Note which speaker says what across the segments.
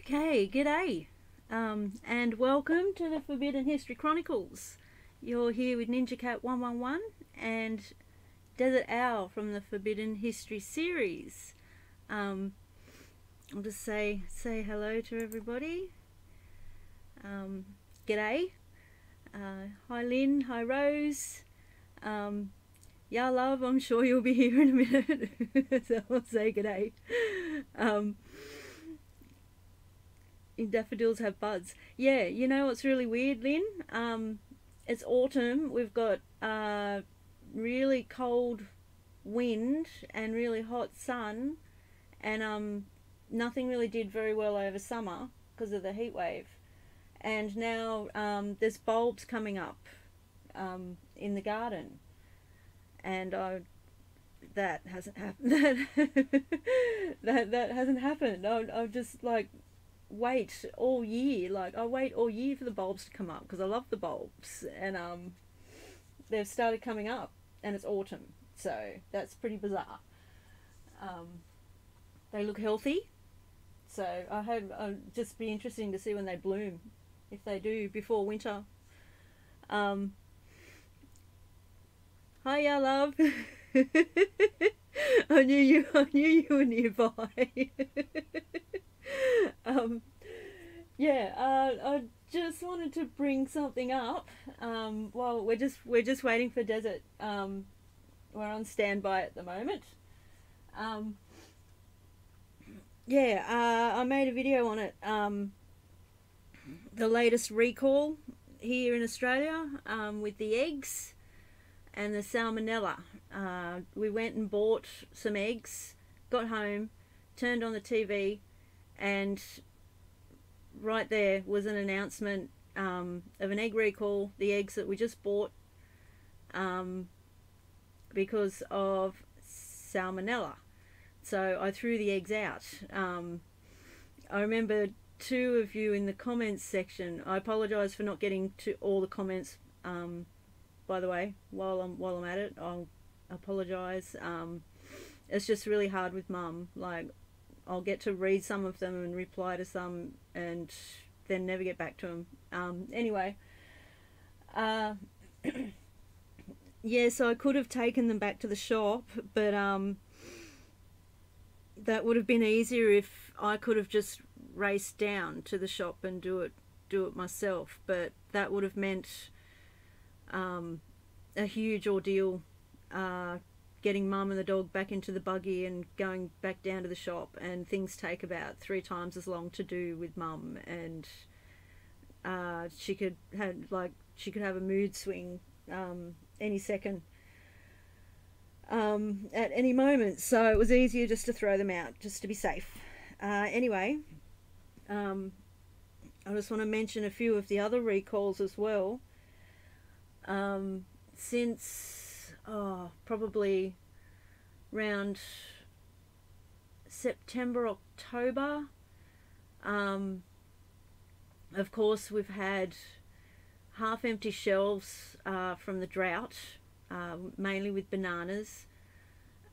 Speaker 1: Okay, g'day, and welcome to the Forbidden History Chronicles. You're here with Ninja Cat 111 and Dezert-Owl from the Forbidden History series. I'll just say hello to everybody. G'day. Hi Lynn, hi Rose. Yeah, love, I'm sure you'll be here in a minute. So I'll say g'day. Daffodils have buds. Yeah, you know what's really weird, Lynn? It's autumn. We've got really cold wind and really hot sun, and nothing really did very well over summer because of the heat wave. And now there's bulbs coming up in the garden, and that hasn't happened. that hasn't happened. I've just like wait all year. Like, I wait all year for the bulbs to come up because I love the bulbs, and they've started coming up, and it's autumn, so that's pretty bizarre. They look healthy, so I hope it'll just be interesting to see when they bloom, if they do before winter. Hiya, love. I knew you were nearby. I just wanted to bring something up. Well, we're just waiting for Desert. We're on standby at the moment. I made a video on it. The latest recall here in Australia with the eggs and the salmonella. We went and bought some eggs, got home, turned on the TV, and right there was an announcement of an egg recall, the eggs that we just bought, because of salmonella. So I threw the eggs out. I remember two of you in the comments section. I apologise for not getting to all the comments, by the way, while I'm at it. I'll apologise. It's just really hard with Mum. Like, I'll get to read some of them and reply to some and then never get back to them. Anyway, yeah, so I could have taken them back to the shop, but that would have been easier if I could have just raced down to the shop and do it myself, but that would have meant a huge ordeal, getting Mum and the dog back into the buggy and going back down to the shop, and things take about 3 times as long to do with Mum, and she could have a mood swing any second, at any moment, so it was easier just to throw them out just to be safe. Anyway, I just want to mention a few of the other recalls as well. Since probably around September, October, of course we've had half empty shelves from the drought, mainly with bananas,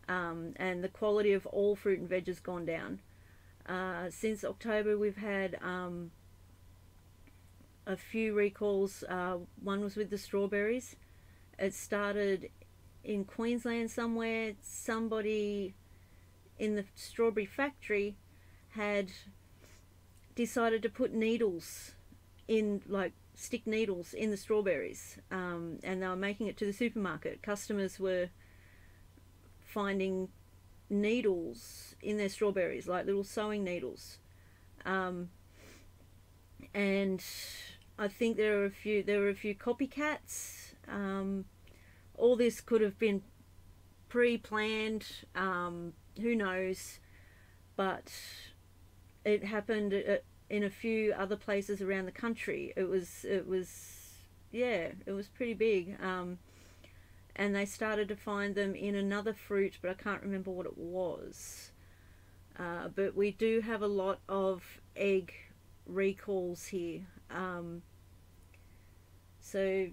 Speaker 1: and the quality of all fruit and veg has gone down. Since October we've had a few recalls. One was with the strawberries. It started in Queensland somewhere. Somebody in the strawberry factory had decided to put needles in, like stick needles in the strawberries, and they were making it to the supermarket. Customers were finding needles in their strawberries, like little sewing needles, and I think there were a few copycats. All this could have been pre-planned, who knows, but it happened in a few other places around the country. It was pretty big, and they started to find them in another fruit, but I can't remember what it was. But we do have a lot of egg recalls here. So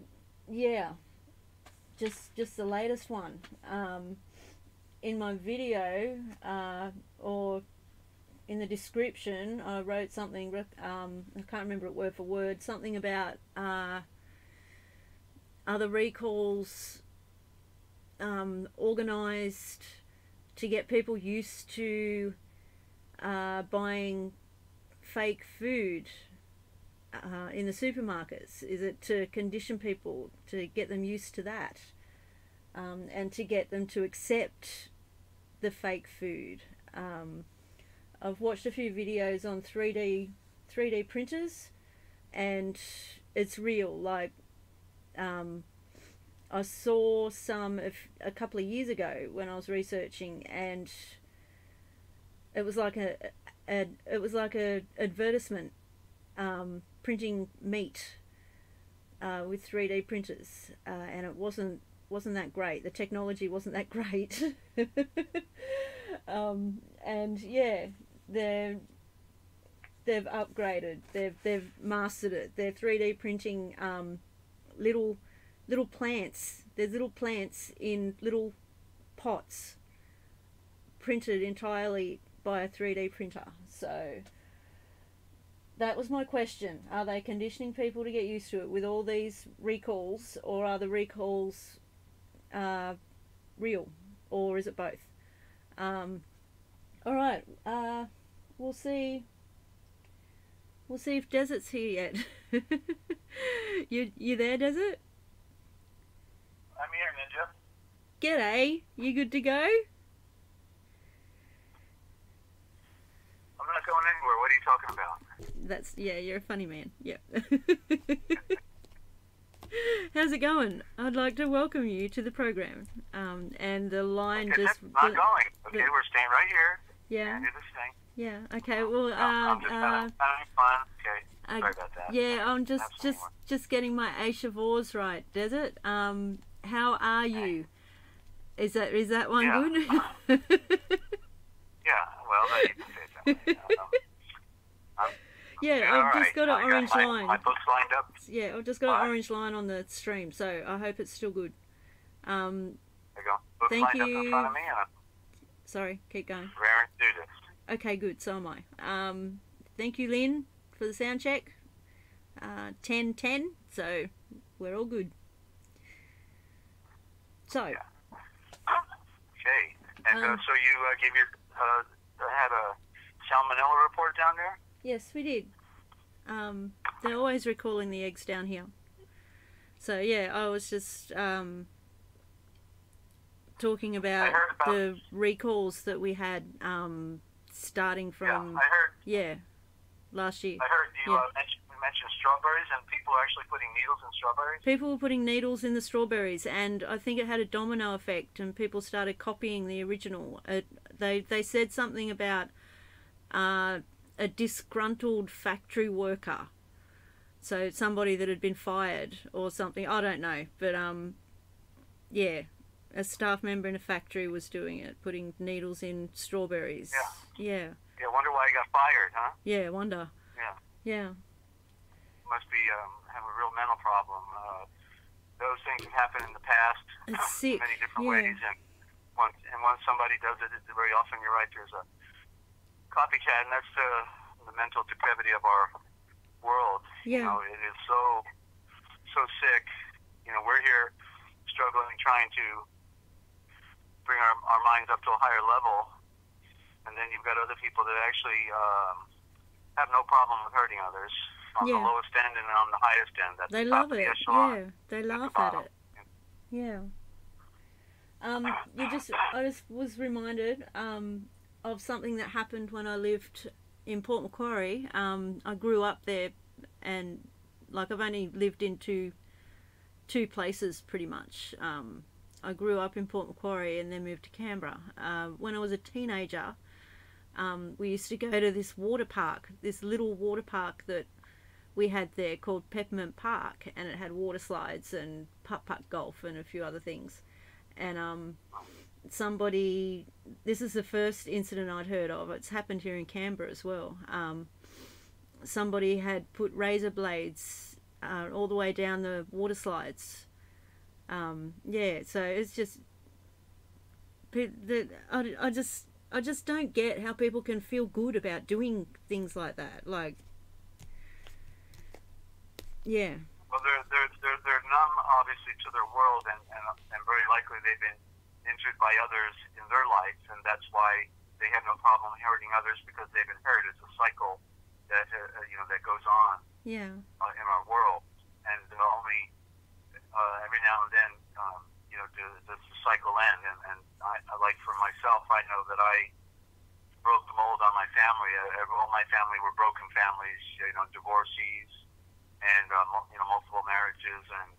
Speaker 1: yeah, just the latest one. In my video, or in the description, I wrote something, I can't remember it word for word, something about other recalls organised to get people used to buying fake food in the supermarkets. Is it to condition people, to get them used to that, and to get them to accept the fake food? I've watched a few videos on 3D printers, and it's real. Like, I saw some a couple of years ago when I was researching, and it was like a advertisement printing meat with 3D printers, and it wasn't that great. The technology wasn't that great. And yeah, they've upgraded. They've mastered it. They're 3D printing little plants. There's little plants in little pots, printed entirely by a 3D printer. So that was my question. Are they conditioning people to get used to it with all these recalls, or are the recalls real, or is it both? All right. We'll see if Desert's here yet. You there, Desert?
Speaker 2: I'm here, Ninja.
Speaker 1: G'day. You good to go?
Speaker 2: I'm not going anywhere. What are you talking about?
Speaker 1: Yeah, you're a funny man. Yep. How's it going? I'd like to welcome you to the program. And the line just...
Speaker 2: Not going. Okay, we're staying right here.
Speaker 1: Yeah.
Speaker 2: Do this thing.
Speaker 1: Yeah. Okay. Well,
Speaker 2: I'm just having fun. Okay. Sorry about that.
Speaker 1: Yeah, I'm just getting my Aishavors right, Desert. How are you? Is that one good?
Speaker 2: Yeah. Well, you can say it that way.
Speaker 1: Yeah, I've just got an orange line.
Speaker 2: My book's lined up.
Speaker 1: Yeah, I've just got an orange line on the stream, so I hope it's still good.
Speaker 2: There you go. Book's
Speaker 1: thank
Speaker 2: lined
Speaker 1: you.
Speaker 2: up in front of me.
Speaker 1: Sorry, keep going.
Speaker 2: Raring to do this.
Speaker 1: Okay, good. So am I. Thank you, Lynn, for the sound check. 10-10, so we're all good. So.
Speaker 2: Yeah. Okay. And so you gave your had a salmonella report down there?
Speaker 1: Yes, we did. They're always recalling the eggs down here. So yeah, I was just talking about the recalls that we had starting from last year.
Speaker 2: I heard you mentioned strawberries, and people are actually putting needles in strawberries.
Speaker 1: People were putting needles in the strawberries, and I think it had a domino effect, and people started copying the original. They said something about a disgruntled factory worker, so somebody that had been fired or something. I don't know, but yeah, a staff member in a factory was doing it, putting needles in strawberries. Yeah.
Speaker 2: Yeah, wonder why he got fired, huh?
Speaker 1: Yeah, wonder. Yeah.
Speaker 2: Must be have a real mental problem. Those things have happened in the past.
Speaker 1: It's sick.
Speaker 2: In many different ways, and once somebody does it, very often you're right. There's a copycat, and that's the mental decrepity of our world.
Speaker 1: Yeah.
Speaker 2: You know, it is so sick. You know, we're here struggling, trying to bring our minds up to a higher level, and then you've got other people that actually have no problem with hurting others on the lowest end and on the highest end. That's
Speaker 1: they love it. Yeah, they laugh at it. Yeah. I just was reminded of something that happened when I lived in Port Macquarie. I grew up there, and like I've only lived in two places pretty much. I grew up in Port Macquarie and then moved to Canberra. When I was a teenager, we used to go to this water park, this little water park that we had there called Peppermint Park, and it had water slides and putt-putt golf and a few other things. And this is the first incident I'd heard of. It's happened here in Canberra as well. Somebody had put razor blades all the way down the water slides. Yeah, so it's just I just don't get how people can feel good about doing things like that. Like, yeah.
Speaker 2: Well, they're numb, obviously, to their world, and very likely they've been injured by others in their life, and that's why they have no problem hurting others, because they've inherited a cycle that that goes on
Speaker 1: Yeah.
Speaker 2: in our world, and only every now and then does the cycle end. And I like for myself, I know that I broke the mold on my family. All my family were broken families, divorcees, and multiple marriages, and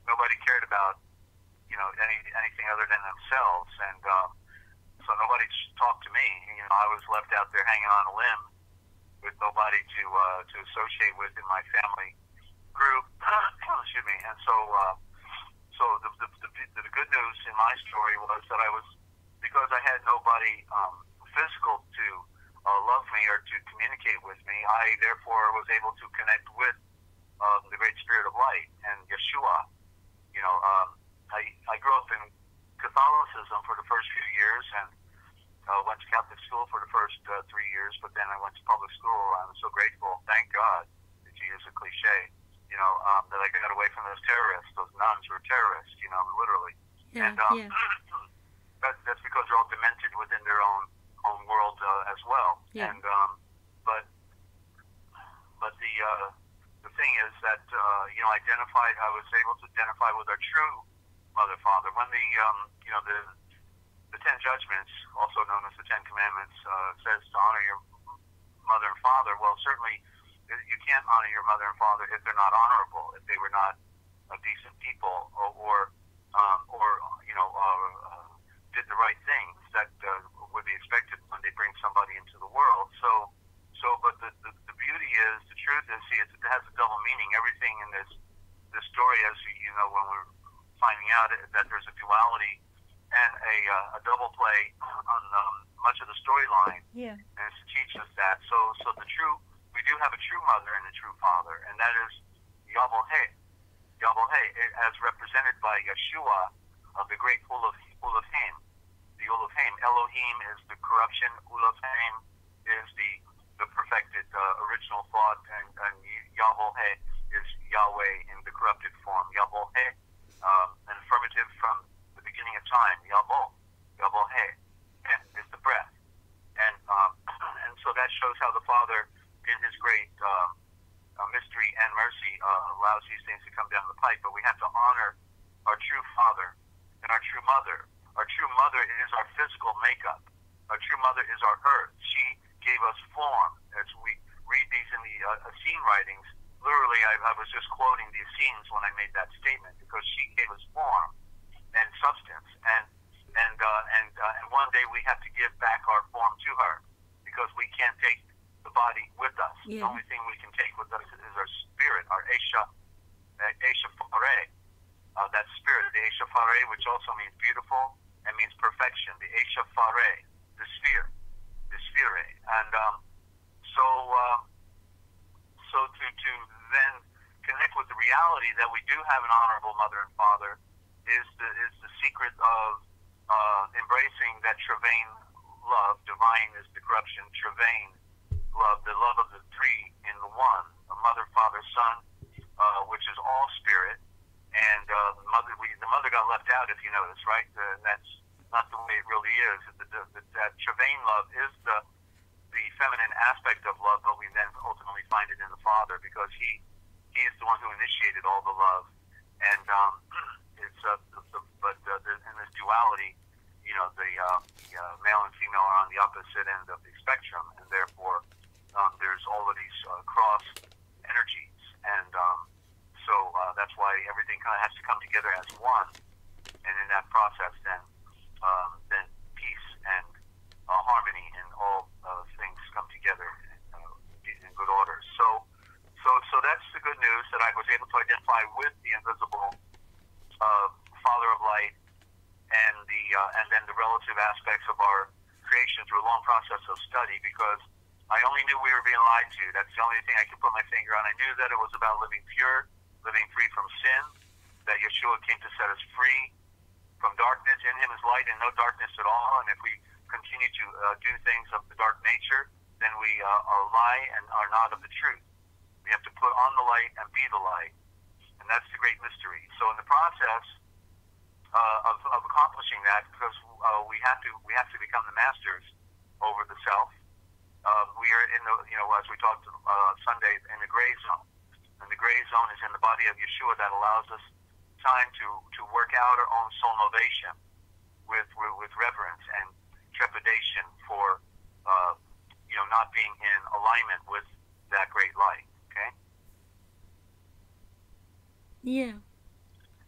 Speaker 2: nobody cared about anything other than themselves, and so nobody talked to me. I was left out there hanging on a limb with nobody to associate with in my family group. Excuse me. And so the good news in my story was that because I had nobody physical to love me or to communicate with me, I therefore was able to connect with the Great Spirit of Light and Yeshua. I grew up in Catholicism for the first few years, and went to Catholic school for the first 3 years, but then I went to public school. I'm so grateful, thank God, to use a cliche, that I got away from those terrorists. Those nuns were terrorists, literally.
Speaker 1: Yeah.
Speaker 2: And
Speaker 1: Yeah.
Speaker 2: that's because they're all demented within their own world as well.
Speaker 1: Yeah.
Speaker 2: And but the thing is that I was able to identify with our true Mother Father when the 10 Judgments, also known as the 10 Commandments, says to honor your mother and father. Well, certainly you can't honor your mother and father if they're not honorable, if they were not decent people, or did the right things that would be expected when they bring somebody into the world. But the beauty is, the truth is, it has a double meaning. Everything in this story, as when we're finding out that there's a duality and a double play on much of the storyline.
Speaker 1: Yeah.
Speaker 2: And it's to teach us that. So we do have a true mother and a true father, and that is Yahweh, as represented by Yeshua, the great Ulaf-Haim. The Ulaf-Haim, Elohim is the corruption, Ulaf-Haim is the perfected original thought, and Yahweh is Yahweh in the corrupted form. Yahweh, an affirmative from the beginning of time. Yahweh is the breath, and so that shows how the Father, in His great mystery and mercy, allows these things to come down the pipe. But we have to honor our true Father and our true Mother. Our true Mother is our physical makeup. Our true Mother is our earth. She gave us form. As we read these in the Essene writings, literally, I was just quoting the Essenes when I made that statement, because she gave us form and substance, and one day we have to give back our form to her, because we can't take the body with us.
Speaker 1: Yeah.
Speaker 2: The only thing we can take with us is our spirit, our Esha Fareh, that spirit, the Esha Fareh, which also means beautiful and means perfection. The Esha Fareh, the sphere, and so to then connect with the reality that we do have an honorable mother and father is the secret of embracing that Travain love. Divine is the corruption. Travain love, the love of the three in the one, a mother, father, son, which is all spirit. And the mother got left out, if you notice, right? That's not the way it really is. That Travain love is the feminine aspect of love, but we then ultimately find it in the Father, because he is the one who initiated all the love. And in this duality, the male and female are on the opposite end of the spectrum, and therefore there's all of these cross energies, and so that's why everything kind of has to come together as one, and in that process, then peace and harmony and all things come together in good order. So that's the good news, that I was able to identify with the invisible Father of Light, and then the relative aspects of our creation through a long process of study, because I only knew we were being lied to. That's the only thing I could put my finger on. I knew that it was about living pure, living free from sin, that Yeshua came to set us free from darkness. In him is light and no darkness at all. And if we continue to do things of the dark nature, then we lie and are not of the truth. We have to put on the light and be the light. And that's the great mystery. So in the process of accomplishing that, because we have to become the masters over the self, we are in the, as we talked Sunday, in the gray zone. And the gray zone is in the body of Yeshua that allows us time to work out our own soul novation with reverence and trepidation for not being in alignment with that great light. Okay.
Speaker 1: Yeah.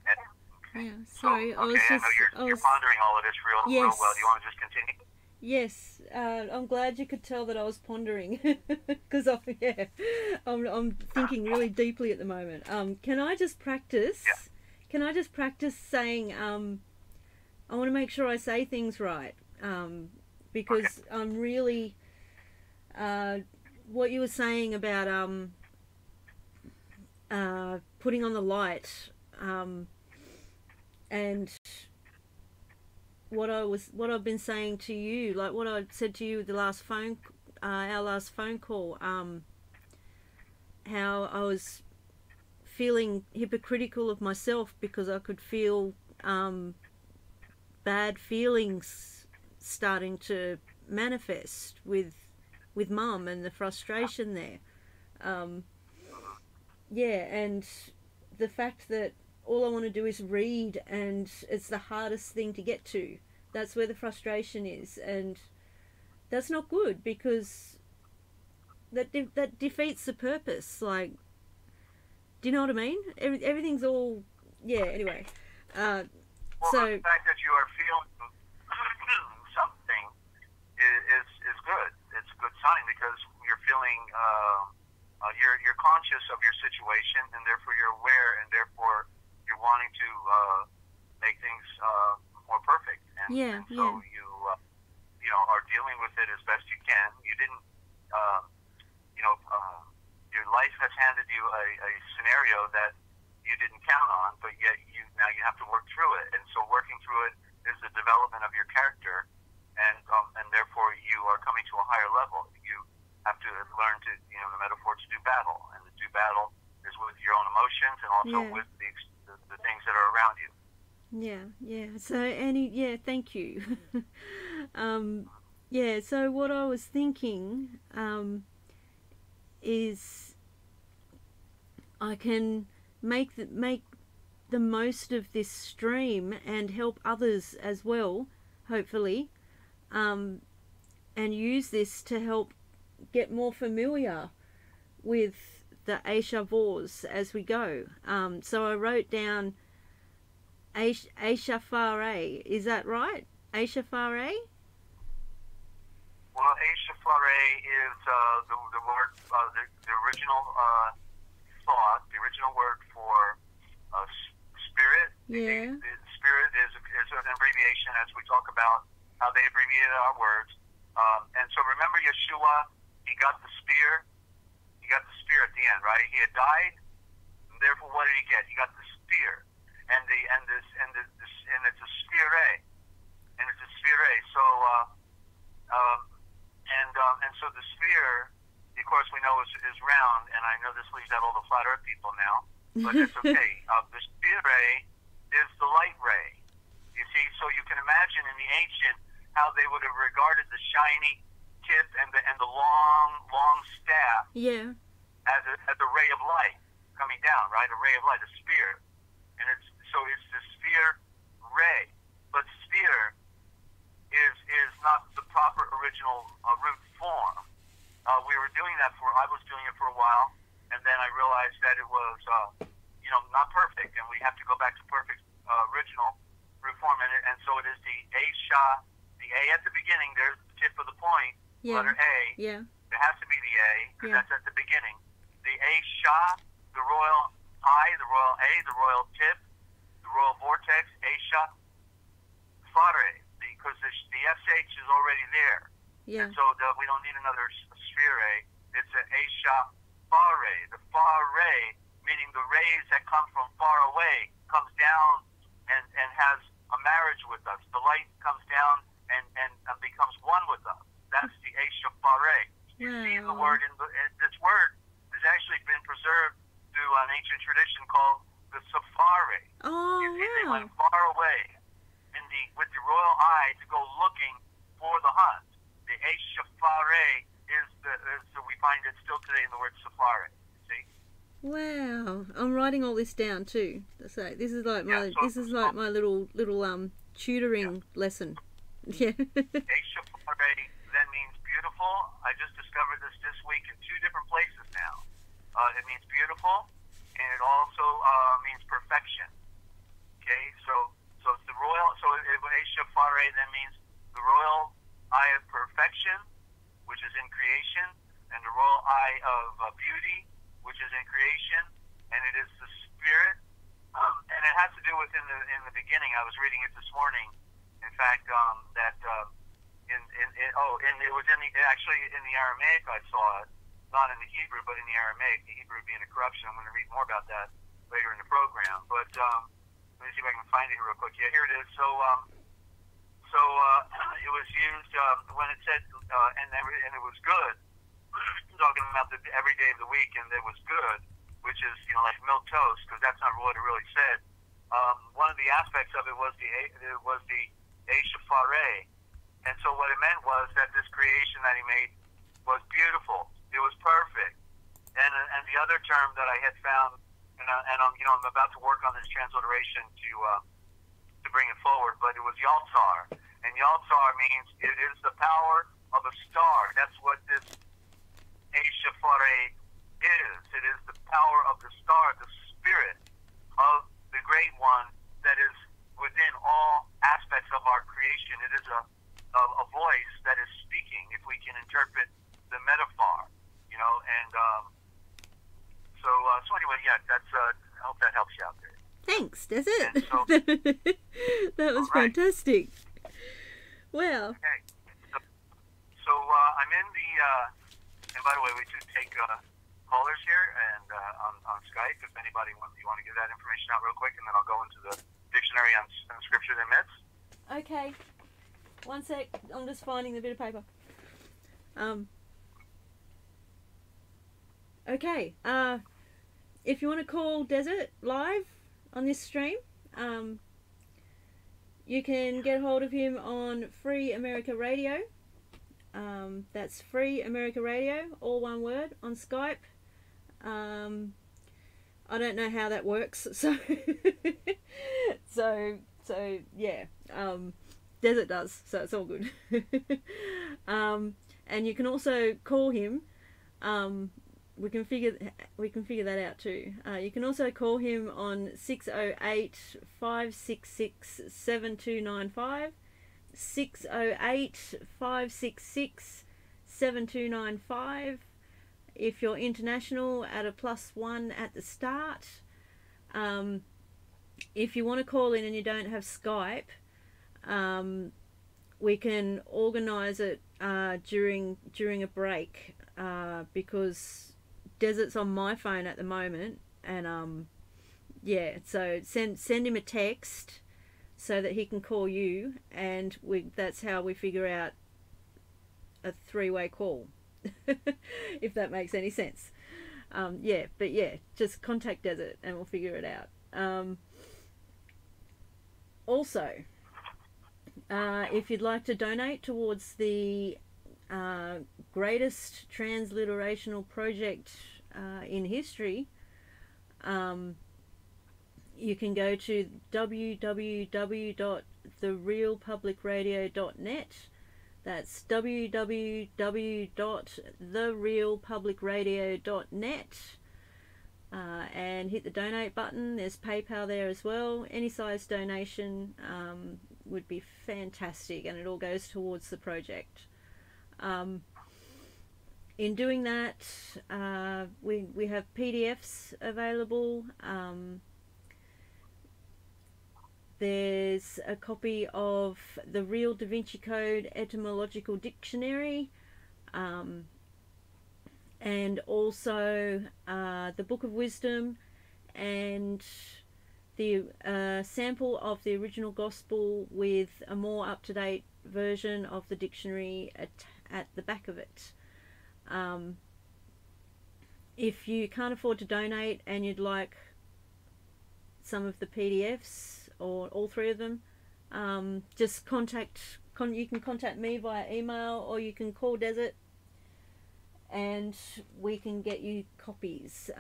Speaker 2: Okay.
Speaker 1: Yeah. Sorry,
Speaker 2: I know you're pondering all of this real well. Do you want to just continue?
Speaker 1: Yes, I'm glad you could tell that I was pondering, because I'm thinking really deeply at the moment. Can I just practice?
Speaker 2: Yeah.
Speaker 1: Can I just practice saying, I want to make sure I say things right, because
Speaker 2: okay.
Speaker 1: I'm really, what you were saying about putting on the light, and what I've been saying to you, like what I said to you with the last our last phone call, how I was feeling hypocritical of myself because I could feel bad feelings starting to manifest with Mum and the frustration there. And the fact that all I want to do is read, and it's the hardest thing to get to. That's where the frustration is, and that's not good, because that defeats the purpose. Like, do you know what I mean? Everything's all, anyway.
Speaker 2: Well,
Speaker 1: so
Speaker 2: the fact that you are feeling something is good. It's a good sign, because you're feeling you're conscious of your situation, and therefore you're aware, and therefore you're wanting to make things more perfect, and so you are dealing with it as best you can. You didn't, your life has handed you a scenario that you didn't count on, but yet now you have to work through it, and so working through it is the development of your character, and therefore you are coming to a higher level. You have to learn to, the metaphor, to do battle, and to do battle is with your own emotions and also with the things that are around you.
Speaker 1: So thank you. So what I was thinking is I can make the most of this stream and help others as well, hopefully, and use this to help get more familiar with the Aisha Vors as we go. So I wrote down Aisha Fare. Is that right? Aisha Fare?
Speaker 2: Well, Aisha Fare is the word, the original thought, the original word for spirit.
Speaker 1: Yeah.
Speaker 2: The spirit is an abbreviation, as we talk about how they abbreviated our words. And so remember Yeshua, he got the spear. He got the spear at the end, right? He had died, and therefore, what did he get? He got the spear, and it's a sphere, and it's a sphere. So, and so the sphere, of course, we know is round, and I know this leaves out all the flat Earth people now, but it's okay. The sphere is the light ray. You see, so you can imagine in the ancient how they would have regarded the shiny tip and the long staff as a ray of light coming down, right? A ray of light, a spear, and it's the sphere ray, but sphere is not the proper original root form. We were doing that I was doing it for a while, and then I realized that it was not perfect, and we have to go back to perfect original root form, and so it is the Aisha, the A at the beginning. There's the tip of the point. Letter A. Yeah. It has to be the A, because that's at the beginning. The Aisha, the royal I, the royal A, the royal tip, the royal vortex, Aisha Fare, because the SH is already there. Yeah. And so we don't need another sphere A. It's an Aisha Fare. The Fare, meaning the rays that come from far away, comes down and has a marriage with us. The light comes down and becomes one with us. That's the Eshafare. You see the word this word has actually been preserved through an ancient tradition called the Safari.
Speaker 1: Oh,
Speaker 2: you see, they went far away with the royal eye to go looking for the hunt. The Eshafare so we find it still today in the word safari. See?
Speaker 1: Wow, I'm writing all this down too. So this is like my little tutoring lesson. Yeah.
Speaker 2: Eshafare then means beautiful. I just discovered this week in 2 different places now. It means beautiful, and it also means perfection. Okay, so it's the royal. So Eshafare then means the royal eye of perfection, which is in creation, and the royal eye of beauty, which is in creation, and it is the spirit, and it has to do with in the beginning. I was reading it this morning. In fact, that it was actually in the Aramaic. I saw it, not in the Hebrew, but in the Aramaic. The Hebrew being a corruption. I'm going to read more about that later in the program. But let me see if I can find it here real quick. Yeah, here it is. So it was used when it said, and it was good, talking about every day of the week, and it was good, which is, like milk toast, because that's not what it really said. One of the aspects of it was the Eshafare. And so what it meant was that this creation that he made was beautiful. It was perfect. And the other term that I had found, and I'm about to work on this transliteration to bring it forward, but it was Yaltar. And Yaltar means it is the power of a star. That's what this Eshafare is. It is the power of the star, the spirit of the great one that is within all aspects of our creation. It is a voice that is speaking, if we can interpret the metaphor, and so anyway, yeah, that's I hope that helps you out there.
Speaker 1: Thanks, Desert. So, that was fantastic. Well.
Speaker 2: Okay. So I'm in the, and by the way, we do take callers here and on Skype. If anybody you want to give that information out real quick, and then I'll go into the dictionary on scriptures and myths.
Speaker 1: Okay. One sec. I'm just finding the bit of paper. Okay. If you want to call Desert live on this stream, you can get hold of him on Free America Radio. That's Free America Radio, all one word, on Skype. I don't know how that works, so yeah. Desert does, so it's all good. And you can also call him. We can figure that out too. You can also call him on 608-566-7295, 608-566-7295. If you're international, add a +1 at the start. If you want to call in and you don't have Skype, we can organise it during a break, because Desert's on my phone at the moment, and yeah, so send him a text so that he can call you, and that's how we figure out a 3-way call. If that makes any sense. Yeah, but yeah, just contact Desert and we'll figure it out. Also, if you'd like to donate towards the greatest transliterational project in history, you can go to www.therealpublicradio.net. That's www.therealpublicradio.net, and hit the donate button. There's PayPal there as well. Any size donation would be fantastic, and it all goes towards the project. In doing that, we have PDFs available. There's a copy of the Real Da Vinci Code Etymological Dictionary, and also the Book of Wisdom, and sample of the original gospel with a more up-to-date version of the dictionary at the back of it. If you can't afford to donate and you'd like some of the PDFs or all three of them, just you can contact me via email, or you can call Desert and we can get you copies.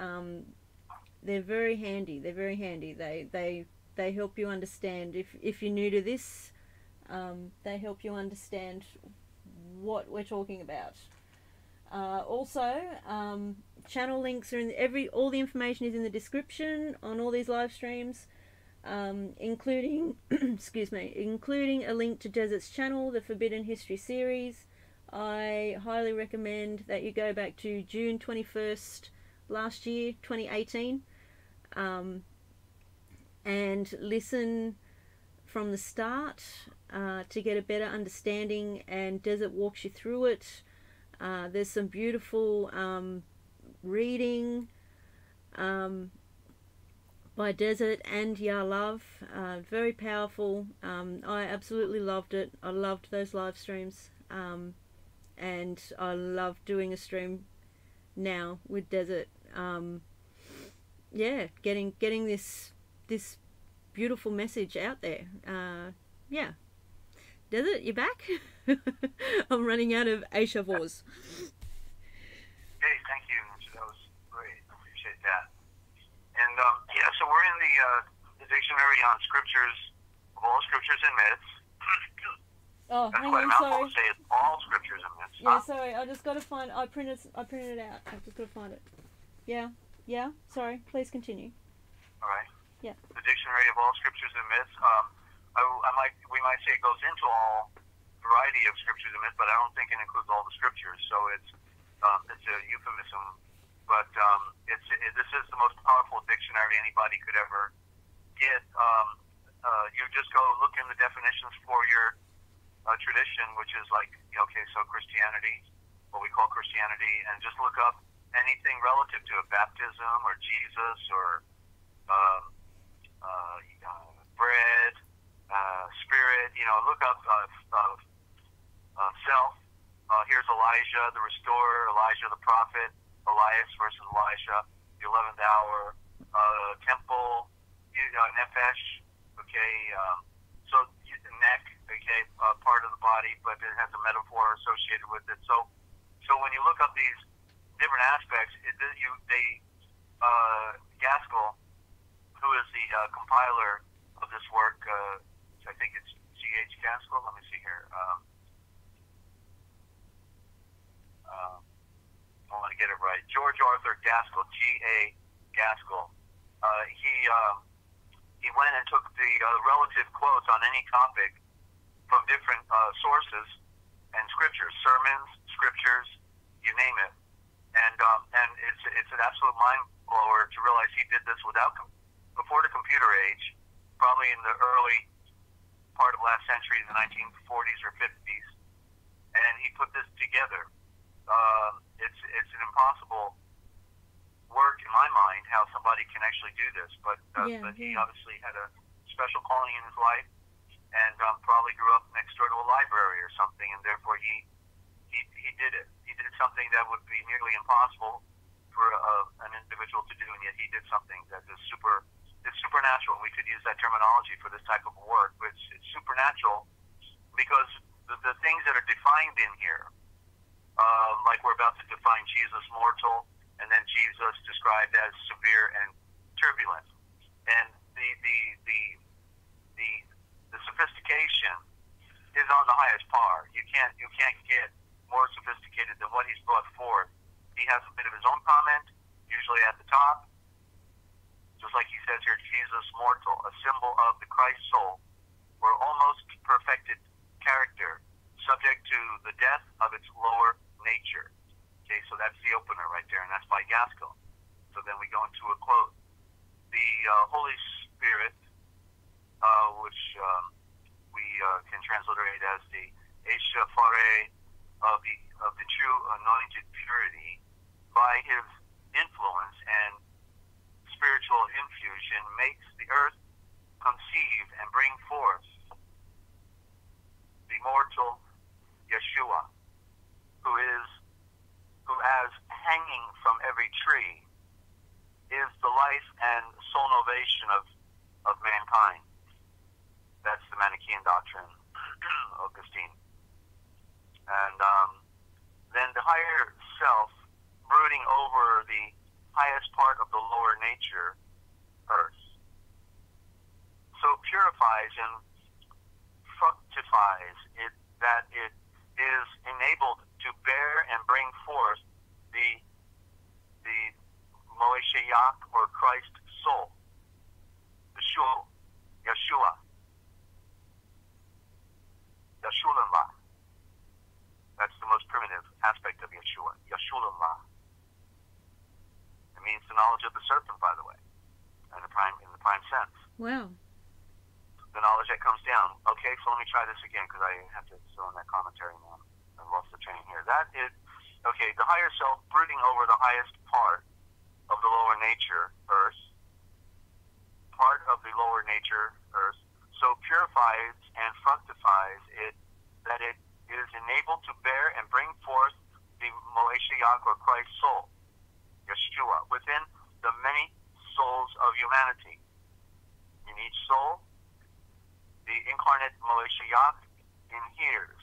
Speaker 1: They're very handy. They're very handy. They help you understand. If you're new to this, they help you understand what we're talking about. Also, channel links are in all the information is in the description on all these live streams, including including a link to Desert's channel, the Forbidden History series. I highly recommend that you go back to June 21st last year, 2018, and listen from the start to get a better understanding, and Desert walks you through it. There's some beautiful reading by Desert and Ya Love, very powerful. I absolutely loved it. I loved those live streams, and I love doing a stream now with Desert. Yeah, getting this beautiful message out there. Yeah, Desert, you back? I'm running out of Aisha Voz.
Speaker 2: Hey, thank you. That was great. I appreciate that. And yeah, so we're in the dictionary on scriptures, of all scriptures and myths.
Speaker 1: Oh,
Speaker 2: That's
Speaker 1: hang
Speaker 2: quite
Speaker 1: on,
Speaker 2: a mouthful
Speaker 1: sorry.
Speaker 2: to say it's all scriptures and myths.
Speaker 1: Yeah, sorry. I just got to find. I printed it out. I just got to find it. Yeah. Sorry. Please continue.
Speaker 2: All right.
Speaker 1: Yeah.
Speaker 2: The dictionary of all scriptures and myths. We might say it goes into all variety of scriptures and myths, but I don't think it includes all the scriptures. So it's a euphemism. But this is the most powerful dictionary anybody could ever get. You just go look in the definitions for your tradition, which is like, so Christianity, what we call Christianity, and just look up anything relative to a baptism or Jesus or bread, spirit. Look up self. Here's Elijah, the restorer, Elijah the prophet, Elias versus Elisha, the 11th hour, temple, nephesh, okay, so neck, okay, part of the body, but it has a metaphor associated with it. So when you look up these different aspects, Gaskell, who is the compiler of this work, I think it's G.H. Gaskell. Let me see here. I want to get it right. George Arthur Gaskell, G.A. Gaskell. He went and took the relative quotes on any topic from different sources and scriptures, sermons, scriptures, you name it. And it's an absolute mind blower to realize he did this before the computer age, probably in the early part of last century, the 1940s or 50s, and he put this together. It's an impossible work in my mind how somebody can actually do this, but he obviously had a special calling in his life, and probably grew up next door to a library or something, and therefore he did it. He did something that would be nearly impossible for an individual to do, and yet he did something that is supernatural. We could use that terminology for this type of work, but it's supernatural because the things that are defined in here, like we're about to define Jesus mortal, and then Jesus described as severe and turbulent, and the sophistication is on the highest par. You can't get more sophisticated than what he's brought forth. He has a bit of his own comment, usually at the top, just like he says here, Jesus mortal, a symbol of the Christ soul, or almost perfected character, subject to the death of its lower nature. Okay, so that's the opener right there, and that's by Gaskell. So then we go into a quote. The Holy Spirit, which we can transliterate as the Eshafare of the true anointed purity, by his influence and spiritual infusion, makes the earth conceive and bring forth the mortal Yeshua, who as hanging from every tree is the life and soul novation of mankind. That's the Manichaean doctrine, Augustine. And then the higher self, brooding over the highest part of the lower nature, earth, so purifies and fructifies it that it is enabled to bear and bring forth the Moeshiach, or Christ soul, the Shul, Yeshua, Yeshulallah. That's the most primitive aspect of Yeshua, Yeshulallah. It means the knowledge of the serpent, by the way, in the prime sense.
Speaker 1: Wow.
Speaker 2: The knowledge that comes down. Okay, so let me try this again, because I have to throw in that commentary now. I lost the train here. That is, okay, the higher self brooding over the highest part of the lower nature, earth, part of the lower nature, earth, so purifies and fructifies it that it is enabled to bear and bring forth the Moeshiach, or Christ soul, Yeshua, within the many souls of humanity. In each soul, the incarnate Moeshiach inheres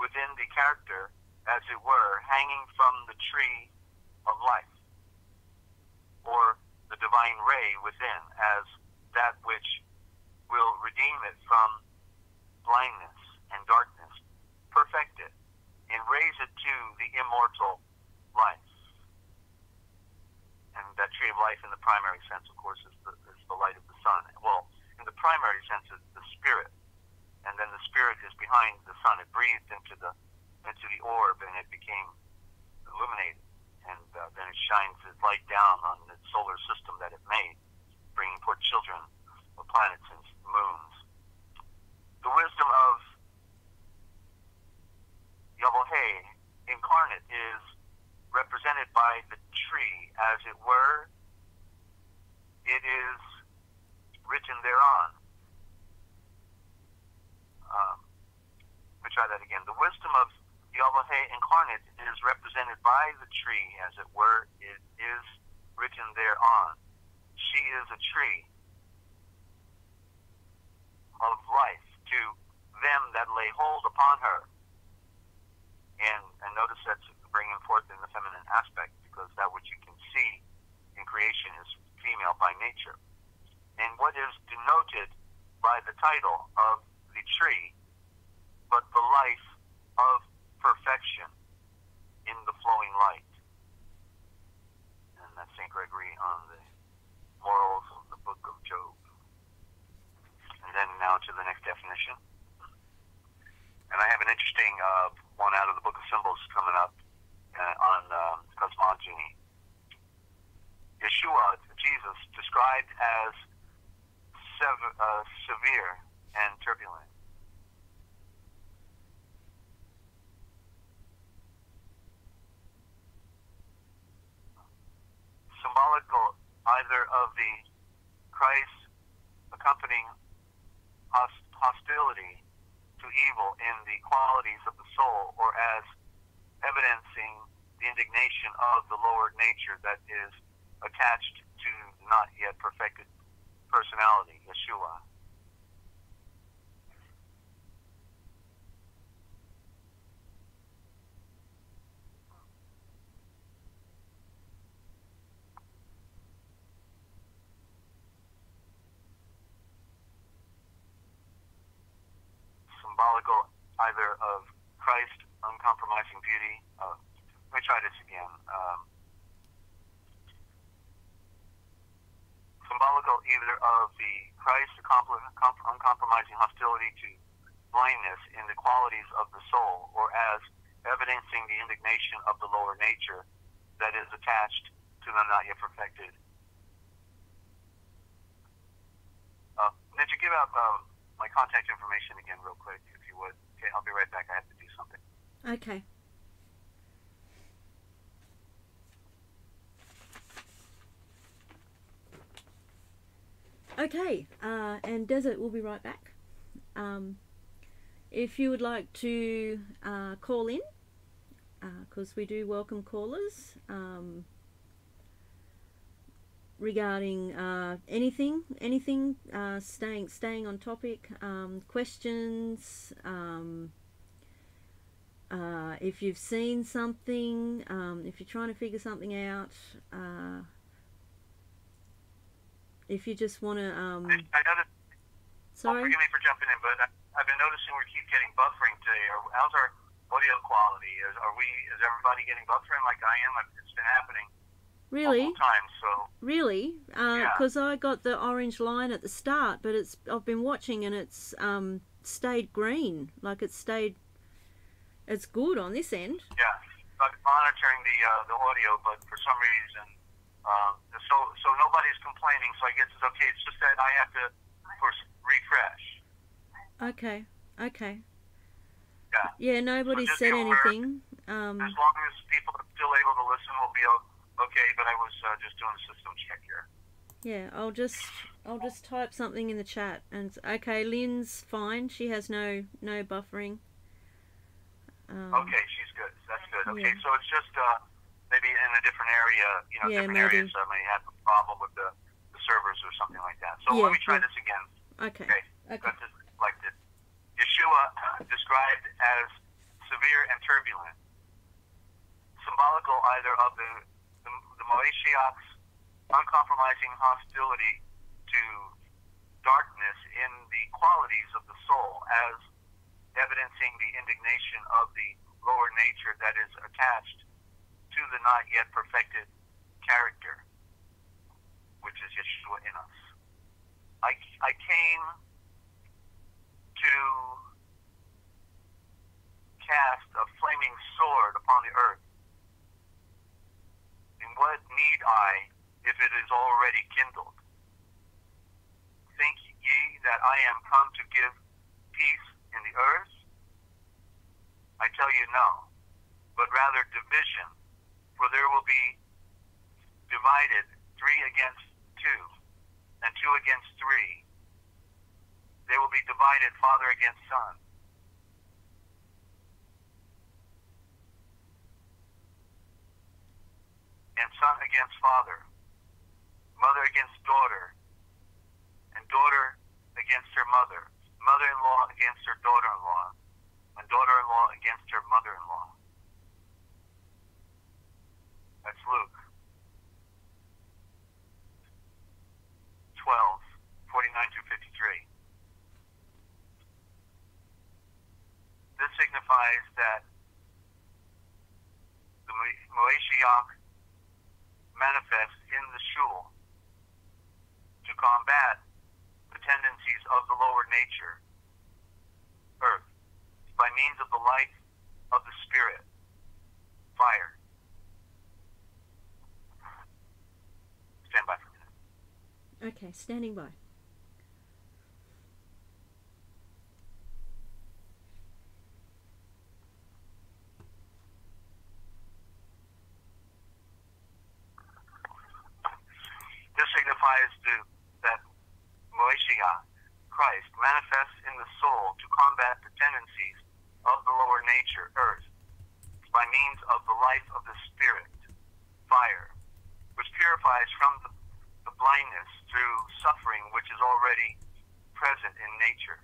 Speaker 2: within the character, as it were, hanging from the tree of life, or the divine ray within, as that which will redeem it from blindness and darkness, perfect it, and raise it to the immortal life. And that tree of life in the primary sense, of course, is the light of the sun. Well, in the primary sense, is the spirit, and then the spirit is behind the sun. It breathed into the orb, and it became illuminated, and then it shines its light down on the solar system that it made, bringing forth children of planets and moons. The wisdom of Yahweh incarnate is represented by the tree, as it were. It is written thereon. Let me try that again. The wisdom of Yahweh incarnate is represented by the tree, as it were. It is written thereon. She is a tree of life to them that lay hold upon her. And notice that's bringing forth in the feminine aspect, because that which you can see in creation is female by nature. And what is denoted by the title of the tree, but the life of perfection in the flowing light. And that's St. Gregory on the morals of the book of Job. And then now to the next definition. And I have an interesting one out of the book of symbols coming up on cosmogony. Yeshua, Jesus, described as severe and turbulent. Symbolical either of the Christ accompanying hostility to evil in the qualities of the soul, or as evidencing the indignation of the lower nature that is attached to not yet perfected personality, Yeshua. Symbolical either of Christ uncompromising beauty. Let me try this again. Symbolical either of the Christ uncompromising hostility to blindness in the qualities of the soul, or as evidencing the indignation of the lower nature that is attached to the not yet perfected. Did you give out my contact information again real quick, if you would? Okay, I'll be right back. I have to do something.
Speaker 1: Okay. Okay, and Desert will be right back. If you would like to call in, because we do welcome callers regarding anything, staying on topic, questions. If you've seen something, if you're trying to figure something out, if you just want to...
Speaker 2: I noticed,
Speaker 1: sorry?
Speaker 2: forgive me for jumping in, but I've been noticing we keep getting buffering today. How's our audio quality? Is everybody getting buffering like I am? It's been happening
Speaker 1: Really?
Speaker 2: multiple times, so...
Speaker 1: Really? Because I got the orange line at the start, but I've been watching and it's stayed green. Like it's good on this end.
Speaker 2: Yeah, I've been monitoring the audio, but for some reason, so nobody's complaining. So I guess it's okay. It's just that I have to first refresh.
Speaker 1: Okay.
Speaker 2: Yeah.
Speaker 1: Yeah. Nobody
Speaker 2: So
Speaker 1: said anything.
Speaker 2: As long as people are still able to listen, we'll be okay. But I was just doing a system check here.
Speaker 1: Yeah. I'll just type something in the chat and okay. Lynn's fine. She has no buffering.
Speaker 2: Okay, she's good. That's good. Okay,
Speaker 1: Yeah.
Speaker 2: so it's just maybe in a different area,
Speaker 1: Yeah,
Speaker 2: different
Speaker 1: maybe.
Speaker 2: areas may have a problem with the servers or something like that. So
Speaker 1: Yeah,
Speaker 2: let me try
Speaker 1: yeah.
Speaker 2: this again.
Speaker 1: Okay.
Speaker 2: That's just like this. Yeshua described as severe and turbulent, symbolical either of the Moeshiach's uncompromising hostility to darkness in the qualities of the soul, as evidencing the indignation of the lower nature that is attached to the not yet perfected character, which is Yeshua in us. I came to cast a flaming sword upon the earth. And what need I if it is already kindled? Think ye that I am come to give peace in the earth? I tell you no, but rather division, for there will be divided 3 against 2, and 2 against 3. They will be divided father against son. And son against father, mother against daughter, and daughter against her mother, mother-in-law against her daughter-in-law, and daughter-in-law against her mother-in-law. That's Luke 12:49-53. This signifies that the Moeshiach manifests in the shul to combat the tendencies of the lower nature, earth, by means of the light of the Spirit, fire. Stand by for a minute.
Speaker 1: Okay, standing by.
Speaker 2: This signifies that Moeshiach, Christ, manifests in the soul to combat the tendencies of the lower nature, earth, by means of the life of the Spirit, fire, which purifies from the blindness through suffering which is already present in nature.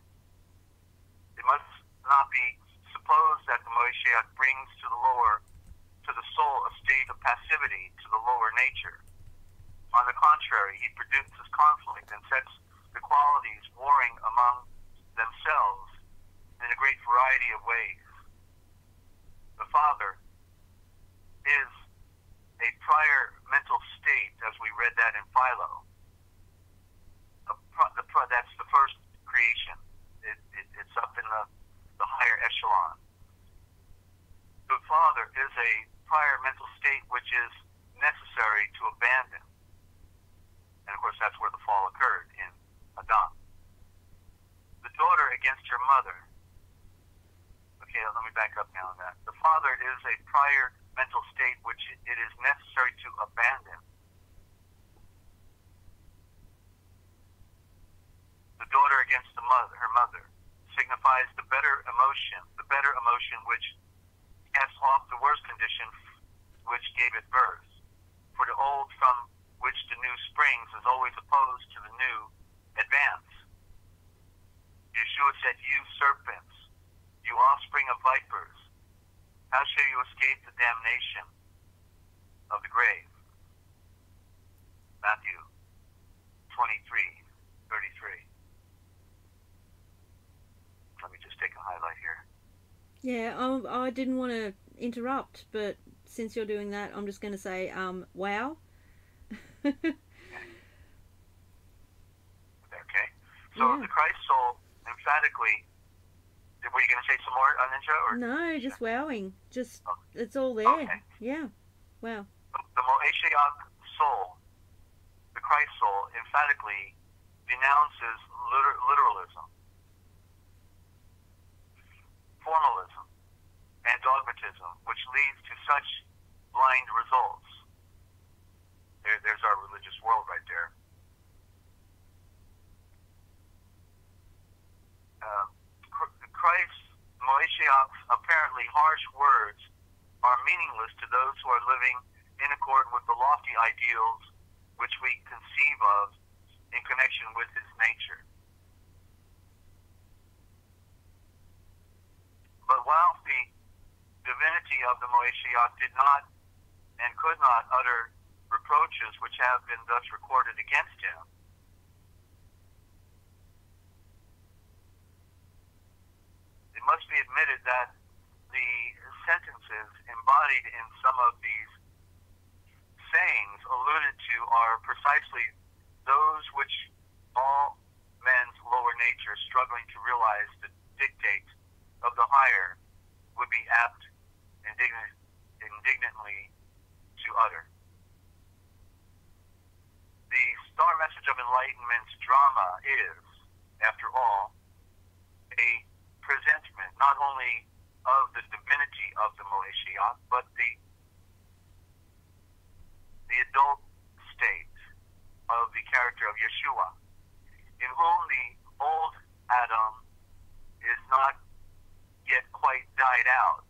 Speaker 2: It must not be supposed that the Moeshiach brings to the soul a state of passivity to the lower nature. On the contrary, he produces conflict and sets the qualities warring among themselves in a great variety of ways. The Father is a prior mental state, as we read that in Philo. That's the first creation. It's up in the higher echelon. The Father is a prior mental state which is necessary to abandon. And of course, that's where the fall occurred, in Adam. The daughter against her mother. Okay, let me back up now on that. The father is a prior mental state which it is necessary to abandon. daughter against her mother, signifies the better emotion which casts off the worst condition which gave it birth. For the old from which the new springs is always opposed to the new advance. Yeshua said, "You serpents, you offspring of vipers, how shall you escape the damnation of the grave?" Matthew 23:33. Let me just take a highlight here.
Speaker 1: Yeah, I didn't want to interrupt, but since you're doing that, I'm just going to say, wow.
Speaker 2: Okay. So
Speaker 1: Yeah.
Speaker 2: the Christ soul emphatically. Were you going to say some more, Ninja? Or
Speaker 1: No, just wowing. Just it's all there.
Speaker 2: Okay.
Speaker 1: Yeah. Wow.
Speaker 2: The Moeshiach soul, the Christ soul, emphatically denounces literalism, formalism, and dogmatism, which leads to such blind results. There's our religious world right there. Christ's, Moeshiach's apparently harsh words are meaningless to those who are living in accord with the lofty ideals which we conceive of in connection with his nature. But while the divinity of the Moeshiach did not and could not utter reproaches which have been thus recorded against him, it must be admitted that the sentences embodied in some of these sayings alluded to are precisely those which all men's lower nature struggling to realize the dictate of the higher would be apt indignantly to utter. The star message of enlightenment's drama is, after all, a presentment not only of the divinity of the Moeshiach, but the adult state of the character of Yeshua, in whom the old Adam is not yet quite died out,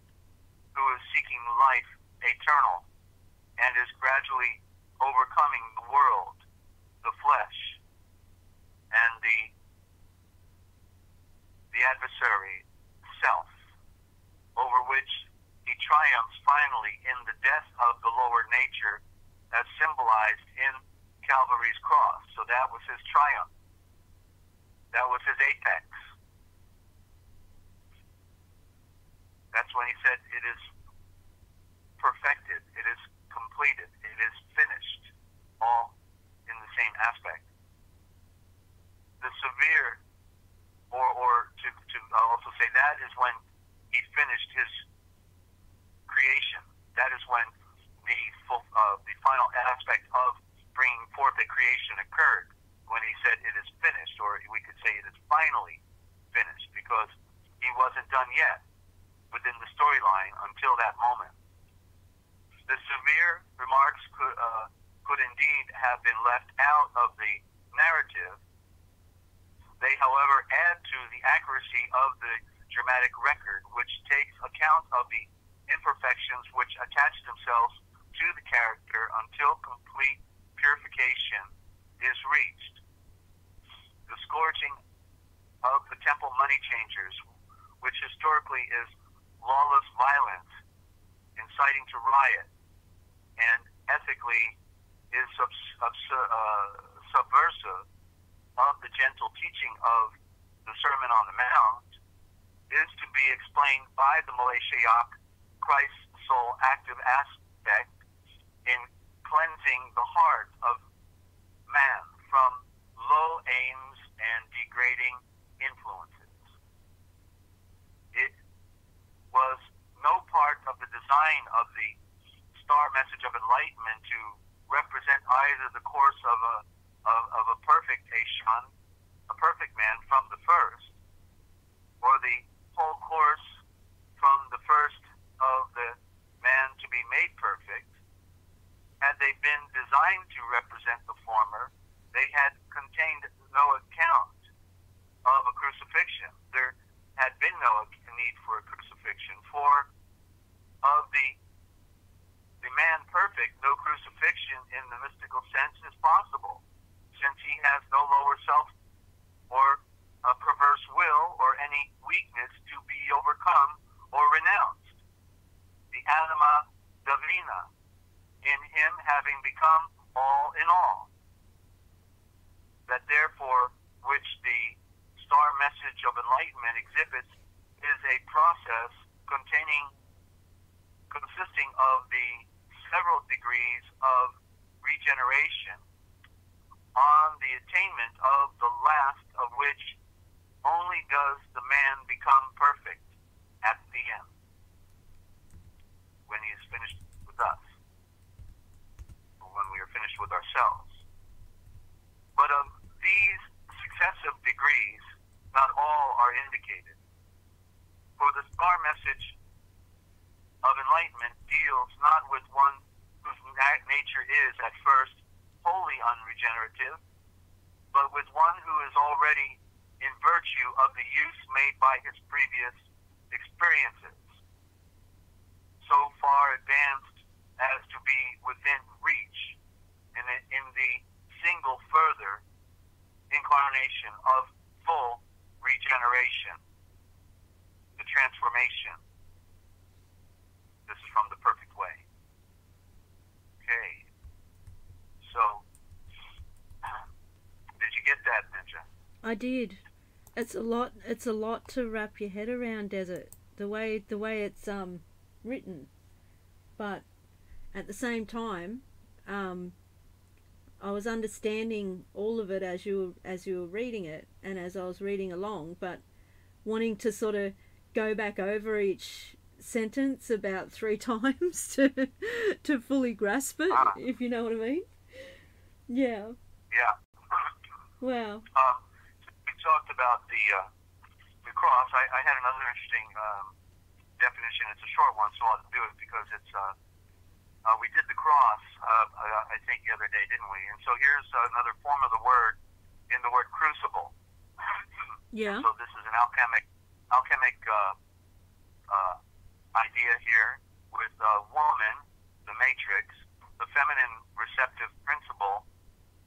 Speaker 2: who is seeking life eternal and is gradually overcoming the world, the flesh, and the adversary, self, over which he triumphs finally in the death of the lower nature as symbolized in Calvary's cross. So that was his triumph. That was his apex. That's when he said, "It is perfected, it is completed, it is finished," all in the same aspect. The severe, or to also say, that is when he finished his creation. That is when the final aspect of bringing forth the creation occurred, when he said it is finished, or we could say it is finally finished, because he wasn't done yet within the storyline until that moment. The severe remarks could indeed have been left out of the narrative. They, however, add to the accuracy of the dramatic record, which takes account of the imperfections which attach themselves to the character until complete purification is reached. The scourging of the temple money changers, which historically is lawless violence, inciting to riot, and ethically is subversive of the gentle teaching of the Sermon on the Mount, is to be explained by the Moeshiach, Christ's soul active aspect in cleansing the heart of man from low aims and degrading influences. It was no part of the design of the star message of enlightenment to represent either the course of a perfect Ashan, a perfect man from the first, or the whole course from the first of the man to be made perfect. Had they been designed to represent the former, they had contained no account crucifixion. There had been no need for a crucifixion, for of the man perfect, no crucifixion in the mystical sense is possible, since he has no lower self or a perverse will or any weakness to be overcome or renounced. The anima divina, in him having become all in all. That therefore, which the star message of enlightenment exhibits, is a process consisting of the several degrees of regeneration, on the attainment of the last of which only does the man become perfect at the end, when he is finished with us, or when we are finished with ourselves. But of these successive degrees, not all are indicated. For the star message of enlightenment deals not with one whose nature is at first wholly unregenerative, but with one who is already in virtue of the use made by his previous experiences, so far advanced as to be within reach in the single further incarnation of full regeneration, the transformation. This is from the perfect way. Okay. So, did you get that, Ninja?
Speaker 1: I did. It's a lot. It's a lot to wrap your head around, Desert. The way it's written, but at the same time, I was understanding all of it as you were reading it, and as I was reading along, but wanting to sort of go back over each sentence about 3 times to fully grasp it, if you know what I mean. Yeah.
Speaker 2: Yeah.
Speaker 1: Wow.
Speaker 2: We talked about the cross. I had another interesting definition. It's a short one, so I'll do it because it's we did the cross, I think, the other day, didn't we? And so here's another form of the word in the word crucible.
Speaker 1: Yeah.
Speaker 2: So this is an alchemic idea here with woman, the matrix, the feminine receptive principle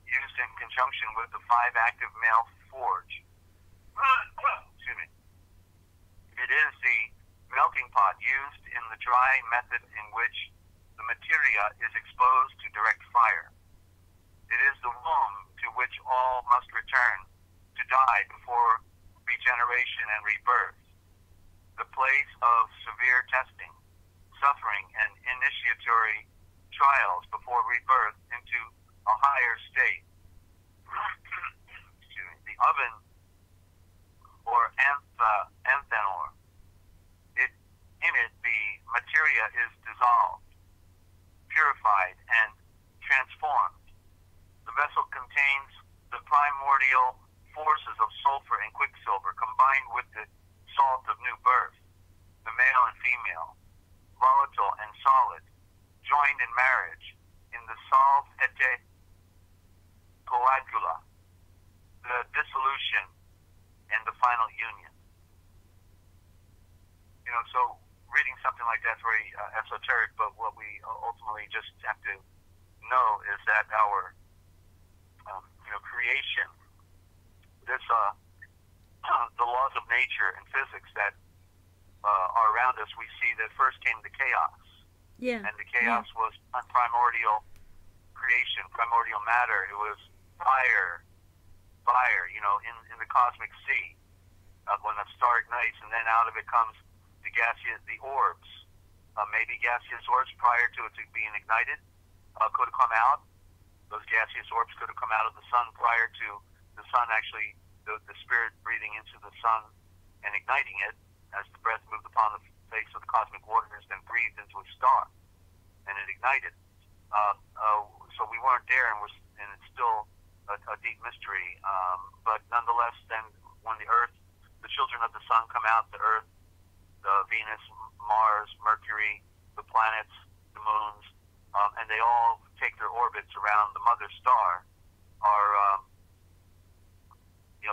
Speaker 2: used in conjunction with the 5 active male forge. Excuse me. It is the melting pot used in the dry method in which the materia is exposed to direct fire. It is the womb to which all must return to die before regeneration and rebirth. The place of severe testing, suffering, and initiatory trials before rebirth into a higher state. Excuse me. The oven, or anthanor. In it, the materia is dissolved, purified, and transformed. The vessel contains the primordial forces of sulfur and quicksilver combined with the salt of new birth, the male and female, volatile and solid, joined in marriage in the solve ete coagula, the dissolution and the final union. You know, so reading something like that's very esoteric, but what we ultimately just have to know is that our creation, this the laws of nature and physics that are around us, we see that first came the chaos.
Speaker 1: Yeah.
Speaker 2: And the chaos was primordial creation, primordial matter. It was fire, in the cosmic sea. When a star ignites, and then out of it comes the orbs. Maybe gaseous orbs prior to it being ignited could have come out. Those gaseous orbs could have come out of the sun prior to the sun actually, the spirit breathing into the sun and igniting it as the breath moved upon the face of the cosmic waters, then breathed into a star, and it ignited. So we weren't there, and it's still a deep mystery. But nonetheless, then when the children of the sun come out, the Earth, Venus, Mars, Mercury, the planets, the moons, and they all take their orbits around the mother star, are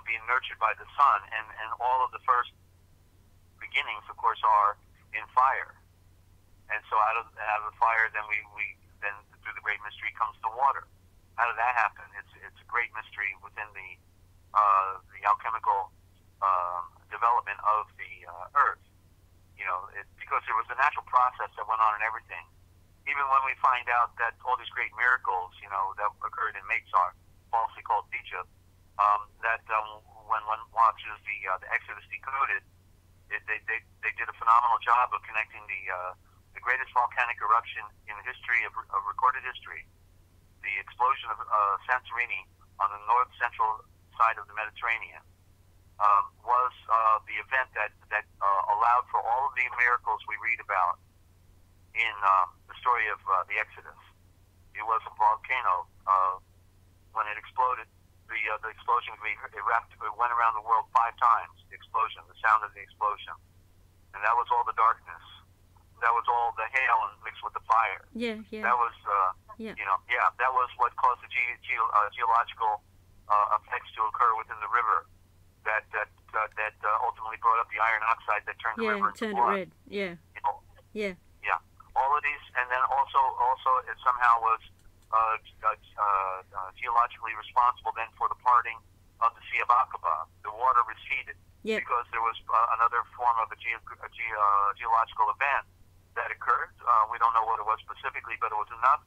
Speaker 2: being nurtured by the sun, and all of the first beginnings, of course, are in fire. And so out of the fire, then then through the great mystery comes the water. How did that happen? It's a great mystery within the alchemical development of the earth. Because there was a natural process that went on in everything. Even when we find out that all these great miracles, that occurred in Mezar, falsely called Egypt, when one watches the Exodus decoded, they did a phenomenal job of connecting the greatest volcanic eruption in the history of recorded history, the explosion of Santorini on the north central side of the Mediterranean, was the event that allowed for all of the miracles we read about in the story of the Exodus. It was a volcano. When it exploded, the explosion went around the world 5 times. The explosion, the sound of the explosion, and that was all the darkness. That was all the hail and mixed with the fire.
Speaker 1: Yeah.
Speaker 2: That was, that was what caused the geological effects to occur within the river. That ultimately brought up the iron oxide that turned the river into blood.
Speaker 1: It red. Yeah. Yeah.
Speaker 2: All of these, and then also it somehow was geologically responsible then for the parting of the Sea of Aqaba. The water receded because there was another form of a geological event that occurred. We don't know what it was specifically, but it was enough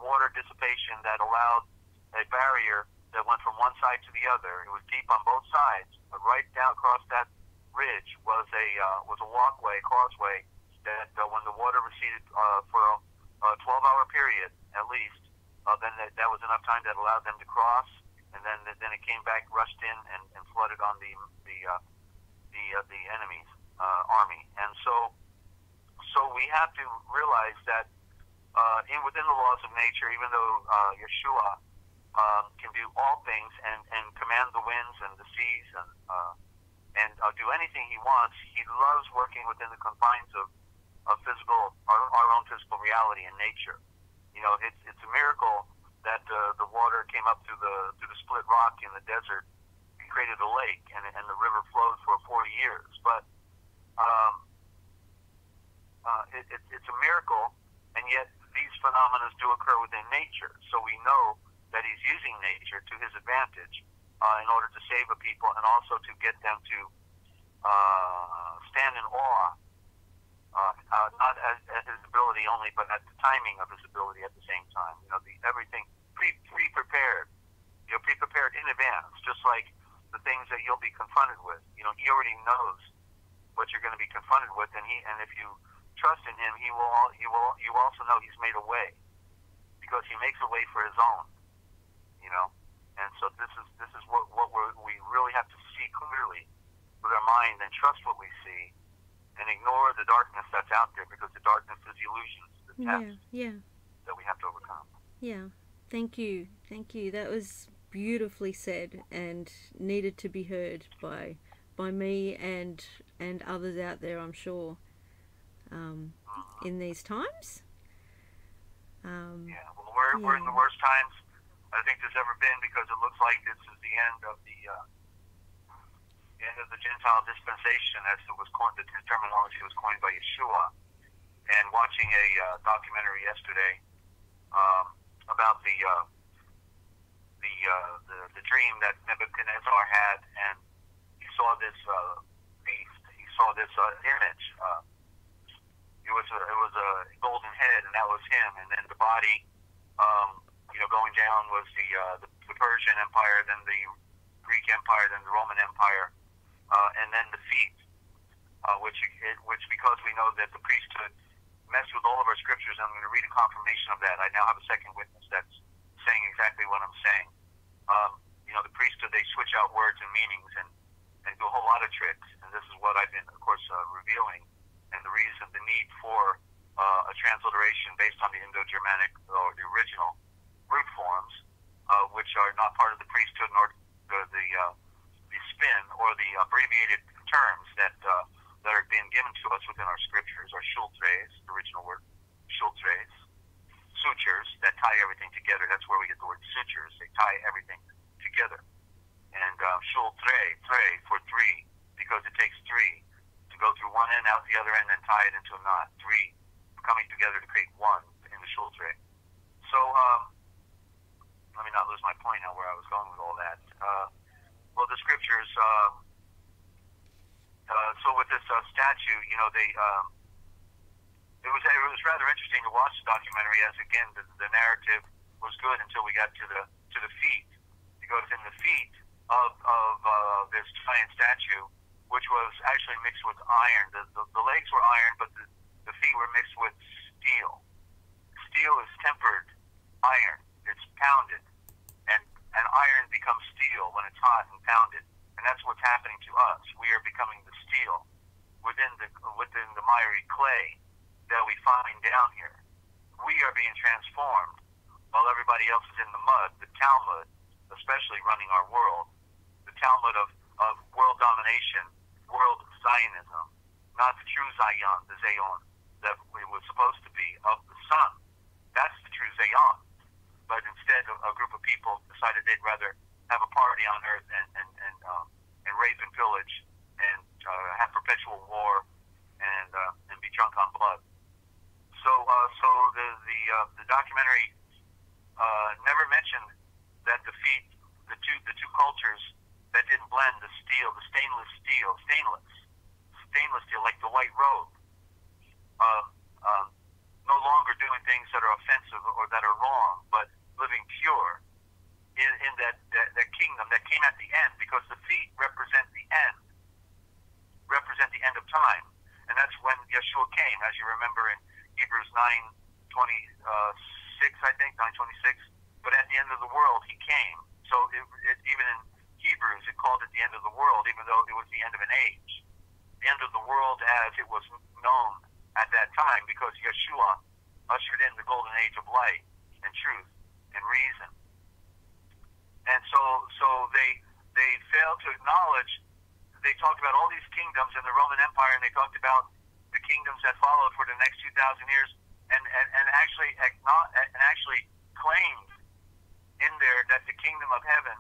Speaker 2: water dissipation that allowed a barrier that went from one side to the other. It was deep on both sides, but right down across that ridge was a walkway, causeway, that when the water receded for a 12-hour period at least, then that was enough time that allowed them to cross, and then it came back, rushed in, and flooded on the enemy's army. And so we have to realize that within the laws of nature, even though Yeshua can do all things and command the winds and the seas and do anything he wants, he loves working within the confines of physical, our own physical reality and nature. It's a miracle that the water came up through the split rock in the desert and created a lake, and the river flowed for 40 years. But it's a miracle, and yet these phenomena do occur within nature. So we know that he's using nature to his advantage in order to save a people, and also to get them to stand in awe, not at his ability only, but at the timing of his ability at the same time. Everything pre-prepared, pre-prepared in advance, just like the things that you'll be confronted with. He already knows what you're going to be confronted with, and if you trust in him, you also know he's made a way, because he makes a way for his own. And so this is what we really have to see clearly with our mind, and trust what we see, and ignore the darkness that's out there, because the darkness is illusions, the test that we have to overcome.
Speaker 1: Yeah. Thank you. That was beautifully said, and needed to be heard by me and others out there, I'm sure, in these times.
Speaker 2: We're in the worst times I think there's ever been, because it looks like this is the end of the Gentile dispensation, as it was coined. The terminology was coined by Yeshua. And watching a documentary yesterday about the dream that Nebuchadnezzar had, and he saw this beast. He saw this image. It was a golden head, and that was him. And then the body, going down was the Persian Empire, then the Greek Empire, then the Roman Empire, and then the feet, which because we know that the priesthood messed with all of our scriptures, and I'm going to read a confirmation of that. I now have a second witness that's saying exactly what I'm saying. The priesthood, they switch out words and meanings and do a whole lot of tricks, and this is what I've been, of course, revealing, and the reason, the need for a transliteration based on the Indo-Germanic or the original root forms, which are not part of the priesthood, nor the spin or the abbreviated terms that are being given to us within our scriptures, or shultres, the original word, shultres, sutures, that tie everything together. That's where we get the word sutures. They tie everything together. And tray for 3, because it takes 3 to go through one end, out the other end, and tie it into a knot. 3 coming together to create 1 in the shul tray. So, let me not lose my point now where I was going with all that. Well, the scriptures, so with this statue, you know, it was rather interesting to watch the documentary, as again the narrative was good until we got to the feet, because in the feet of this giant statue, which was actually mixed with iron, the legs were iron, but the feet were mixed with steel. Steel is tempered iron; it's pounded, and iron becomes steel when it's hot and pounded, and that's what's happening to us. We are becoming the steel within the miry clay that we find down here. We are being transformed while everybody else is in the mud. The Talmud, especially running our world, the Talmud of world domination, world Zionism, not the true Zion, the Zion that it was supposed to be of the sun. That's the true Zion. But instead, a group of people decided they'd rather have a party on earth and rape and pillage and have perpetual war and be drunk on blood. So the documentary never mentioned that the two cultures that didn't blend, the stainless steel, like the white robe, no longer doing things that are offensive or that are wrong, but living pure in that kingdom that came at the end, because the feet represent the end of time, and that's when Yeshua came, as you remember in Hebrews 9:26, I think 9:26. But at the end of the world, he came. So even in Hebrews, it called it the end of the world, even though it was the end of an age. The end of the world as it was known at that time, because Yeshua ushered in the golden age of light and truth and reason. And so they failed to acknowledge. They talked about all these kingdoms in the Roman Empire, and they talked about the kingdoms that followed for the next 2,000 years, and actually claimed in there that the kingdom of heaven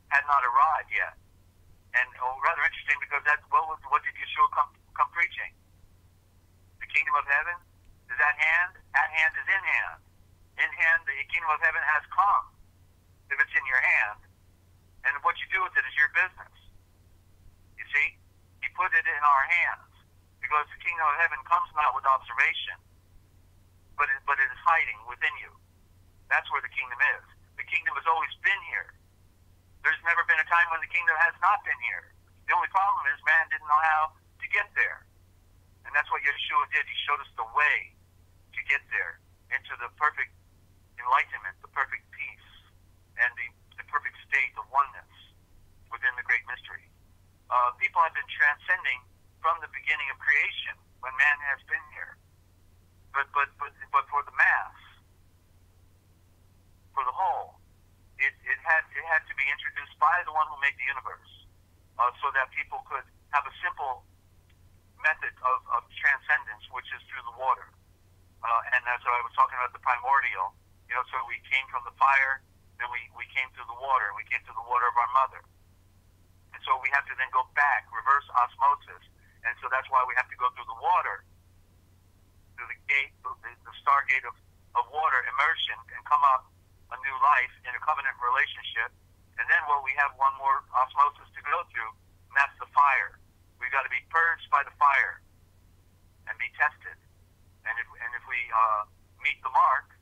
Speaker 2: had not arrived yet. And rather interesting, because what did Yeshua come preaching? The kingdom of heaven is at hand. At hand is in hand. In hand, the kingdom of heaven has come. If it's in your hand, and what you do with it is your business. You see, he put it in our hands, because the kingdom of heaven comes not with observation, but it is hiding within you. That's where the kingdom is. The kingdom has always been here. There's never been a time when the kingdom has not been here. The only problem is man didn't know how to get there. And that's what Yeshua did. He showed us the way to get there, into the perfect enlightenment, the perfect peace, and the perfect state of oneness within the great mystery. People have been transcending from the beginning of creation, when man has been here. But for the mass, for the whole, it had to be introduced by the one who made the universe, so that people could have a simple method of transcendence, which is through the water. And as I was talking about the primordial, so we came from the fire, then we came through the water, and we came through the water of our mother. And so we have to then go back, reverse osmosis. And so that's why we have to go through the water, through the gate, the stargate of water immersion, and come up a new life in a covenant relationship. And then we have one more osmosis to go through, and that's the fire. We've got to be purged by the fire and be tested. And if we meet the mark,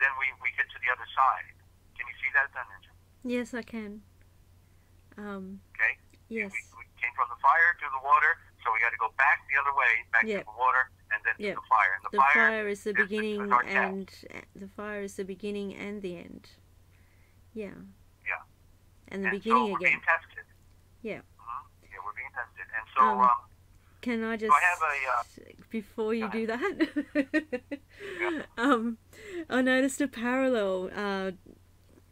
Speaker 2: then we get to the other side. Can you see that then, Ninja?
Speaker 1: Yes, I can.
Speaker 2: Okay?
Speaker 1: Yes.
Speaker 2: We came from the fire to the water, so we got to go back the other way, back to the water, and then to the fire. And the
Speaker 1: fire is the beginning, and the fire is the beginning and the end. Yeah.
Speaker 2: Yeah.
Speaker 1: And the beginning
Speaker 2: so we're
Speaker 1: again.
Speaker 2: Being tested.
Speaker 1: Yeah.
Speaker 2: Yeah, we're being tested. And so,
Speaker 1: can I just,
Speaker 2: I have
Speaker 1: before you do that, I noticed a parallel.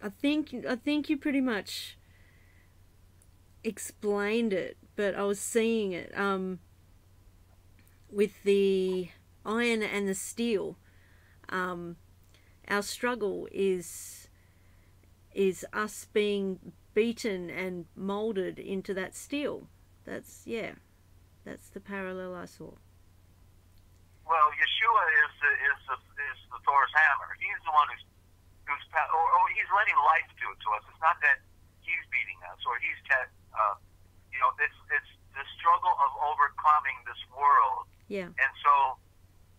Speaker 1: I think you pretty much explained it, but I was seeing it with the iron and the steel. Our struggle is us being beaten and molded into that steel. That's the parallel I saw.
Speaker 2: Well, Yeshua is the Thor's hammer. He's the one who's he's letting life do it to us. It's not that he's beating us or he's it's the struggle of overcoming this world.
Speaker 1: Yeah.
Speaker 2: And so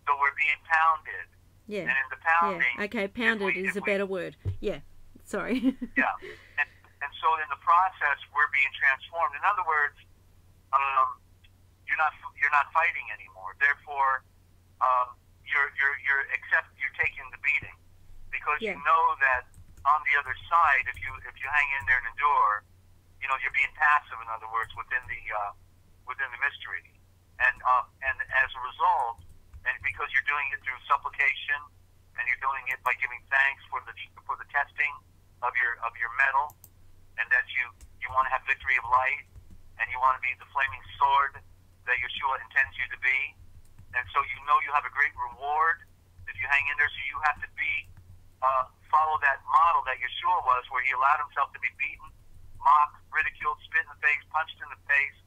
Speaker 2: we're being pounded.
Speaker 1: Yeah.
Speaker 2: And in the pounding.
Speaker 1: Yeah. Okay, pounded is a better word. Yeah. Sorry.
Speaker 2: Yeah. And so in the process we're being transformed. In other words, you're not fighting anymore. Therefore, you're taking the beating, because you know that on the other side, if you hang in there and endure, you're being passive. In other words, within the mystery, and as a result, and because you're doing it through supplication, and you're doing it by giving thanks for the testing of your metal, and that you want to have victory of light, and you want to be the flaming sword that Yeshua intends you to be. And so you have a great reward if you hang in there. So you have to follow that model that Yeshua was, where he allowed himself to be beaten, mocked, ridiculed, spit in the face, punched in the face,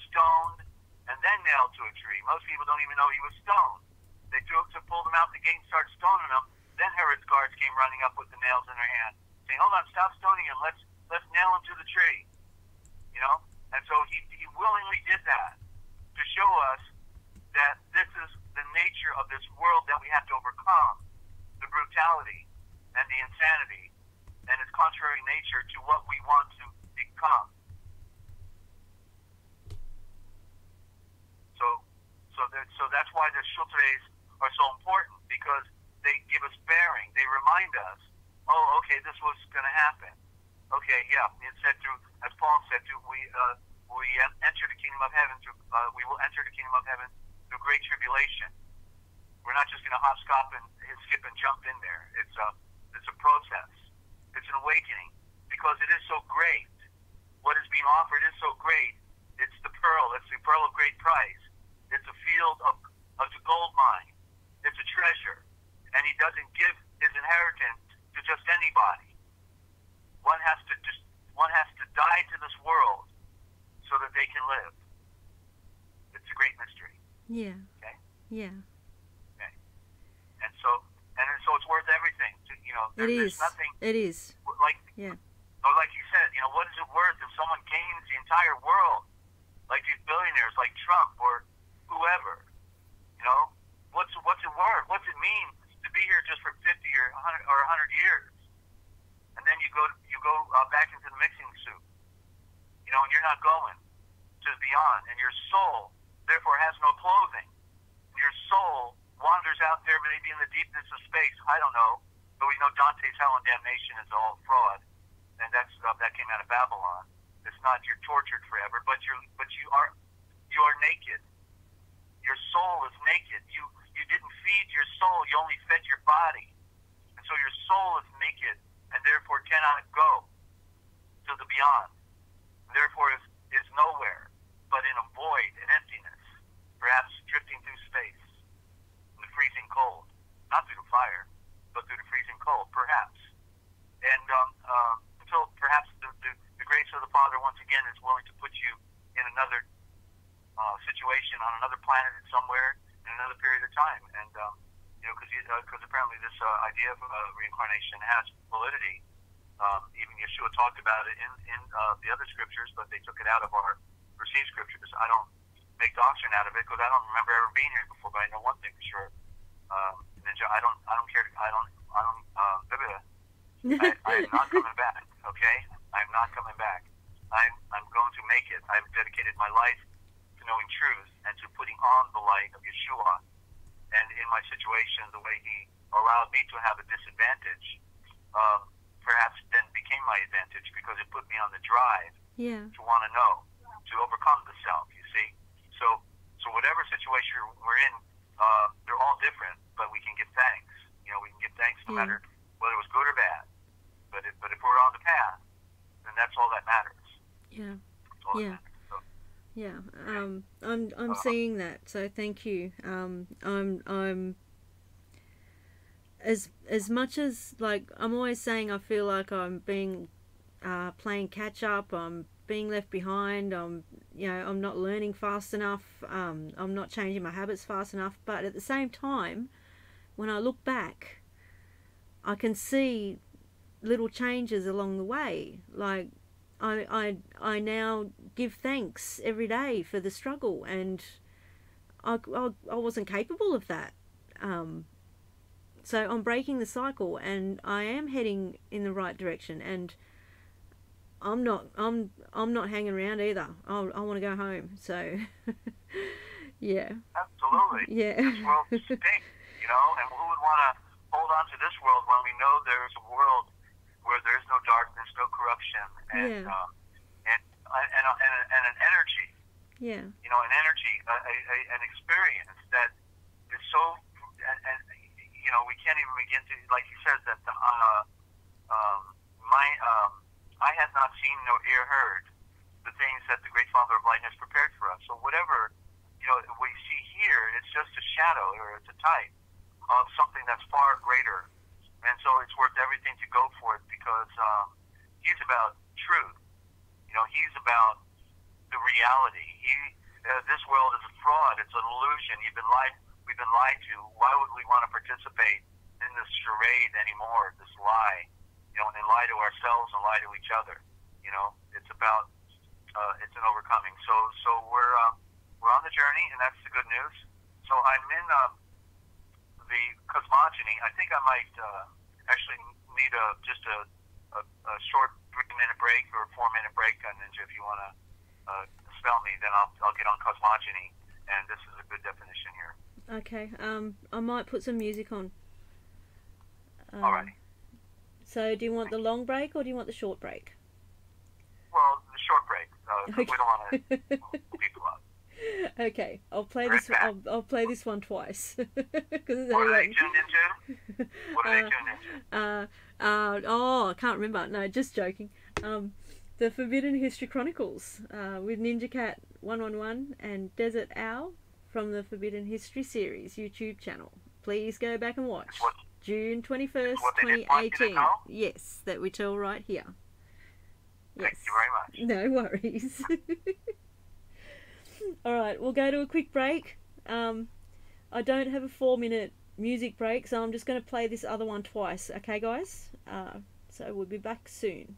Speaker 2: stoned, and then nailed to a tree. Most people don't even know he was stoned. They pulled him out the gate and started stoning him. Then Herod's guards came running up with the nails in their hand, saying, "Hold on, stop stoning him. Let's nail him to the tree." And so he willingly did that to show us that this is the nature of this world that we have to overcome, the brutality and the insanity and its contrary nature to what we want to become. So that's why the Shutres are so important, because they give us bearing. They remind us, oh, okay, this was going to happen. Okay, yeah, it said through, as Paul said, we enter the kingdom of heaven through. We will enter the kingdom of heaven through great tribulation. We're not just going to hop, skip, and jump in there. It's a process. It's an awakening, because it is so great. What is being offered is so great. It's the pearl. It's the pearl of great price. It's a field of the gold mine. It's a treasure, and he doesn't give his inheritance to just anybody. One has to die to this world so that they can live. It's a great mystery.
Speaker 1: Yeah.
Speaker 2: Okay.
Speaker 1: Yeah.
Speaker 2: Okay. And so it's worth everything. There's nothing.
Speaker 1: It is.
Speaker 2: Like you said, what is it worth if someone gains the entire world, like these billionaires, like Trump or whoever? What's it worth? What's it mean to be here just for 50 or 100 years, and then you go back into the mixing soup, and you're not going to the beyond, and your soul therefore has no clothing. Your soul wanders out there, maybe in the deepness of space. I don't know, but we know Dante's hell and damnation is all fraud, and that came out of Babylon. It's not you're tortured forever, but you are naked. Your soul is naked. You didn't feed your soul. You only fed your body, and so your soul is naked, and therefore cannot go to the beyond. And therefore is nowhere but in a void, an emptiness, perhaps drifting through space in the freezing cold, not through the fire, but through the freezing cold, perhaps. And until perhaps the grace of the Father once again is willing to put you in another situation on another planet somewhere in another period of time, and because apparently this idea of reincarnation has validity. Even Yeshua talked about it in the other scriptures, but they took it out of our received scriptures. I don't make doctrine out of it, because I don't remember ever being here before. But I know one thing for sure, Ninja. I don't care. I am not coming back. Okay, I'm not coming back. I'm going to make it. I've dedicated my life to knowing truth and to putting on the light of Yeshua. And in my situation, the way he allowed me to have a disadvantage, perhaps then became my advantage, because it put me on the drive to want to know, to overcome the self, you see. So whatever situation we're in, they're all different, but we can give thanks. We can give thanks no matter whether it was good or bad. But if we're on the path, then that's all that matters.
Speaker 1: Yeah.
Speaker 2: That's all that matters.
Speaker 1: Yeah, I'm seeing that. So thank you. I'm as much as, like, I'm always saying I feel like I'm being playing catch up. I'm being left behind. I'm not learning fast enough. I'm not changing my habits fast enough. But at the same time, when I look back, I can see little changes along the way. Like I now give thanks every day for the struggle, and I wasn't capable of that. So I'm breaking the cycle, and I am heading in the right direction, and I'm not hanging around either. I want to go home. So yeah.
Speaker 2: Absolutely.
Speaker 1: Yeah.
Speaker 2: This world stinks, and who would want to hold on to this world when we know there's a world where there's no darkness, no corruption, and and an energy.
Speaker 1: Yeah.
Speaker 2: An energy, an experience that is so, and we can't even begin to, like he says, that I had not seen nor ear heard the things that the great Father of Light has prepared for us. So whatever, we see here, it's just a shadow, or it's a type of something that's far greater. And so it's worth everything to go for it, because he's about truth. He's about the reality. This world is a fraud. It's an illusion. We've been lied to. Why would we want to participate in this charade anymore? This lie, and lie to ourselves and lie to each other. It's about it's an overcoming. So we're on the journey, and that's the good news. So I'm in the cosmogony. I think I might actually need just a short 3-minute break or 4-minute break on Ninja. If you want to spell me, then I'll get on cosmogony, and this is a good definition here.
Speaker 1: Okay. I might put some music on.
Speaker 2: Alrighty.
Speaker 1: So, do you want the long break or do you want the short break?
Speaker 2: Well, the short break.
Speaker 1: Okay.
Speaker 2: We don't want to hold people up.
Speaker 1: Okay, I'll play this. I'll play this one twice.
Speaker 2: What are they tuned into? What are they tuned into?
Speaker 1: I can't remember. No, just joking. The Forbidden History Chronicles with Ninja Cat 111 and Dezert-Owl from the Forbidden History series YouTube channel. Please go back and watch. June 21st, 2018. Yes, that we tell right here. Yes.
Speaker 2: Thank you very much.
Speaker 1: No worries. Alright, we'll go to a quick break. I don't have a 4-minute music break, so I'm just going to play this other one twice. Okay, guys? So we'll be back soon.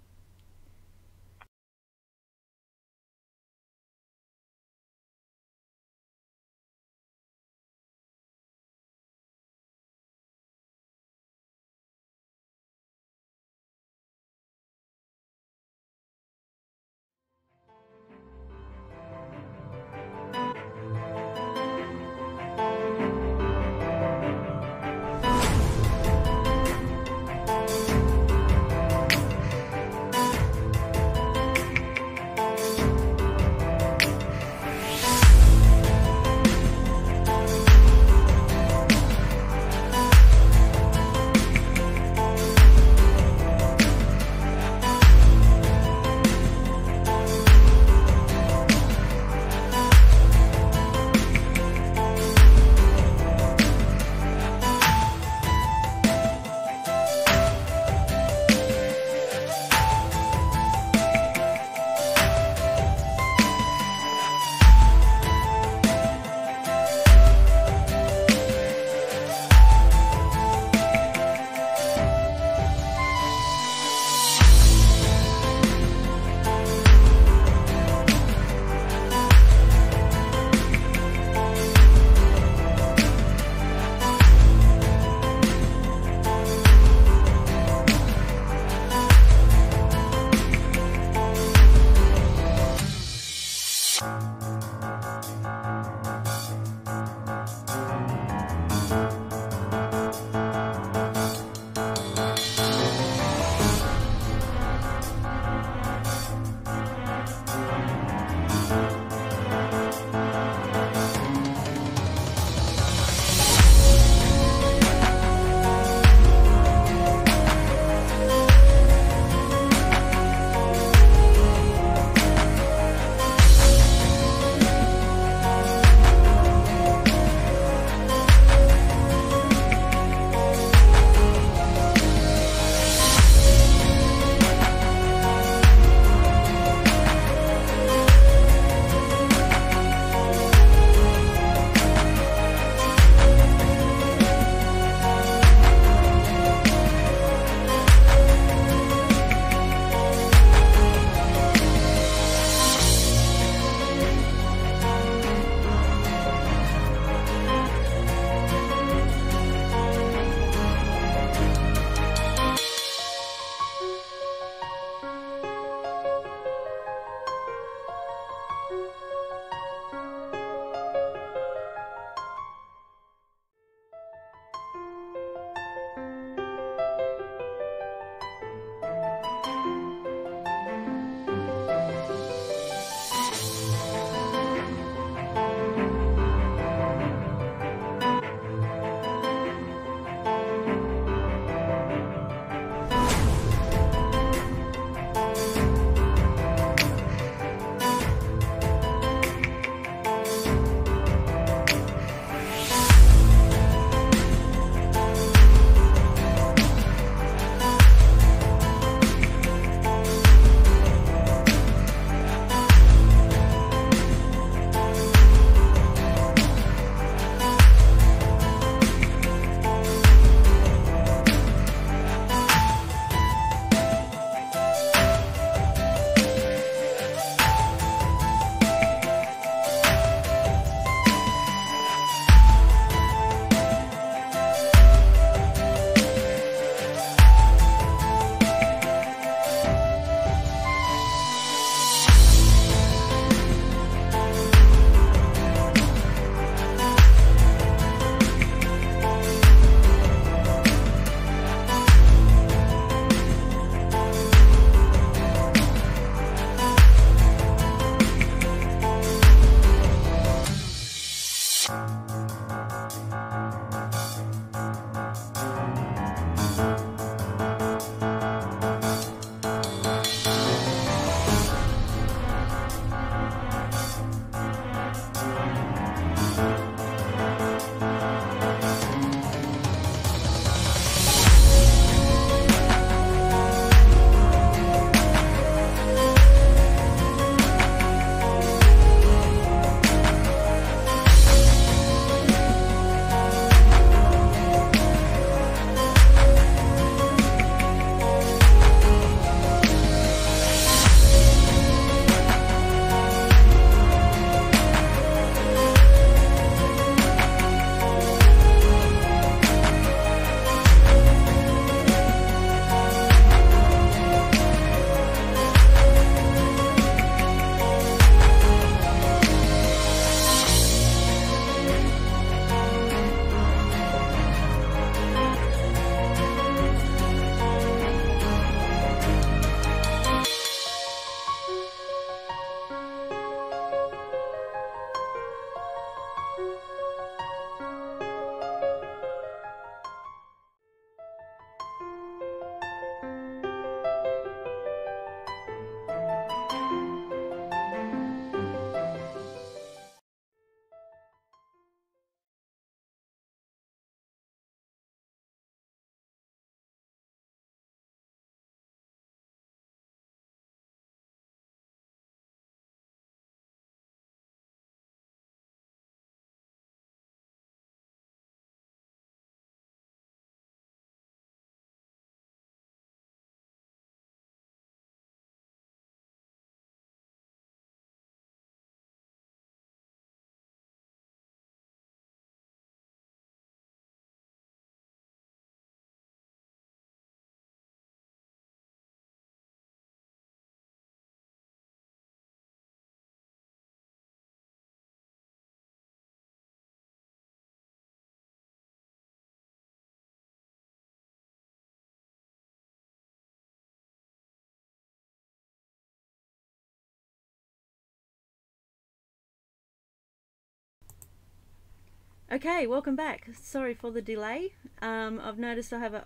Speaker 1: Okay, welcome back. Sorry for the delay. I've noticed I have an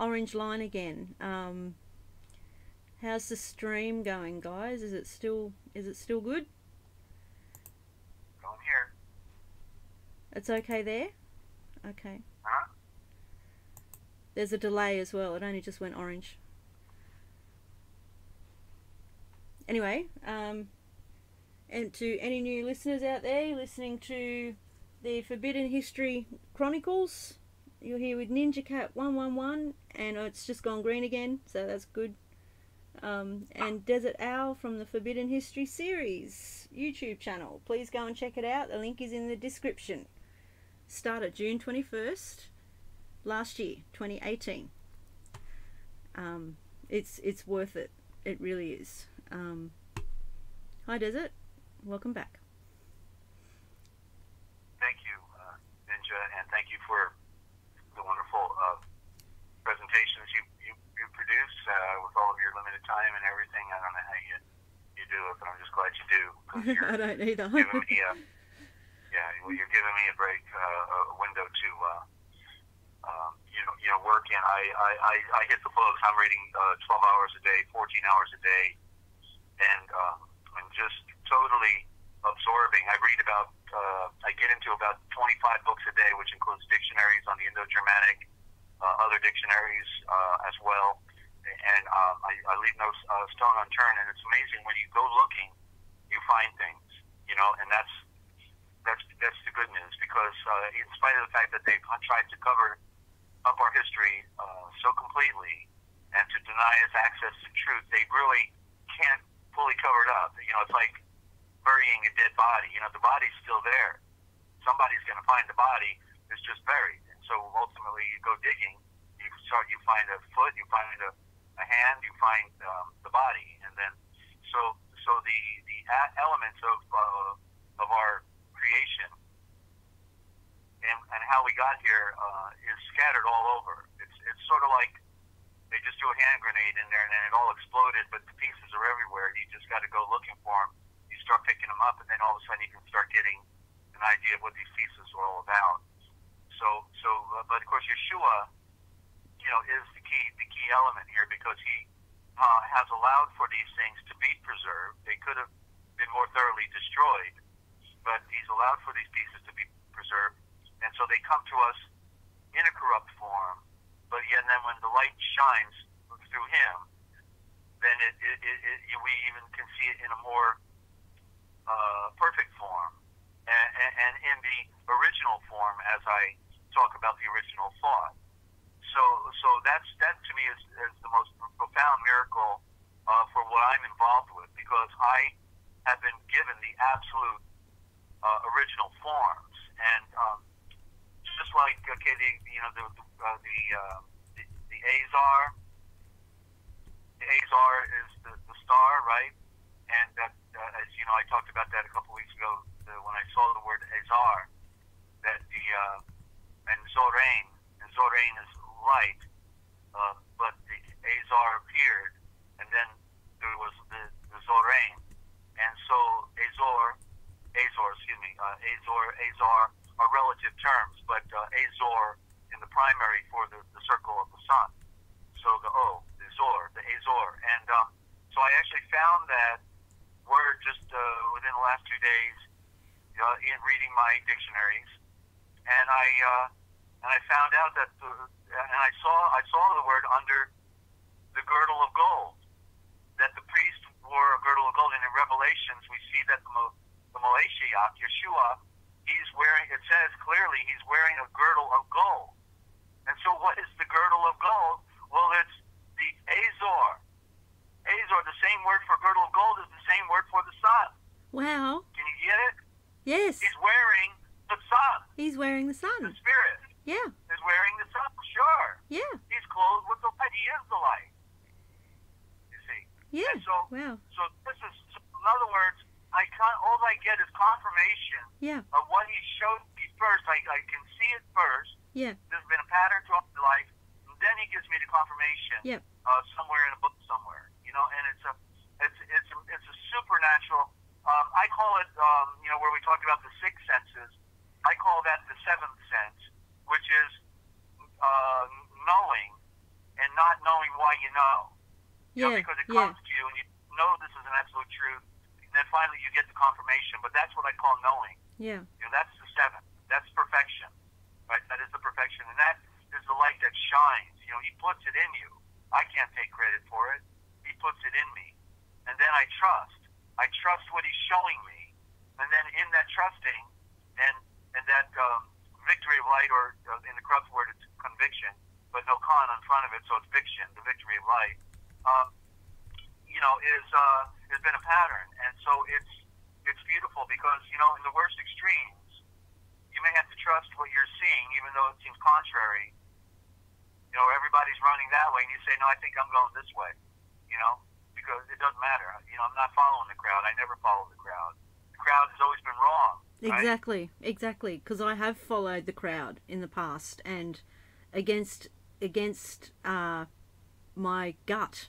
Speaker 1: orange line again. How's the stream going, guys? Is it still good?
Speaker 2: Going here.
Speaker 1: It's okay there? Okay.
Speaker 2: Huh?
Speaker 1: There's a delay as well. It only just went orange. Anyway, and to any new listeners out there listening to the Forbidden History Chronicles, you're here with Ninja Cat 111, and it's just gone green again, so that's good. And Dezert-Owl from the Forbidden History series YouTube channel. Please go and check it out. The link is in the description. Started June 21st last year, 2018. It's worth it. It really is. Hi Desert, welcome back.
Speaker 2: Thank you, Ninja, and thank you for the wonderful presentations you produce with all of your limited time and everything. I don't know how you do it, but I'm just glad you do.
Speaker 1: I don't either.
Speaker 2: Giving me you're giving me a break, a window to work in. I hit the books. I'm reading 12 hours a day, 14 hours a day, and I'm just totally absorbing. I read about, I get into about 25 books a day, which includes dictionaries on the Indo-Germanic, other dictionaries as well, and I leave no stone unturned. And it's amazing when you go looking, you find things, and that's the good news, because in spite of the fact that they've tried to cover up our history so completely and to deny us access to truth, they really can't fully cover it up. It's like burying a dead body. The body's still there. Somebody's going to find the body. It's just buried. And so ultimately you go digging, you find a foot, you find a hand, you find the body. And then so the elements of our creation and how we got here is scattered all over. It's sort of like they just threw a hand grenade in there and then it all exploded, but the pieces are everywhere. You just got to go looking for them. You start picking them up, and then all of a sudden you can start getting an idea of what these pieces are all about. But of course Yeshua, is the key element here, because he has allowed for these things to be preserved. They could have been more thoroughly destroyed, but he's allowed for these pieces to be preserved, and so they come to us in a corrupt form. But yet, and then when the light shines through him, then we even can see it in a more perfect form, and in the original form, as I talk about the original thought. So that to me is the most profound miracle for what I'm involved with, because I have been given the absolute original forms, and just like the Azar. The Azar is the star, right? And that, as you know, I talked about that a couple weeks ago when I saw the word Azar. That and Zorain is light, but the Azar appeared, and then there was the Zorain, and so Azar, are relative terms, but Azor in the primary for the circle of the sun. So the Azor, and so I actually found that word just within the last 2 days in reading my dictionaries, and I found out that and I saw the word under the girdle of gold, that the priest wore a girdle of gold, and in Revelations we see that the Mashiach, Yeshua, he's wearing. It says clearly he's wearing a girdle of gold. And so what is the girdle of gold? Well, it's the Azor. Azor, the same word for girdle of gold is the same word for the sun.
Speaker 1: Wow.
Speaker 2: Can you get it?
Speaker 1: Yes.
Speaker 2: He's wearing the sun.
Speaker 1: He's wearing the sun.
Speaker 2: The Spirit.
Speaker 1: Yeah.
Speaker 2: Is wearing the sun, sure.
Speaker 1: Yeah.
Speaker 2: He's clothed with the light. He is the light. You see?
Speaker 1: Yeah.
Speaker 2: And so,
Speaker 1: wow.
Speaker 2: So this is, in other words, all I get is confirmation of what he showed me first. I can see it first.
Speaker 1: Yeah.
Speaker 2: There's been a pattern throughout my life, and then he gives me the confirmation.
Speaker 1: Yep.
Speaker 2: Somewhere in a book somewhere, and it's a supernatural. I call it, where we talked about the six senses. I call that the seventh sense, which is knowing and not knowing why you know. Because it comes to you and you know this is an absolute truth. And then finally you get the confirmation, but that's what I call knowing.
Speaker 1: Yeah.
Speaker 2: That's the seventh. That's perfection. Right? That is the perfection. And that is the light that shines. He puts it in you. I can't take credit for it. He puts it in me. And then I trust. I trust what he's showing me. And then in that trusting and that victory of light, or in the corrupt word it's conviction, but no con in front of it, so it's fiction, the victory of light, has been a pattern. And so it's beautiful because, in the worst extremes, you may have to trust what you're seeing, even though it seems contrary. Everybody's running that way, and you say, no, I think I'm going this way, because it doesn't matter. I'm not following the crowd. I never follow the crowd. The crowd has always been wrong. Right?
Speaker 1: Exactly. Because I have followed the crowd in the past, and against my gut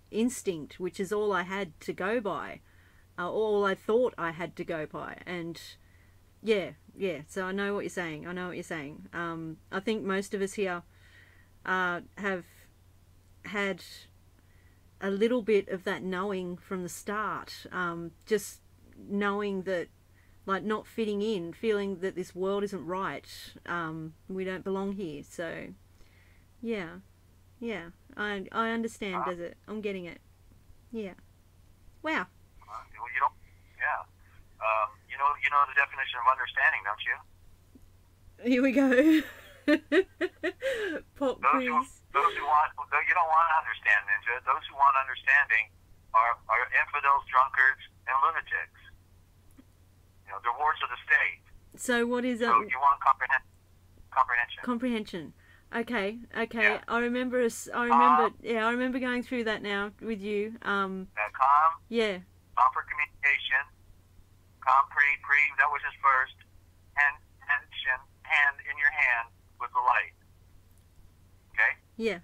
Speaker 1: instinct, which is all I had to go by, all I thought I had to go by, and so I know what you're saying. I think most of us here have had a little bit of that knowing from the start, just knowing that, like, not fitting in, feeling that this world isn't right, we don't belong here. So I understand, Desert. I'm getting it. Wow.
Speaker 2: You know the definition of understanding, don't you?
Speaker 1: Here we go. Pop quiz.
Speaker 2: Those who want, you don't want to understand, Ninja. Those who want understanding are infidels, drunkards, and lunatics. They're wards of the state.
Speaker 1: So what is it?
Speaker 2: So you want comprehension.
Speaker 1: Comprehension. Okay.
Speaker 2: Yeah.
Speaker 1: I remember going through that now with you.
Speaker 2: Yeah. Com for communication. Pre, that was his first. Tension, hand in your hand with the light. Okay?
Speaker 1: Yeah.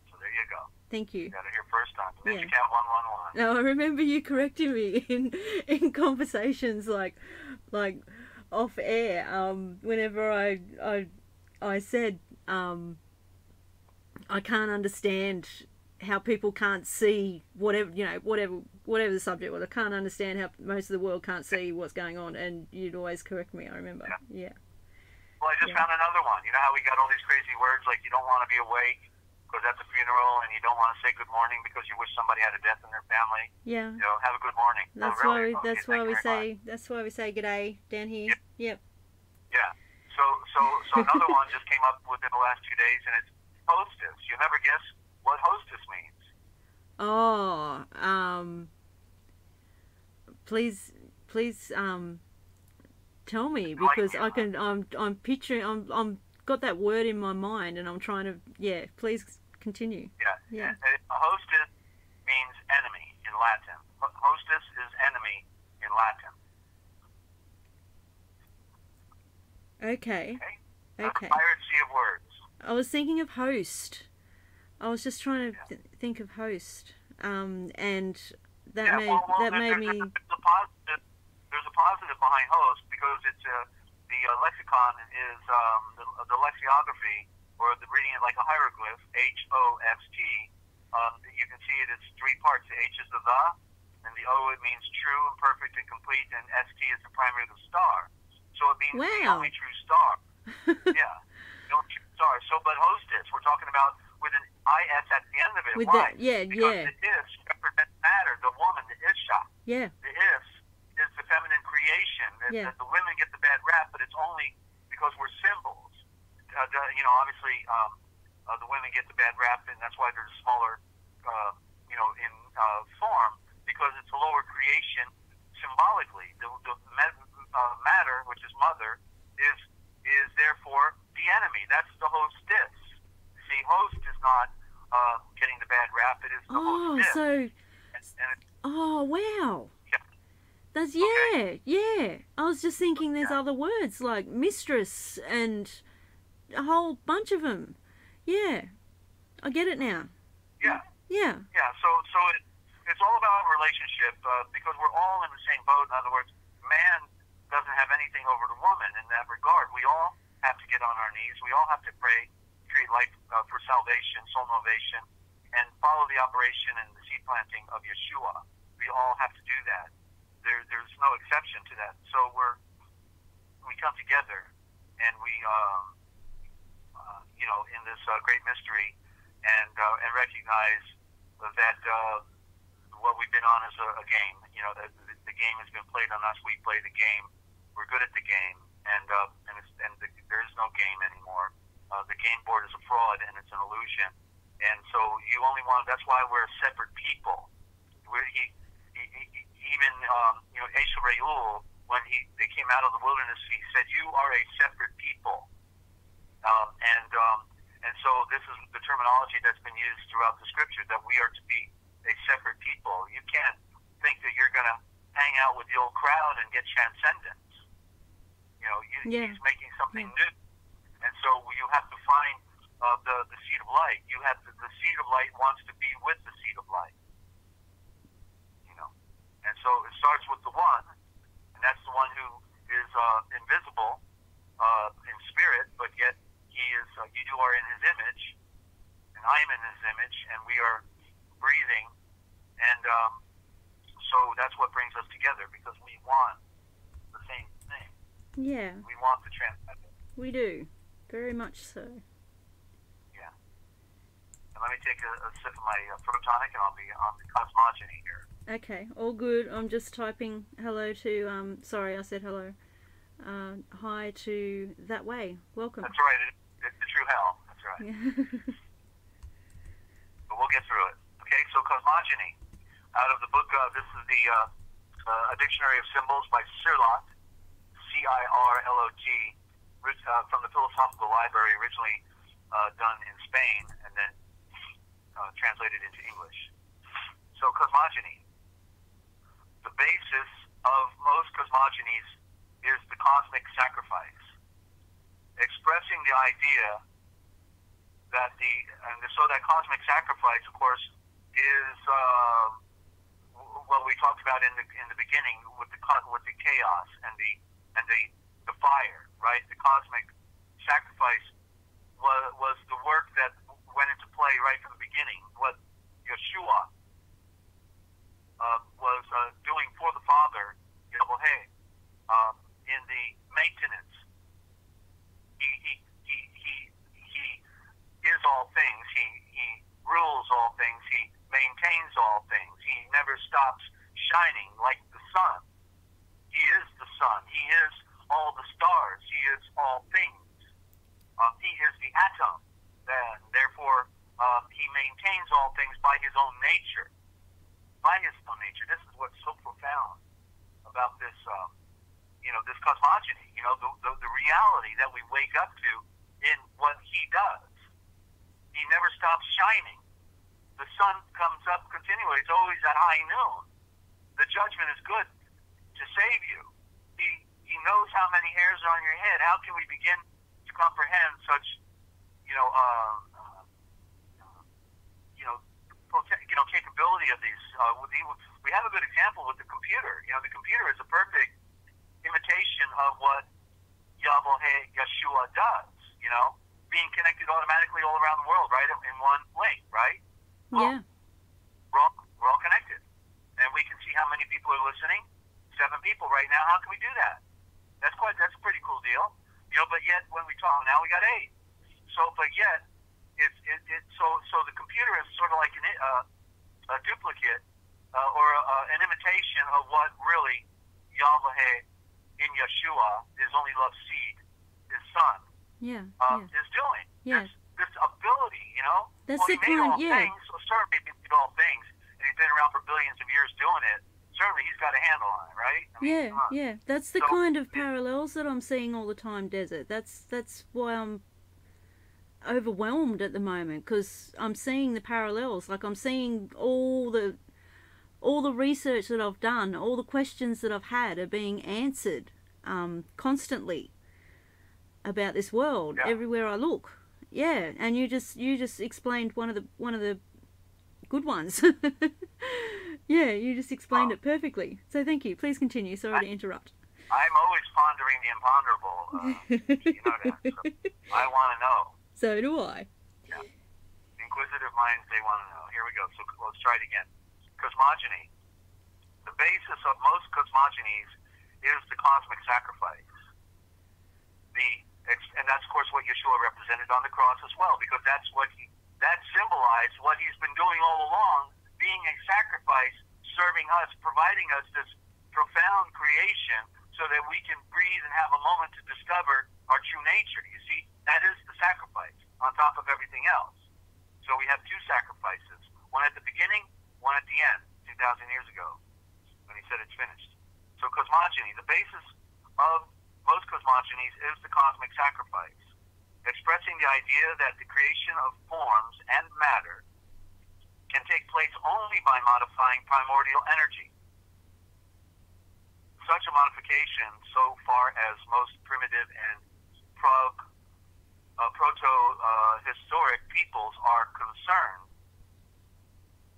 Speaker 2: So there you go.
Speaker 1: Thank you.
Speaker 2: You got it here first time. Then you count 111.
Speaker 1: No, I remember you correcting me in conversations like off air. Whenever I said I can't understand how people can't see whatever, you know, whatever the subject was. I can't understand how most of the world can't see what's going on, and you'd always correct me, I remember. Yeah.
Speaker 2: Well, I just found another one. You know how we got all these crazy words like you don't want to be awake because that's a funeral, and you don't want to say good morning because you wish somebody had a death in their family.
Speaker 1: Yeah.
Speaker 2: You know, have a good morning.
Speaker 1: That's why we say g'day down here. Yep.
Speaker 2: Yeah. So another one just came up within the last 2 days, and it's hostess. You'll never guess what hostess means.
Speaker 1: Oh, please, tell me, because I'm picturing, I'm got that word in my mind, and I'm trying to, please continue.
Speaker 2: Yeah. A hostess means enemy in Latin. Hostess is enemy in Latin.
Speaker 1: Okay.
Speaker 2: Okay. Pirate sea of words.
Speaker 1: I was thinking of host. I was just trying to think of host, and that made me.
Speaker 2: There's a positive behind host because it's the lexicon is the lexicography, or the reading it like a hieroglyph, H-O-S-T. You can see it as 3 parts. The H is the, and the O it means true and perfect and complete, and S-T is the primary of the star. So it means the only true star. Yeah, the only true star. So, but hostess, we're talking about with an I-S at the end of it.
Speaker 1: With
Speaker 2: Why?
Speaker 1: Because
Speaker 2: the is represents matter, the woman, the isha.
Speaker 1: Yeah.
Speaker 2: The is the feminine creation. The women get the bad rap, but it's only because we're symbols. Obviously, the women get the bad rap, and that's why they're smaller, in form, because it's a lower creation symbolically. The matter, which is mother, is therefore the enemy. That's the hostess. See, host is not getting the bad rap. It is the hostess.
Speaker 1: Wow.
Speaker 2: Yeah.
Speaker 1: That's yeah. I was just thinking there's other words like mistress and a whole bunch of them. Yeah, I get it now.
Speaker 2: Yeah.
Speaker 1: Yeah.
Speaker 2: Yeah. So it's all about relationship because we're all in the same boat. In other words, man doesn't have anything over the woman in that regard. We all have to get on our knees. We all have to pray, create life for salvation, soul salvation, and follow the operation and the seed planting of Yeshua. We all have to do that. There's no exception to that. So we come together, and we in this great mystery, and recognize that what we've been on is a game. The game has been played on us. We play the game. We're good at the game, and there is no game anymore. The game board is a fraud, and it's an illusion. And so you only want. That's why we're separate people. Even Esau, when they came out of the wilderness, he said, "You are a separate people." And so this is the terminology that's been used throughout the scripture, that we are to be a separate people. You can't think that you're going to hang out with the old crowd and get transcendence. He's making something new. And so you have to find the seed of light. The seed of light wants to be with the seed of light. And so it starts with the one, and that's the one who is invisible in spirit, but yet he is. You are in his image, and I am in his image, and we are breathing, and so that's what brings us together, because we want the same thing.
Speaker 1: Yeah.
Speaker 2: We want the transcendence.
Speaker 1: We do, very much so.
Speaker 2: Yeah. And let me take a sip of my protonic, and I'll be on the cosmogony here.
Speaker 1: Okay, all good. I'm just typing hello to, sorry, I said hello. Hi to That Way. Welcome.
Speaker 2: That's right. It's the true hell. That's right.
Speaker 1: Yeah.
Speaker 2: But we'll get through it. Okay, so cosmogony. Out of the book, this is the A Dictionary of Symbols by Cirlot, C-I-R-L-O-T, from the Philosophical Library, originally done in Spain and then translated into English. So cosmogony. The basis of most cosmogonies is the cosmic sacrifice, expressing the idea that so that cosmic sacrifice, of course, is what we talked about in the beginning with the chaos and the fire, right? The cosmic sacrifice was the work that went into play right from the beginning. What Yeshua was doing for the Father, Yahweh, in the maintenance. He is all things. He rules all things. He maintains all things. He never stops shining like the sun. He is the sun. He is all the stars. He is all things. He is the atom. Therefore, he maintains all things by his own nature. By his own nature. This is what's so profound about this, this cosmogony. The reality that we wake up to in what he does. He never stops shining. The sun comes up continually. It's always at high noon. The judgment is good to save you. He knows how many hairs are on your head. How can we begin to comprehend such, capability of these? We have a good example with the computer. The computer is a perfect imitation of what Yahweh Yeshua does. Being connected automatically all around the world, right, in one link, right?
Speaker 1: Yeah.
Speaker 2: We're all connected, and we can see how many people are listening. 7 people right now. How can we do that? That's a pretty cool deal. But yet when we talk now, we got 8. But yet so the computer is sort of like a duplicate or an imitation of what really Yahweh in Yeshua, his only loved seed, his son, is doing.
Speaker 1: Yes.
Speaker 2: This ability,
Speaker 1: That's
Speaker 2: he made all things, so certainly he made all things, and he's been around for billions of years doing it. Certainly he's got a handle on it, right?
Speaker 1: Yeah. That's the kind of parallels that I'm seeing all the time, Desert. That's why I'm overwhelmed at the moment, because I'm seeing the parallels. Like, I'm seeing all the research that I've done, all the questions that I've had are being answered constantly about this world everywhere I look. Yeah, and you just explained one of the good ones. Yeah, you just explained it perfectly. So thank you. Please continue. Sorry to interrupt.
Speaker 2: I'm always pondering the imponderable. You know that. So I want to know.
Speaker 1: So do I.
Speaker 2: Yeah. Inquisitive minds, they want to know. Here we go. So let's try it again. Cosmogony. The basis of most cosmogonies is the cosmic sacrifice. And that's, of course, what Yeshua represented on the cross as well, because that symbolized what he's been doing all along, being a sacrifice, serving us, providing us this profound creation so that we can breathe and have a moment to discover our true nature. You see, that is the sacrifice on top of everything else. So we have 2 sacrifices, one at the beginning, one at the end, 2,000 years ago, when he said it's finished. So cosmogony, the basis of most cosmogonies is the cosmic sacrifice, expressing the idea that the creation of forms and matter can take place only by modifying primordial energy. Such a modification, so far as most primitive and proto-historic peoples are concerned,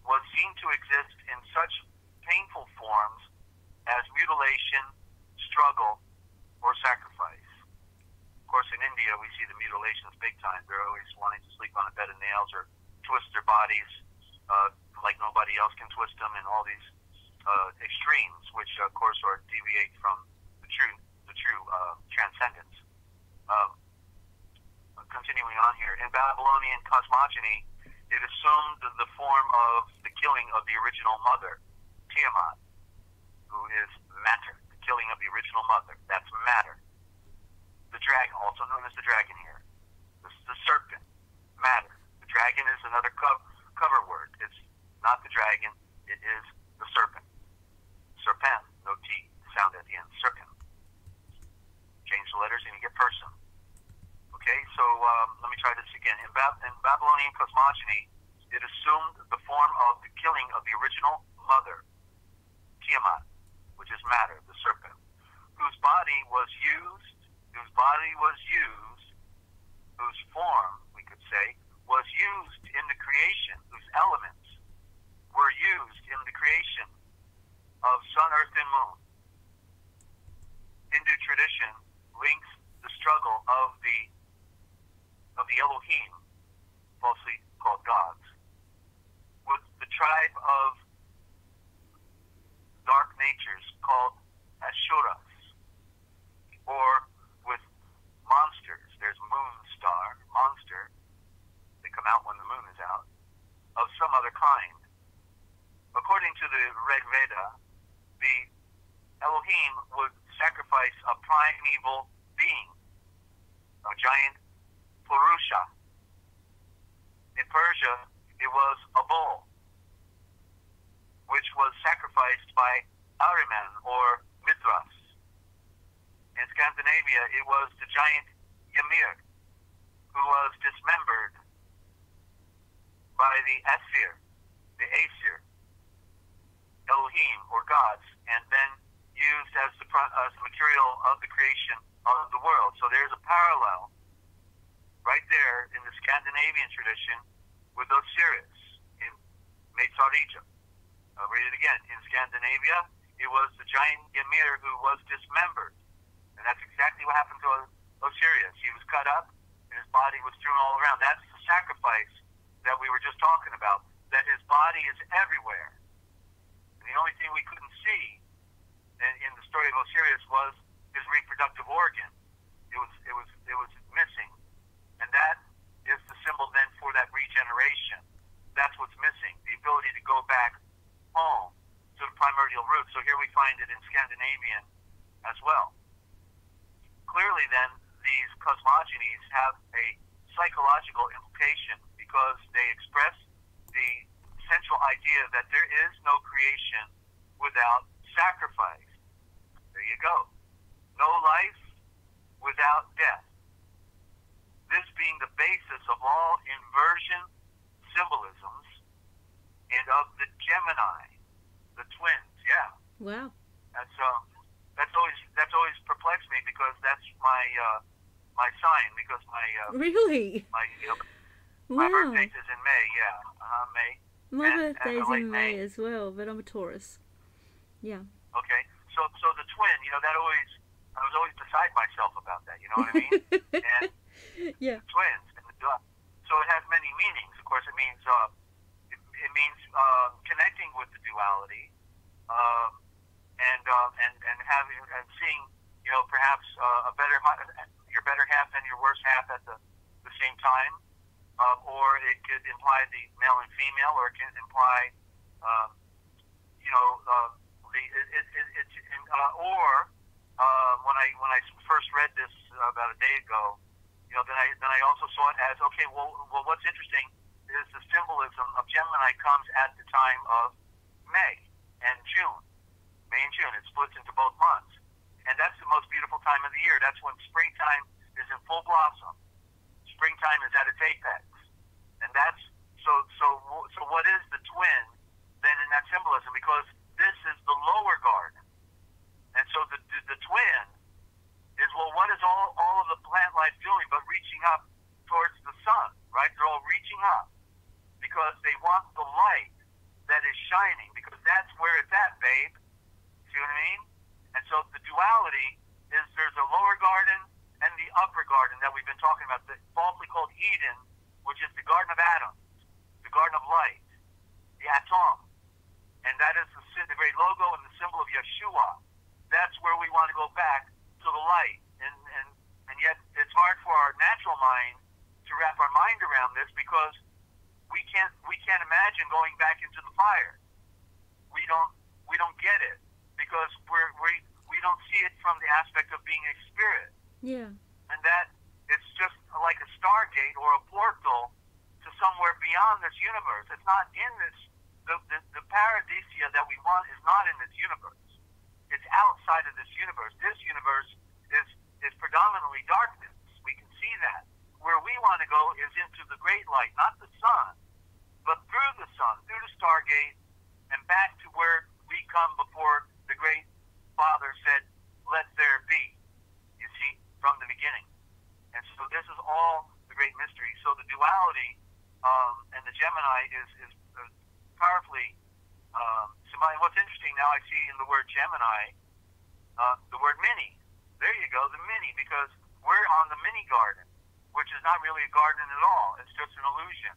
Speaker 2: was seen to exist in such painful forms as mutilation, struggle, or sacrifice. Of course, in India, we see the mutilations big time. They're always wanting to sleep on a bed of nails or twist their bodies like nobody else can twist them, and all these extremes, which, of course, are deviate from the true transcendence. Continuing on here, in Babylonian cosmogony, it assumed the form of the killing of the original mother, Tiamat, who is matter, the killing of the original mother. That's matter. The dragon, also known as the dragon here. This is the serpent, matter. The dragon is another cover word. It's not the dragon, it is the serpent. Serpent, no T sound at the end, serpent. Change the letters and you get person. Okay, so let me try this again. In Babylonian cosmogony, it assumed the form of the killing of the original mother, Tiamat, which is matter, the serpent, whose form, we could say, was used in the creation, whose elements were used in the creation of sun, earth, and moon. Hindu tradition links the struggle of the Elohim, falsely called gods, with the trial kind. According to the Rig Veda, the Elohim would sacrifice a primeval being, a giant Purusha. In Persia, it was a bull, which was sacrificed by Ahriman or Mithras. In Scandinavia, it was the giant Ymir, who was dismembered by the Aesir, the Aesir, Elohim or gods, and then used as the material of the creation of the world. So there's a parallel right there in the Scandinavian tradition with Osiris in Mezar Egypt. I'll read it again. In Scandinavia, it was the giant Ymir who was dismembered. And that's exactly what happened to Osiris. He was cut up, and his body was strewn all around. That's the sacrifice that we were just talking about, that his body is everywhere. And the only thing we couldn't see in the story of Osiris was his reproductive organ. It was missing. And that is the symbol then for that regeneration. That's what's missing, the ability to go back home to the primordial roots. So here we find it in Scandinavian as well. Clearly then, these cosmogonies have a psychological implication because they express the central idea that there is no creation without sacrifice. There you go. No life without death. This being the basis of all inversion symbolisms and of the Gemini, the twins. Yeah.
Speaker 1: Wow.
Speaker 2: That's always perplexed me because that's my my sign, because my
Speaker 1: really
Speaker 2: my
Speaker 1: wow.
Speaker 2: my birthday is in May. Yeah, May.
Speaker 1: My birthday's
Speaker 2: late
Speaker 1: in May as well, but I'm a Taurus. Yeah.
Speaker 2: Okay. So the twin, I was always beside myself about that. You know what I mean? And
Speaker 1: yeah.
Speaker 2: the twins, so it has many meanings. Of course, it means connecting with the duality, and having and seeing, perhaps your better half and your worse half at the same time, or it could imply the male and female, or it can imply, when I first read this about a day ago, then I also saw it as, okay, well, what's interesting is the symbolism of Gemini comes at the time of May and June. May and June, it splits into both months. And that's the most beautiful time of the year. That's when springtime is in full blossom. Springtime is at its apex. And that's, so what is the twin then in that symbolism? Because this is the lower garden. And so the twin is, well, what is all of the plant life doing but reaching up towards the sun, right? They're all reaching up because they want the light that is shining, because that's where it's at, babe. See what I mean? And so the duality is, there's a lower garden and the upper garden that we've been talking about, the falsely called Eden, which is the garden of atoms, the garden of light, the atom. And that is the great logo and the symbol of Yeshua. That's where we want to go back to the light. And yet it's hard for our natural mind to wrap our mind around this, because we can't imagine going back into the fire. We don't get it, because we don't see it from the aspect of being a spirit.
Speaker 1: Yeah.
Speaker 2: And that it's just like a stargate or a portal to somewhere beyond this universe. It's not in this. The paradisia that we want is not in this universe. It's outside of this universe. This universe is predominantly darkness. We can see that. Where we want to go is into the great light, not the sun, but through the sun, through the stargate, and back to where we come before the great Father said, "Let there be." You see, from the beginning. And so this is all the great mystery. So the duality and the Gemini is powerfully symbolic. What's interesting now, I see in the word Gemini, the word mini. There you go, the mini, because we're on the mini garden, which is not really a garden at all. It's just an illusion.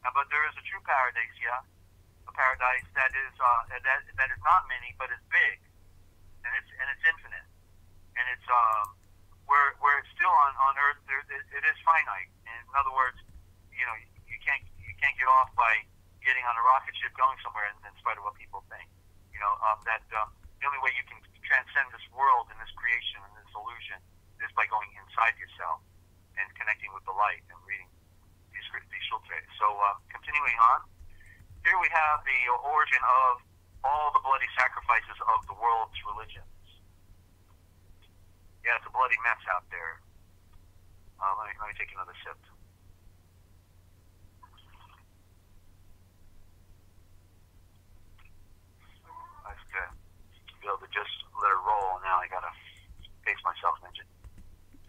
Speaker 2: But there is a true paradise, yeah, a paradise that is not mini, but is big, and it's infinite, and it's where it's still on Earth. It is finite. In other words, you can't get off by getting on a rocket you're going somewhere in spite of what people think. You know, the only way you can transcend this world and this creation and this illusion is by going inside yourself and connecting with the light and reading these sutras. So continuing on, here we have the origin of all the bloody sacrifices of the world's religions. Yeah, it's a bloody mess out there. Let me take another sip. Nice to be able to just let it roll. Now I gotta pace myself, Ninja.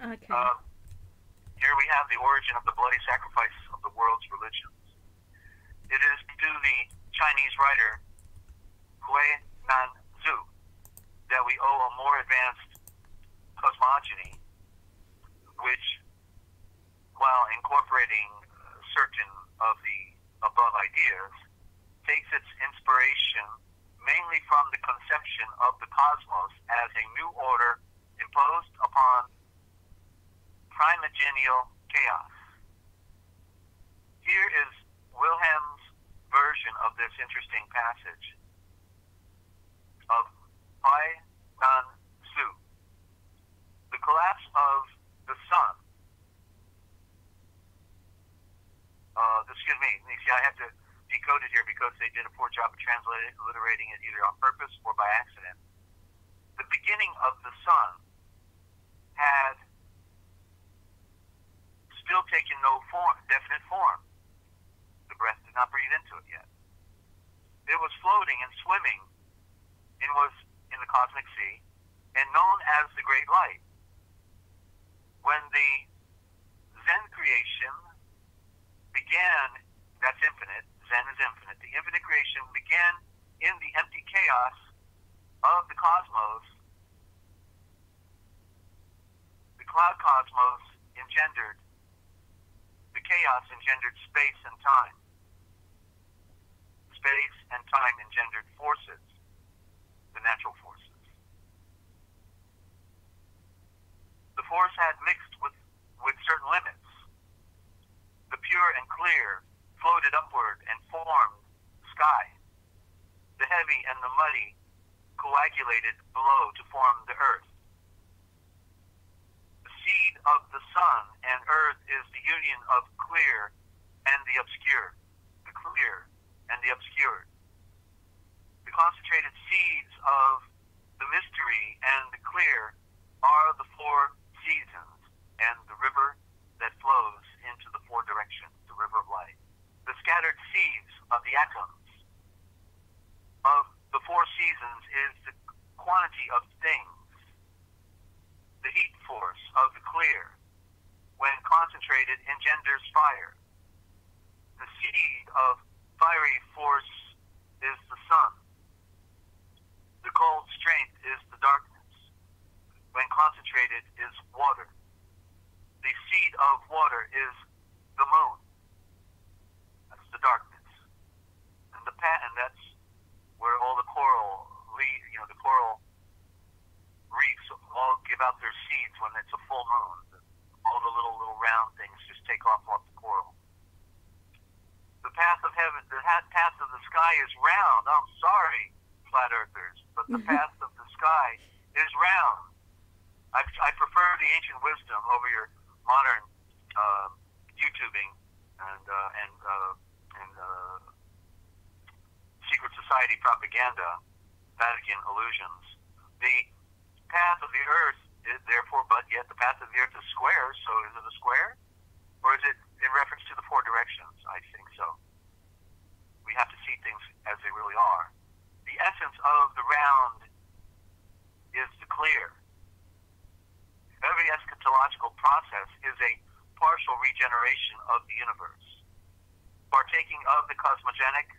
Speaker 1: Okay.
Speaker 2: Here we have the origin of the bloody sacrifices of the world's religions. It is to the Chinese writer Hui Nanzu that we owe a more advanced cosmogony, which, while incorporating certain of the above ideas, takes its inspiration mainly from the conception of the cosmos as a new order imposed upon primigenial chaos. Here is Wilhelm's version of this interesting passage of Hui Nanzu. The collapse of the sun. Excuse me. You see, I have to decode it here because they did a poor job of transliterating it either on purpose or by accident. The beginning of the sun had still taken no definite form. The breath did not breathe into it yet. It was floating and swimming and was in the cosmic sea and known as the Great Light. When the Zen creation began, that's infinite, Zen is infinite, the infinite creation began in the empty chaos of the cosmos. The cloud cosmos engendered, the chaos engendered space and time. Space and time engendered forces, the natural forces. The force had mixed with certain limits. The pure and clear floated upward and formed sky. The heavy and the muddy coagulated below to form the earth. The seed of the sun and earth is the union of clear and the obscure, the clear and the obscured. The concentrated seeds of the mystery and the clear are the four seasons and the river that flows into the four directions, the river of light. The scattered seeds of the atoms of the four seasons is the quantity of things. The heat force of the clear, when concentrated, engenders fire. The seed of fiery force is the sun. The cold strength is the darkness. When concentrated, is water. The seed of water is the moon. That's the darkness. And that's where all the coral reefs all give out their seeds when it's a full moon. All the little round things just take off the coral. The path of heaven, the path of the sky is round. I'm sorry, flat earthers, but the path of the sky is round. I prefer the ancient wisdom over your modern YouTubing and secret society propaganda, Vatican illusions. The path of the earth is therefore, but yet the path of the earth is square, so is it a square? Or is it in reference to the four directions? I think so. We have to see things as they really are. The essence of the round is the clear. Every eschatological process is a partial regeneration of the universe, partaking of the cosmogonic,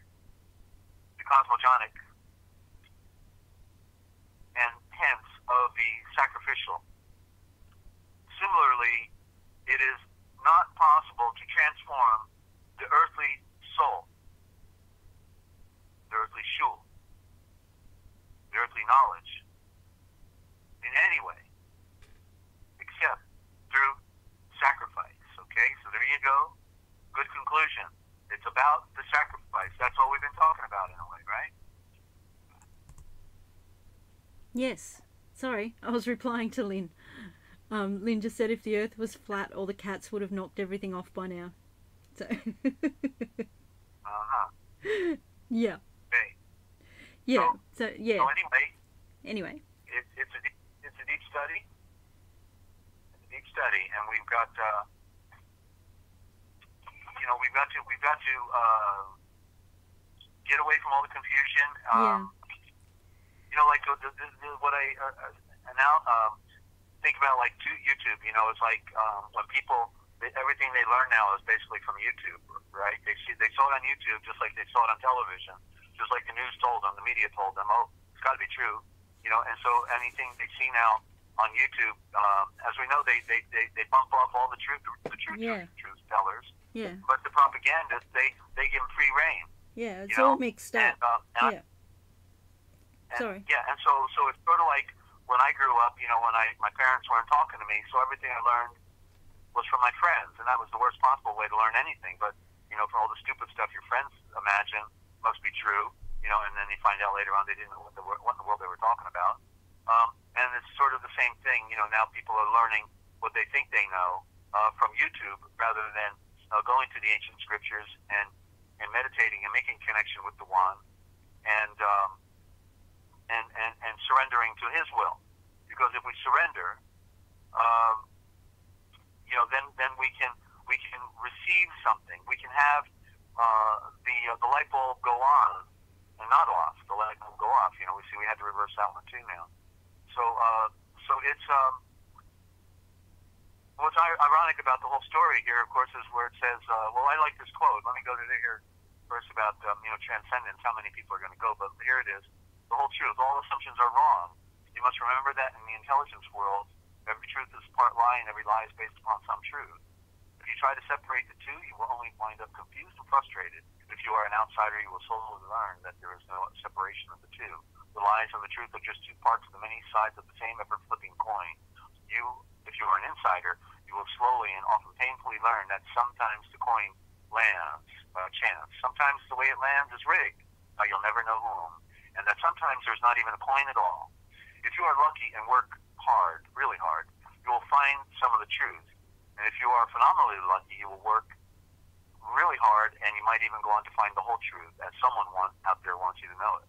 Speaker 2: and hence of the sacrificial. Similarly, it is not possible to transform the earthly soul, the earthly shul, the earthly knowledge, in any way, except through sacrifice. Okay, so there you go. Good conclusion. It's about the sacrifice. That's all we've been talking about.
Speaker 1: Yes. Sorry, I was replying to Lynn. Lynn just said if the Earth was flat, all the cats would have knocked everything off by now. So. Yeah.
Speaker 2: Okay.
Speaker 1: Yeah. So yeah.
Speaker 2: So
Speaker 1: anyway.
Speaker 2: It's a deep study. It's a deep study, and we've got we've got to get away from all the confusion. Like what I now think about, like YouTube. It's like when people everything they learn now is basically from YouTube, right? They saw it on YouTube just like they saw it on television, just like the news told them, the media told them. Oh, it's got to be true, And so anything they see now on YouTube, as we know, they bump off all the truth tellers.
Speaker 1: Yeah.
Speaker 2: But the propagandists, they give them free reign.
Speaker 1: Yeah, it's all mixed up.
Speaker 2: Sorry. Yeah, and so it's sort of like when I grew up, when my parents weren't talking to me, so everything I learned was from my friends, and that was the worst possible way to learn anything. But for all the stupid stuff your friends imagine must be true, and then you find out later on they didn't know what in the world they were talking about. And it's sort of the same thing. Now people are learning what they think they know from YouTube rather than going to the ancient scriptures and meditating and making connection with the One, and surrendering to His will. Because if we surrender, then we can receive something. We can have the light bulb go on and not off. The light bulb go off. We see we had to reverse that one too now. So it's what's ironic about the whole story here, of course, is where it says, well, I like this quote. Let me go to here first about transcendence. How many people are going to go? But here it is. The whole truth. All assumptions are wrong. You must remember that in the intelligence world, every truth is part lie and every lie is based upon some truth. If you try to separate the two, you will only wind up confused and frustrated. If you are an outsider, you will slowly learn that there is no separation of the two. The lies and the truth are just two parts of the many sides of the same ever-flipping coin. If you are an insider, you will slowly and often painfully learn that sometimes the coin lands by chance. Sometimes the way it lands is rigged by you'll never know whom. And that sometimes there's not even a coin at all. If you are lucky and work hard, really hard, you will find some of the truth. And if you are phenomenally lucky, you will work really hard, and you might even go on to find the whole truth, as someone out there wants you to know it.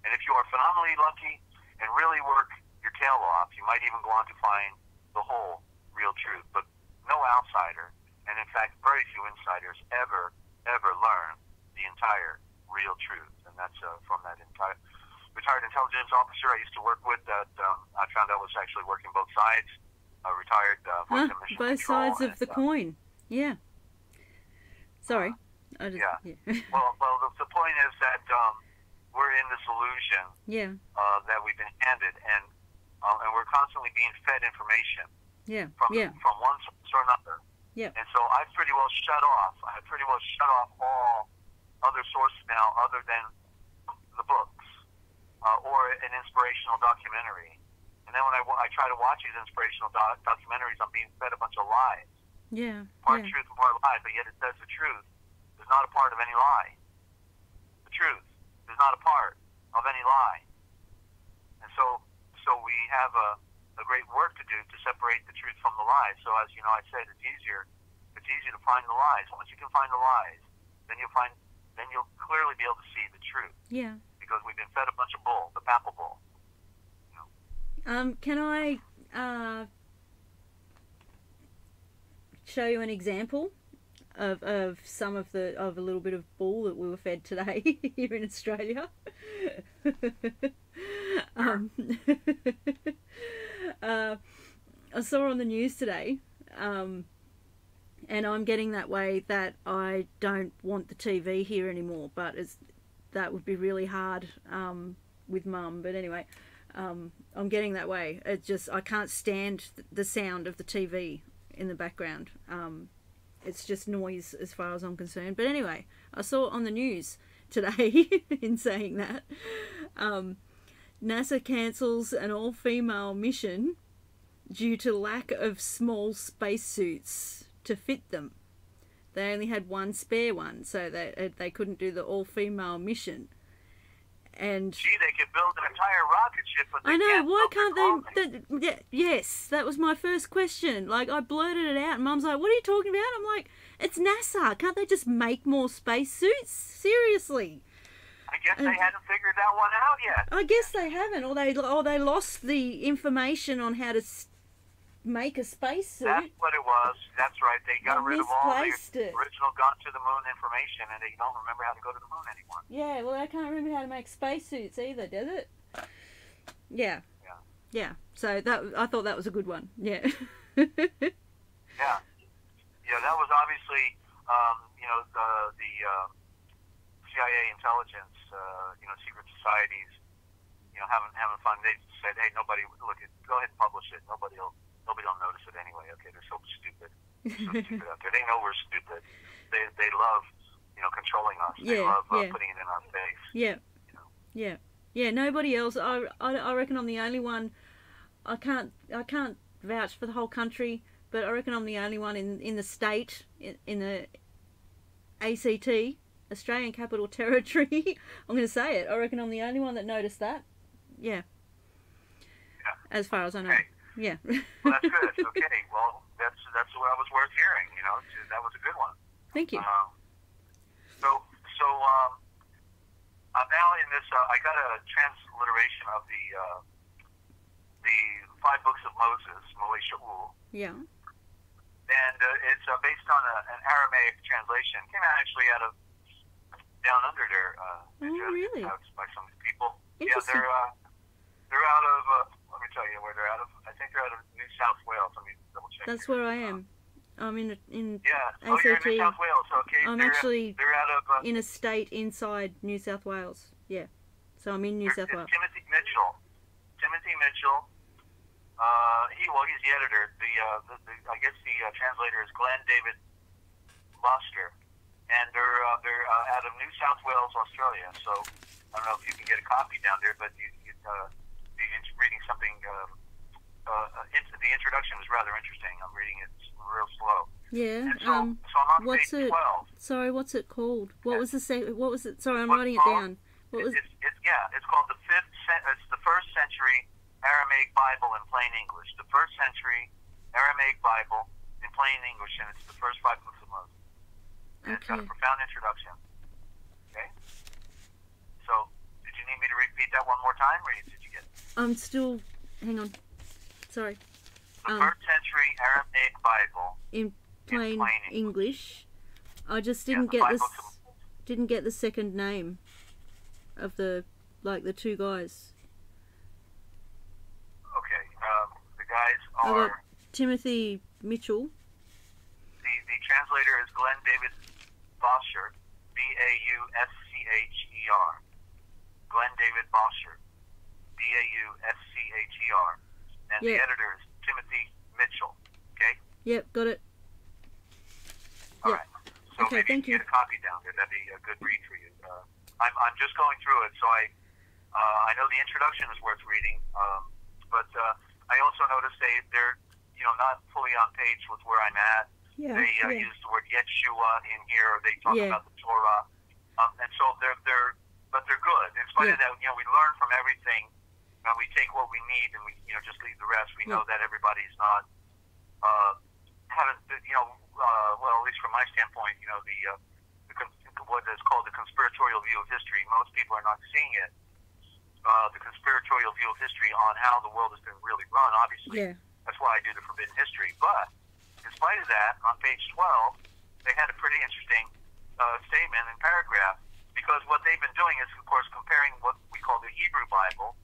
Speaker 2: And if you are phenomenally lucky and really work your tail off, you might even go on to find the whole real truth. But no outsider, and in fact very few insiders, ever learn the entire real truth. And that's from that entire retired intelligence officer I used to work with that I found out was actually working both sides. Retired
Speaker 1: both sides of the coin. Yeah. Sorry.
Speaker 2: Yeah. Well, the point is that we're in this illusion.
Speaker 1: Yeah.
Speaker 2: That we've been handed, and we're constantly being fed information.
Speaker 1: Yeah.
Speaker 2: From one source or another.
Speaker 1: Yeah.
Speaker 2: And so I've pretty well shut off. All other sources now, other than the books or an inspirational documentary. And then when I try to watch these inspirational documentaries, I'm being fed a bunch of lies.
Speaker 1: Yeah.
Speaker 2: Part truth and part lie, but yet it says the truth is not a part of any lie. The truth is not a part of any lie. And so we have a great work to do to separate the truth from the lies. So as you know, I said it's easier to find the lies. Once you can find the lies, then you'll clearly be able to see the truth.
Speaker 1: Yeah.
Speaker 2: Because we've been fed a bunch of bull, the papal bull.
Speaker 1: Can I show you an example of some of a little bit of bull that we were fed today here in Australia? I saw on the news today, and I'm getting that way that I don't want the TV here anymore, but that would be really hard with Mum. But anyway, I'm getting that way. I can't stand the sound of the TV in the background. It's just noise as far as I'm concerned. But anyway, I saw on the news today in saying that NASA cancels an all-female mission due to lack of small spacesuits to fit them. They only had one spare one, so they couldn't do the all-female mission. And
Speaker 2: gee, they could build an entire rocket ship, but they
Speaker 1: I know,
Speaker 2: can't
Speaker 1: why
Speaker 2: build
Speaker 1: can't
Speaker 2: their
Speaker 1: they? Yes, that was my first question. Like, I blurted it out, and Mum's like, "What are you talking about?" I'm like, "It's NASA. Can't they just make more spacesuits? Seriously."
Speaker 2: I guess they hadn't figured that one out yet.
Speaker 1: I guess they haven't, or they lost the information on how to make a spacesuit.
Speaker 2: That's what it was. That's right. They got rid of all the
Speaker 1: it.
Speaker 2: original gone to the moon information, and they don't remember how to go to the moon anymore.
Speaker 1: Yeah, well, I can't remember how to make spacesuits either, does it? Yeah. Yeah. So I thought that was a good one. Yeah.
Speaker 2: Yeah. That was obviously, the CIA intelligence, secret societies, having fun. They said, hey, nobody, look, go ahead and publish it. Nobody will notice it anyway. Okay, they're so stupid. Out there. They know we're stupid. They love, controlling us. They love putting it in our face.
Speaker 1: Yeah. Yeah. Nobody else. I reckon I'm the only one. I can't vouch for the whole country, but I reckon I'm the only one in the state, in the ACT, Australian Capital Territory. I'm going to say it. I reckon I'm the only one that noticed that. Yeah. As far as I know.
Speaker 2: Okay.
Speaker 1: Yeah.
Speaker 2: Well, that's good. Okay. Well, that's what was worth hearing. That was a good one.
Speaker 1: Thank you.
Speaker 2: Now in this, I got a transliteration of the 5 books of Moses, Dezert-Owl.
Speaker 1: Yeah.
Speaker 2: And it's based on an Aramaic translation. It came out actually out of down under there.
Speaker 1: Really?
Speaker 2: By some people. Yeah,
Speaker 1: Interesting.
Speaker 2: they're out of. Let me tell you where they're out of. I think they're out of New South Wales. Let me double check.
Speaker 1: That's where I am. I'm in
Speaker 2: Yeah.
Speaker 1: ACT.
Speaker 2: Oh, you're in New South Wales. Okay.
Speaker 1: I'm
Speaker 2: they're out of
Speaker 1: in a state inside New South Wales. Yeah. So I'm in New South Wales.
Speaker 2: Timothy Mitchell. He's the editor. I guess the translator is Glenn David Foster, and they're out of New South Wales, Australia. So I don't know if you can get a copy down there, but you'd be reading something. The introduction was rather interesting. I'm reading it real slow.
Speaker 1: Yeah.
Speaker 2: So I'm on
Speaker 1: what's
Speaker 2: page
Speaker 1: it?
Speaker 2: 12.
Speaker 1: Sorry, what's it called? What was the What was it? Sorry, I'm writing it down. What was?
Speaker 2: It's called it's the first century Aramaic Bible in plain English. The first century Aramaic Bible in plain English, and it's the first 5 books of Moses. And It's got a profound introduction. Okay. So, did you need me to repeat that one more time, or did you get it?
Speaker 1: I'm still. Hang on. Sorry.
Speaker 2: The first century Aramaic Bible
Speaker 1: in plain English. I just didn't didn't get the second name of the 2 guys.
Speaker 2: Okay, the guys
Speaker 1: I got
Speaker 2: are
Speaker 1: Timothy Mitchell.
Speaker 2: the translator is Glenn David Foster, Bauscher. Glenn David Foster, Bauscher, and the editor is Timothy Mitchell. Okay.
Speaker 1: Yep, got it.
Speaker 2: All right. So
Speaker 1: okay,
Speaker 2: maybe
Speaker 1: thank
Speaker 2: you
Speaker 1: you.
Speaker 2: get a copy down there. That'd be a good read for you. I'm just going through it, so I know the introduction is worth reading, but I also noticed they're not fully on page with where I'm at.
Speaker 1: Yeah.
Speaker 2: They use the word Yeshua in here. They talk about the Torah, and so they're good. In spite of that, we learn from everything. We take what we need, and we just leave the rest. We know that everybody's not haven't well, at least from my standpoint, what is called the conspiratorial view of history. Most people are not seeing it. The conspiratorial view of history on how the world has been really run. Obviously, that's why I do the forbidden history. But in spite of that, on page 12, they had a pretty interesting statement and paragraph, because what they've been doing is, of course, comparing what we call the Hebrew Bible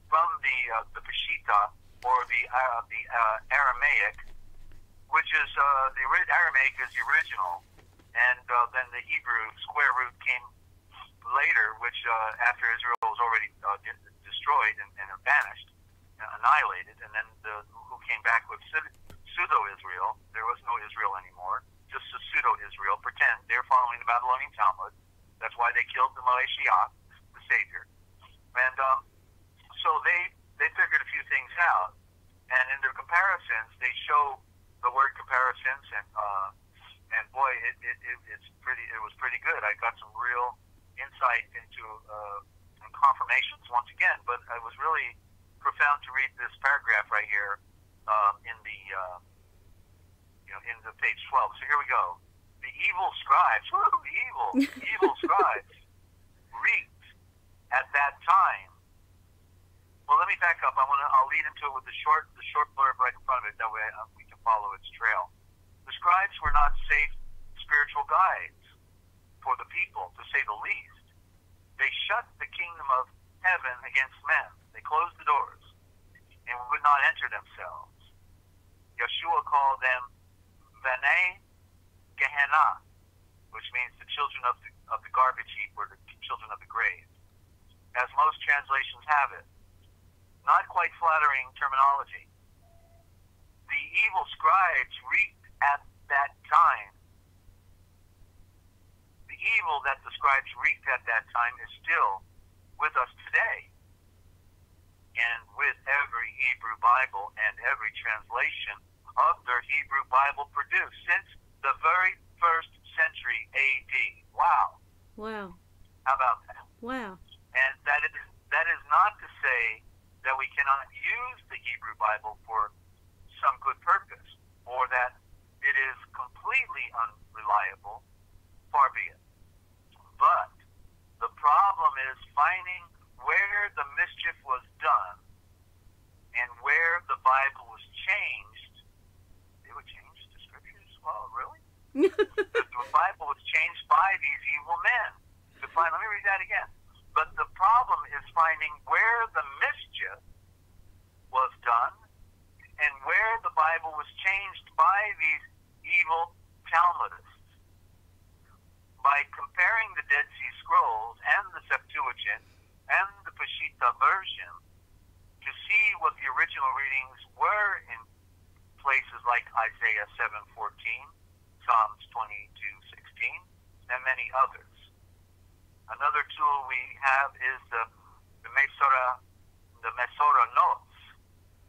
Speaker 2: from the Peshitta, or the Aramaic, which is the Aramaic is the original, and then the Hebrew square root came later, which after Israel was already destroyed and banished, annihilated, and then who came back with pseudo-Israel. There was no Israel anymore, just a pseudo-Israel. Pretend they're following the Babylonian Talmud. That's why they killed the Mashiach, the Savior. And so they figured a few things out, and in their comparisons, they show the word comparisons, and boy, it was pretty good. I got some real insight into and confirmations once again, but it was really profound to read this paragraph right here in the in the page 12. So here we go. The evil scribes, the evil scribes reaped at that time. Well, let me back up. I'll lead into it with the short blurb right in front of it. That way we can follow its trail. The scribes were not safe spiritual guides for the people, to say the least. They shut the kingdom of heaven against men. They closed the doors and would not enter themselves. Yeshua called them B'nai Gehenna, which means the children of the garbage heap, or the children of the grave, as most translations have it. Not quite flattering terminology. The evil scribes reaped at that time. The evil that the scribes reaped at that time is still with us today. And with every Hebrew Bible and every translation of their Hebrew Bible produced since the very first century A.D. Wow.
Speaker 1: Wow.
Speaker 2: How about that?
Speaker 1: Wow.
Speaker 2: And that is not to say that we cannot use the Hebrew Bible for some good purpose, or that it is completely unreliable. Far be it. But the problem is finding where the mischief was done and where the Bible was changed. They would change the scriptures? Well, really? The Bible was changed by these evil men. Let me read that again. But the problem is finding where the mischief was done and where the Bible was changed by these evil Talmudists. By comparing the Dead Sea Scrolls and the Septuagint and the Peshitta version to see what the original readings were in places like Isaiah 7:14, Psalms 22:16, and many others. Another tool we have is the Mesorah notes,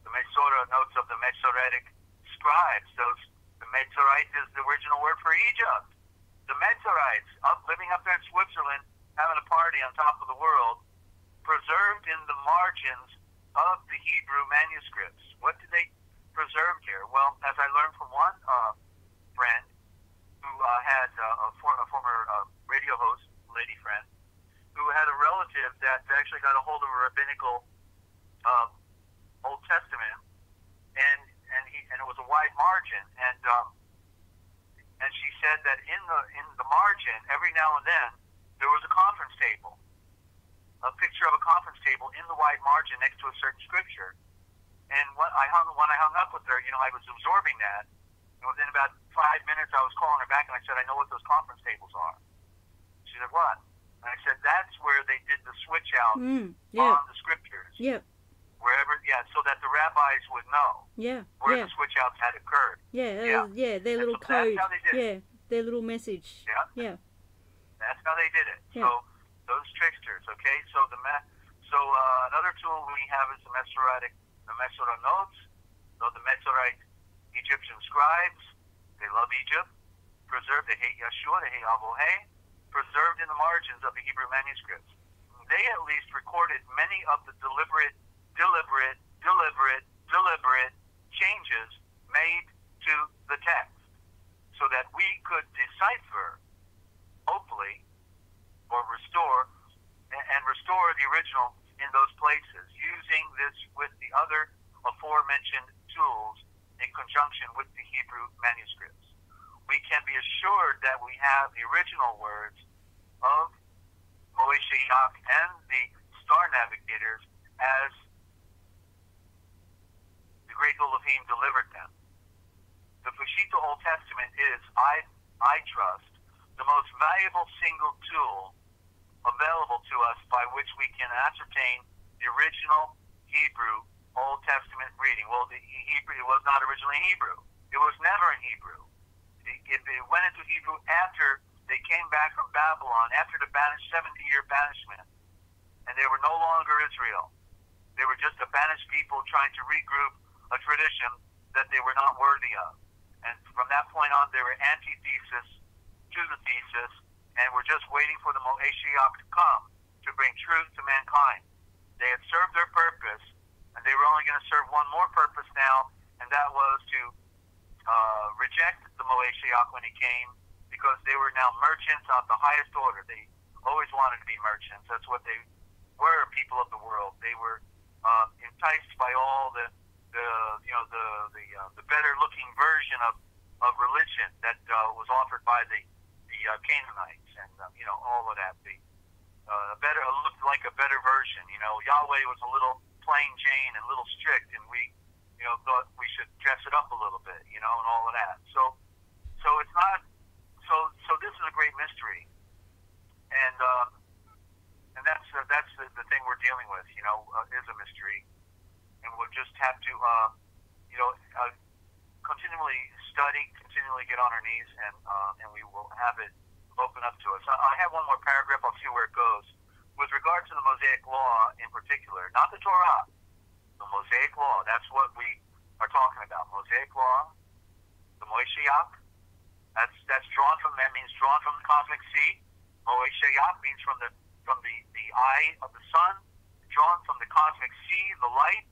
Speaker 2: the Mesorah notes of the Masoretic scribes. The Mezorite is the original word for Egypt. The Mezorites, living up there in Switzerland, having a party on top of the world, preserved in the margins of the Hebrew manuscripts. What did they preserve here? Well, as I learned from one friend who had a former radio host, lady friend, who had a relative that actually got a hold of a rabbinical Old Testament, and it was a wide margin, and she said that in the margin, every now and then, there was a conference table, a picture of a conference table in the wide margin next to a certain scripture. And when I hung up with her, I was absorbing that. And within about 5 minutes, I was calling her back, and I said, I know what those conference tables are. She said, what? And I said, that's where they did the switch out on the scriptures.
Speaker 1: Yep.
Speaker 2: So that the rabbis would know where the switch outs had occurred.
Speaker 1: Their little code.
Speaker 2: That's how they did it.
Speaker 1: Their little message.
Speaker 2: Yeah. That's how they did it.
Speaker 1: Yeah.
Speaker 2: So those tricksters, okay? So another tool we have is the Mesorah notes. So the Mezorite Egyptian scribes, they love Egypt, preserved, they hate Yeshua, they hate Avohe, preserved in the margins of the Hebrew manuscripts. They at least recorded many of the deliberate changes made to the text so that we could decipher, hopefully, or restore the original in those places, using this with the other aforementioned tools in conjunction with the Hebrew manuscripts. We can be assured that we have the original words of Moeshiach and the star navigators as the great Elohim delivered them. The Peshitta Old Testament is, I trust, the most valuable single tool available to us by which we can ascertain the original Hebrew Old Testament reading. Well, it was not originally Hebrew. It was never in Hebrew. It went into Hebrew after they came back from Babylon, after the 70-year banishment, and they were no longer Israel. They were just a banished people trying to regroup a tradition that they were not worthy of. And from that point on, they were antithesis to the thesis, and we're just waiting for the Moeshiach to come to to bring truth to mankind. They had served their purpose, and they were only going to serve one more purpose now, and that was to reject the Moeshiach when he came, because they were now merchants of the highest order. They always wanted to be merchants. That's what they were, people of the world. They were enticed by all the better looking version of religion that was offered by the Canaanites, and all of that. Looked like a better version. Yahweh was a little plain Jane and a little strict, and we thought we should dress it up a little bit, and all of that. So it's not. So this is a great mystery, and that's the thing we're dealing with. Is a mystery, and we'll just have to continually study, continually get on our knees, and we will have it open up to us. I have one more paragraph. I'll see where it goes. With regard to the Mosaic Law in particular, not the Torah, the Mosaic Law. That's what we are talking about. Mosaic Law, the Moeshiach. That's drawn from. That means drawn from the cosmic sea. Moeshiach means from the eye of the sun, drawn from the cosmic sea, the light,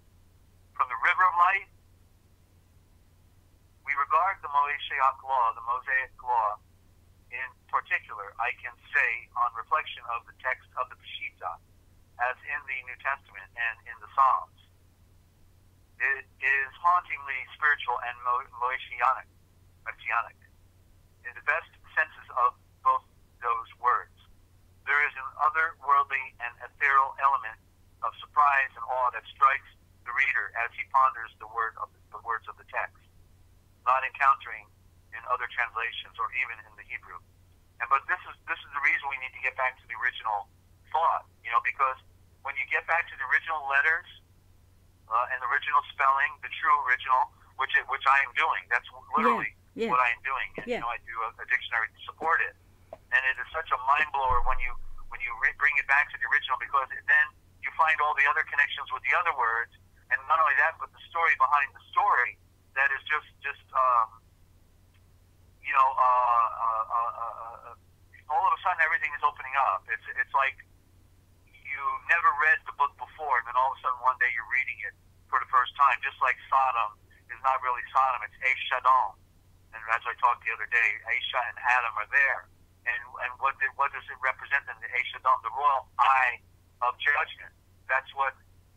Speaker 2: from the river of light. We regard the Moeshiach Law, the Mosaic Law, in particular, I can say, on reflection of the text of the Peshitta, as in the New Testament and in the Psalms. It is hauntingly spiritual and Moeshianic, messianic, in the best senses of both those words. There is an otherworldly and ethereal element of surprise and awe that strikes the reader as he ponders the words of the text, not encountering in other translations or even in the Hebrew. But this is the reason we need to get back to the original thought, because when you get back to the original letters and the original spelling, the true original, which I am doing, that's literally what I am doing. And, I do a dictionary to support it, and it is such a mind blower when you bring it back to the original, because then you find all the other connections with the other words, and not only that, but the story behind the story that is just all of a sudden everything is opening up. It's like you never read the book before, and then all of a sudden one day you're reading it for the first time. Just like Sodom is not really Sodom, it's Eshadom. And as I talked the other day, Esha and Adam are there. And what does it represent in the Eshadom? The royal eye of judgment. That's what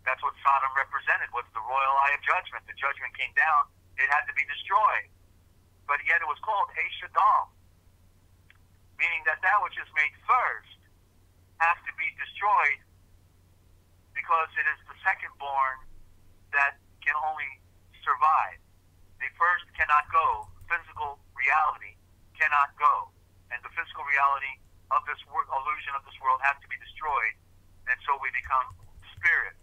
Speaker 2: Sodom represented, was the royal eye of judgment. The judgment came down, it had to be destroyed. But yet it was called Eshadom, meaning that which is made first has to be destroyed, because it is the second born that can only survive. The first cannot go. Physical reality cannot go. And the physical reality of this illusion of this world has to be destroyed. And so we become spirits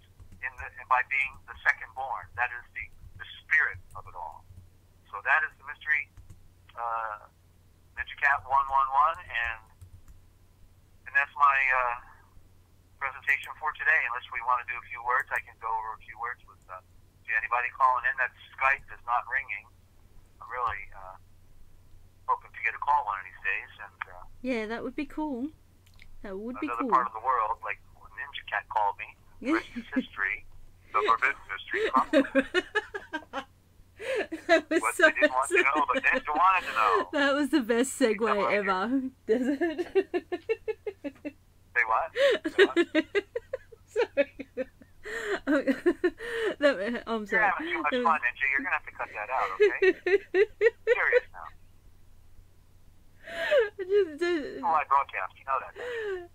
Speaker 2: by being the second born. That is the spirit of it all. So that is the mystery, Ninja Cat 111, and that's my presentation for today. Unless we want to do a few words, I can go over a few words with anybody calling in. That Skype is not ringing. I'm really hoping to get a call one of these days. And
Speaker 1: yeah, that would be cool. That would be cool.
Speaker 2: Another part of the world, like when Ninja Cat called me, the rest is history, the forbidden mystery.
Speaker 1: That was
Speaker 2: what they didn't want to know, but Ninja wanted to know.
Speaker 1: That was the best segue ever. Desert.
Speaker 2: Say what?
Speaker 1: Sorry. I'm sorry.
Speaker 2: You're having too much fun, Ninja. You're going to have to cut that out, okay? Serious now. I broadcast. You know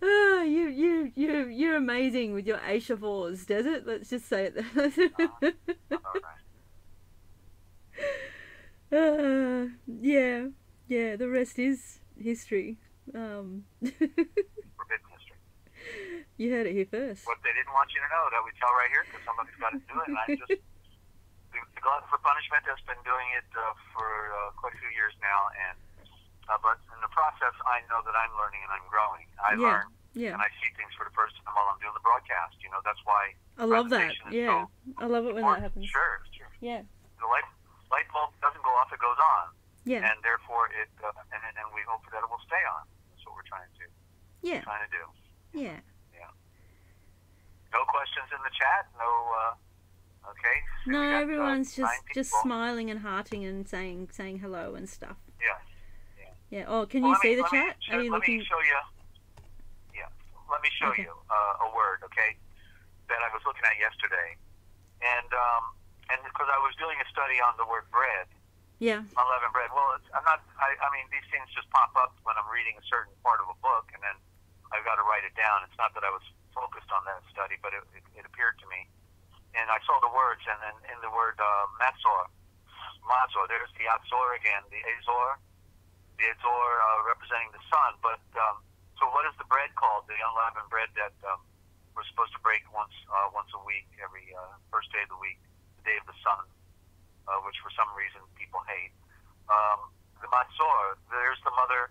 Speaker 2: that.
Speaker 1: You're amazing with your Aisha Fours, Desert. Let's just say it.
Speaker 2: All right.
Speaker 1: Yeah. The rest is history.
Speaker 2: Forbidden history.
Speaker 1: You heard it here first.
Speaker 2: What they didn't want you to know, that we tell right here, because somebody's got to do it. And I just, the Glutton for Punishment has been doing it for quite a few years now, and but in the process, I know that I'm learning and I'm growing. I learn, and I see things for the first time while I'm doing the broadcast. That's why
Speaker 1: I love that.
Speaker 2: Yeah,
Speaker 1: I love it when that happens.
Speaker 2: Sure.
Speaker 1: Yeah.
Speaker 2: The light bulb doesn't go off; it goes on.
Speaker 1: Yeah.
Speaker 2: And therefore, and we hope that it will stay on. That's what we're trying to do.
Speaker 1: Yeah.
Speaker 2: Trying to do.
Speaker 1: Yeah.
Speaker 2: Yeah. No questions in the chat? No, okay. So
Speaker 1: No,
Speaker 2: we got,
Speaker 1: everyone's
Speaker 2: 9
Speaker 1: just
Speaker 2: people.
Speaker 1: smiling and hearting and saying hello and stuff.
Speaker 2: Yes.
Speaker 1: Yeah. Oh, can
Speaker 2: Well,
Speaker 1: you see the chat? Are you
Speaker 2: let me
Speaker 1: looking?
Speaker 2: show you. Yeah. Let me show
Speaker 1: Okay.
Speaker 2: you a word, okay, that I was looking at yesterday, and because I was doing a study on the word bread,
Speaker 1: Yeah.
Speaker 2: unleavened bread. Well, I'm not. I mean, these things just pop up when I'm reading a certain part of a book, and then I've got to write it down. It's not that I was focused on that study, but it appeared to me, and I saw the words, and then in the word Mazor, there's the Azor again, the Azor representing the sun. But so, what is the bread called? The unleavened bread that we're supposed to break once a week, every first day of the week, the day of the sun, which for some reason people hate. The Mazor, there's the mother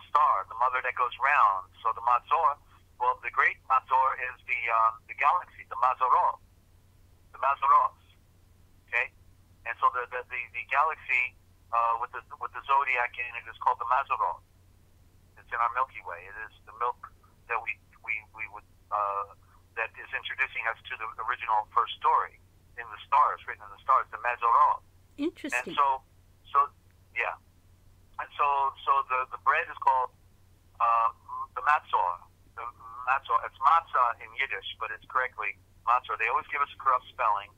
Speaker 2: star, the mother that goes round. So the Mazor, well, the great Mazor is the galaxy, the Mazoros, okay? And so the galaxy with the zodiac in it is called the Mazoros. It's in our Milky Way. It is the milk that we would that is introducing us to the original first story in the stars, written in the stars, the Mazoros.
Speaker 1: Interesting.
Speaker 2: And so yeah, and so the bread is called the matzah. The matzah. It's matzah in Yiddish, but it's correctly matzah. They always give us a corrupt spelling.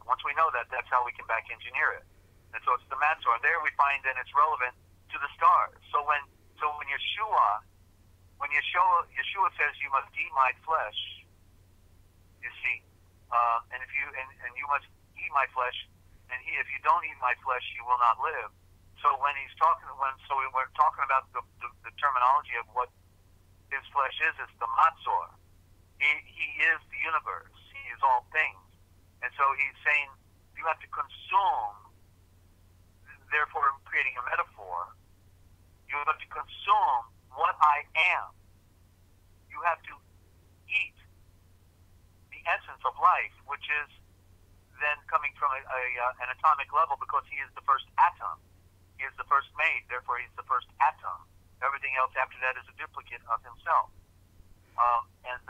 Speaker 2: Once we know that, that's how we can back engineer it. And so it's the matzah. And there we find that it's relevant to the stars. So when Yeshua says you must eat my flesh, you see, and if you must eat my flesh, and if you don't eat my flesh, you will not live. So we're talking about the terminology of what his flesh is. It's the matzor. He is the universe. He is all things. And so he's saying you have to consume. Therefore, creating a metaphor. You have to consume what I am. You have to eat the essence of life, which is then coming from an atomic level, because he is the first atom. He is the first made, therefore he's the first atom. Everything else after that is a duplicate of himself. And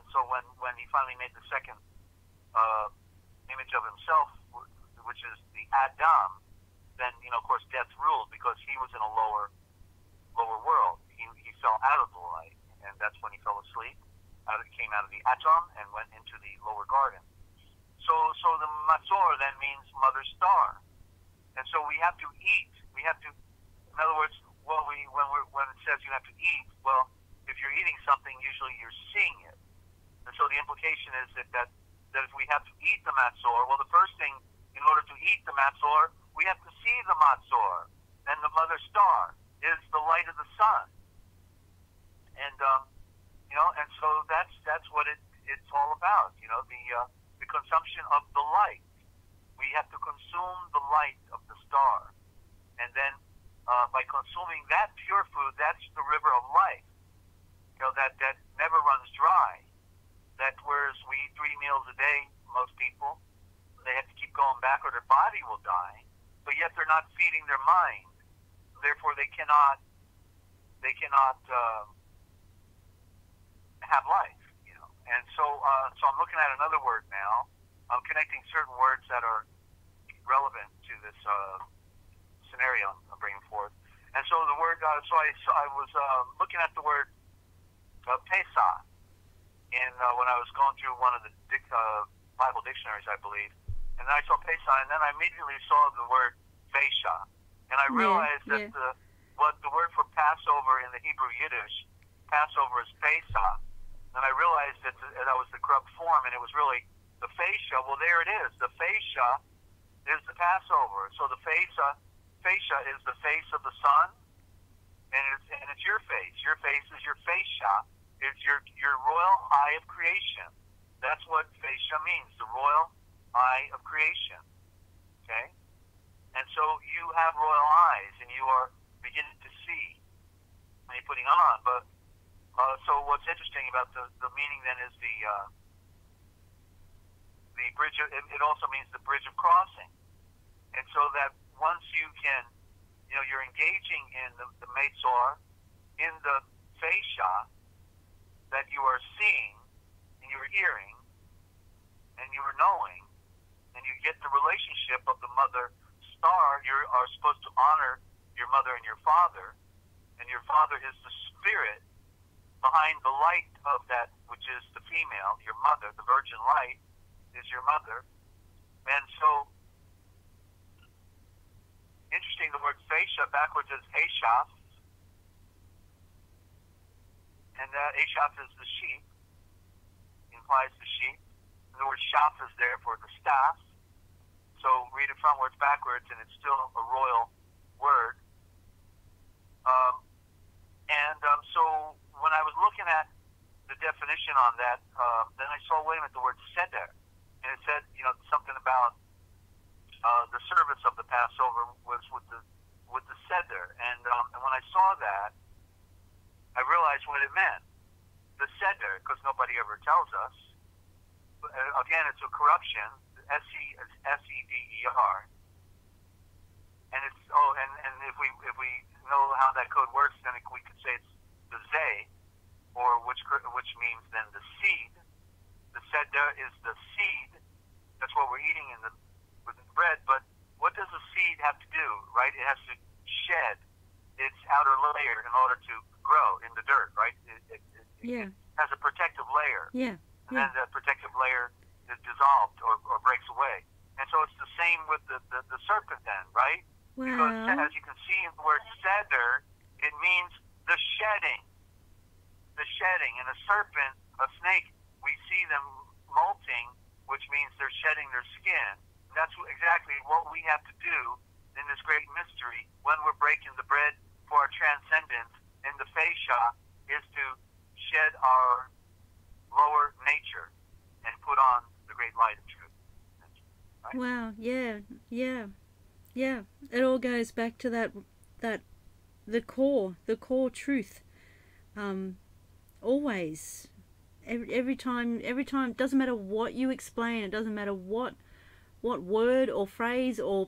Speaker 2: so when he finally made the second image of himself, which is the Adam, then of course death ruled, because he was in a lower world. He fell out of the light, and that's when he fell asleep. Came out of the atom and went into the lower garden. So the Matzor then means mother star. And so we have to eat. We have to, in other words, when it says you have to eat, well, if you're eating something, usually you're seeing it. And so the implication is that if we have to eat the Matzor, well, the first thing, in order to eat the Matzor, we have to see the Matzor. And the mother star is the light of the sun. And, and so that's what it's all about, the consumption of the light. We have to consume the light of the star. And then by consuming that pure food, that's the river of life, that never runs dry. That whereas we eat 3 meals a day, most people, they have to keep going back or their body will die, but yet they're not feeding their mind. Therefore, they cannot have life, And so I'm looking at another word now. I'm connecting certain words that are relevant to this scenario I'm bringing forth. And so the word, I was looking at the word Pesach, and when I was going through one of the Bible dictionaries, I believe, and then I saw Pesach, and then I immediately saw the word Pesach, and I realized that what the word for Passover in the Hebrew Yiddish, Passover is Pesach, and I realized that was the corrupt form, and it was really the fascia. Well, there it is. The fascia is the Passover. So the fascia is the face of the sun, and it's your face. Your face is your fascia. It's your royal eye of creation. That's what fascia means, the royal eye of creation. Okay? And so you have royal eyes, and you are beginning to see. And you're putting on. But so what's interesting about the meaning then is the bridge. It also means the bridge of crossing. And so that once you can, you're engaging in the Meitzor, in the fascia, that you are seeing, and you were hearing, and you were knowing, and you get the relationship of the mother star. You are supposed to honor your mother and your father, and your father is the spirit behind the light of that, which is the female, your mother. The virgin light is your mother. And so, interesting, the word fascia backwards is Ashaf, and that Ashaf is the sheep, implies the sheep. And the word shaf is there for the staff. So read it frontwards backwards, and it's still a royal word. So when I was looking at the definition on that, then I saw, wait a minute, the word seder, and it said, something about the service of the Passover was with the seder, and when I saw that, I realized what it meant. The seder, because nobody ever tells us. Again, it's a corruption. S-E-D-E-R. And it's and if we know how that code works, then we could say it's the zay, or which means then the seed. The seder is the seed. That's what we're eating with the bread. But what does a seed have to do? Right? It has to shed its outer layer in order to grow in the dirt. Right? It has a protective layer.
Speaker 1: Yeah.
Speaker 2: And then the protective layer is dissolved or breaks away. And so it's the same with the serpent then, right?
Speaker 1: Wow.
Speaker 2: Because as you can see in the word seder, it means the shedding. The shedding. And a serpent, a snake, we see them molting, which means they're shedding their skin. And that's exactly what we have to do in this great mystery when we're breaking the bread for our transcendence in the fascia, is to shed our lower nature and put on the great light of truth. Right?
Speaker 1: Wow. Yeah. It all goes back to the core truth. Always, every time. Doesn't matter what you explain. It doesn't matter what word or phrase or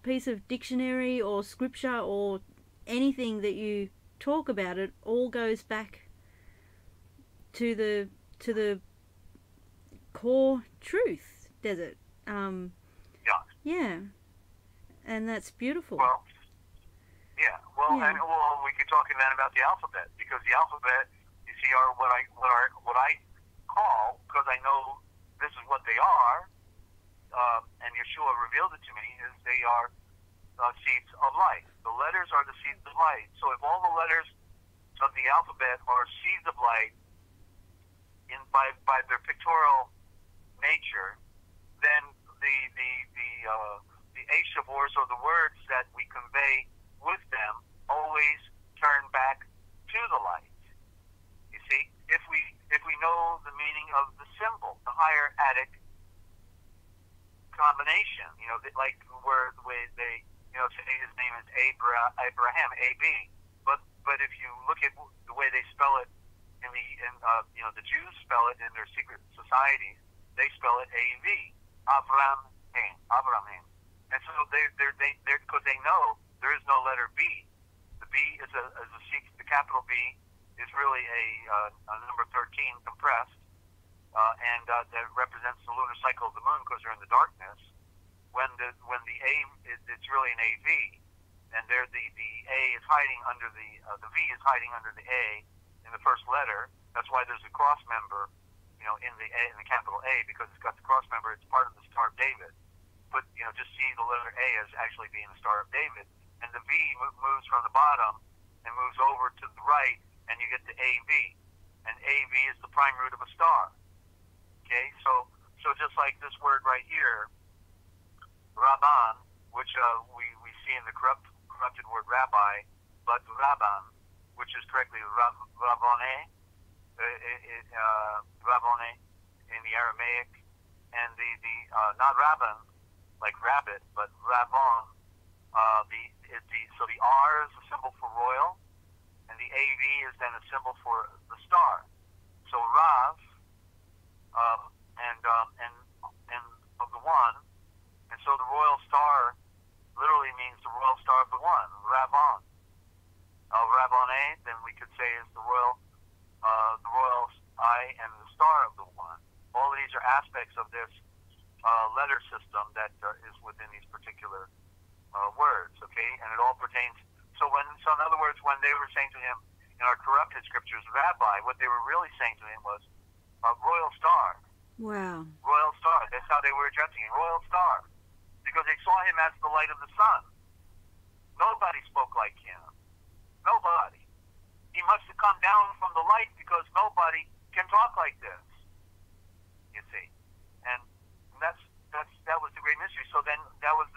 Speaker 1: piece of dictionary or scripture or anything that you talk about. It all goes back to the core truth, Desert. Yeah, and that's beautiful.
Speaker 2: Well, and we could talk then about the alphabet, because the alphabet, you see, are what I call, because I know this is what they are, and Yeshua revealed it to me, is they are seeds of light. The letters are the seeds of light. So if all the letters of the alphabet are seeds of light by their pictorial nature, then the Ashavors, or the words that we convey with them, always turn back to the light. You see, if we know the meaning of the symbol, the higher Attic combination, like where the way they, say his name is Abraham, A-B, but if you look at the way they spell it the Jews spell it in their secret societies, they spell it A-V, Avraham. And so they're because they know there is no letter B. The B is the capital B is really a number 13 compressed, and that represents the lunar cycle of the moon, because they're in the darkness. When the A, it's really an AV, and there the A is hiding under the V is hiding under the A in the first letter. That's why there's a cross member, in the capital A, because it's got the cross member. It's part of the Star of David. But just see the letter A as actually being the Star of David, and the V moves from the bottom and moves over to the right, and you get the AV, and AV is the prime root of a star. Okay, so just like this word right here, Rabban, which we see in the corrupted word rabbi, but Rabban, which is correctly Rabbone, Rabbone in the Aramaic, and the not Rabban, like rabbit, but Rabbon. So the R is a symbol for royal, and the AV is then a symbol for the star. So Rav, and of the one, and so the royal star literally means the royal star of the one, Rabbon. Rabbone, then we could say, is the royal eye and the aspects of this letter system that is within these particular words, okay? And it all pertains. So in other words, when they were saying to him in our corrupted scriptures, Rabbi, what they were really saying to him was royal star.
Speaker 1: Wow.
Speaker 2: Royal star. That's how they were addressing him, royal star, because they saw him as the light of the sun. Nobody spoke like him. Nobody. He must have come down from the light because nobody can talk like this. You see, and that was the great mystery. So then that was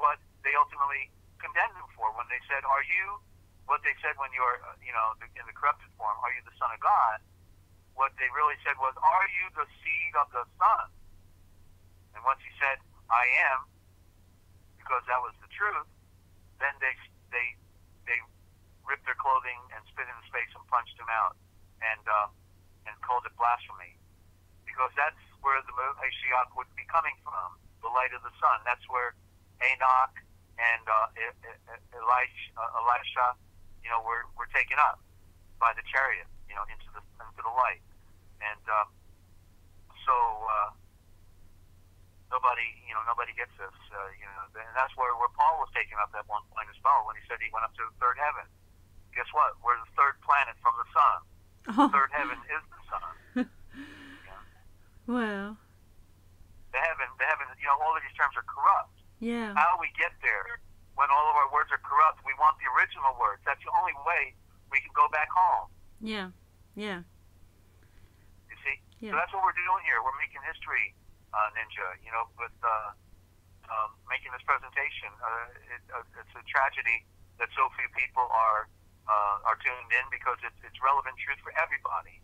Speaker 2: what they ultimately condemned him for when they said, "Are you?" What they said when you're, in the corrupted form, "Are you the Son of God?" What they really said was, "Are you the seed of the Son?" And once he said, "I am," because that was the truth, then they ripped their clothing and spit in his face and punched him out, and called it blasphemy, because that's where the Mashiach would be coming from, the light of the sun. That's where Enoch and Elisha, were taken up by the chariot, into the light, and so nobody gets this, and that's where Paul was taken up at one point as well, when he said he went up to the third heaven. Guess what? We're the third planet from the sun. The third heaven is the sun.
Speaker 1: Wow.
Speaker 2: The heaven, all of these terms are corrupt.
Speaker 1: Yeah.
Speaker 2: How do we get there when all of our words are corrupt? We want the original words. That's the only way we can go back home.
Speaker 1: Yeah. Yeah.
Speaker 2: You see?
Speaker 1: Yeah.
Speaker 2: So that's what we're doing here. We're making history, Ninja, with making this presentation. It's a tragedy that so few people are tuned in, because it's relevant truth for everybody.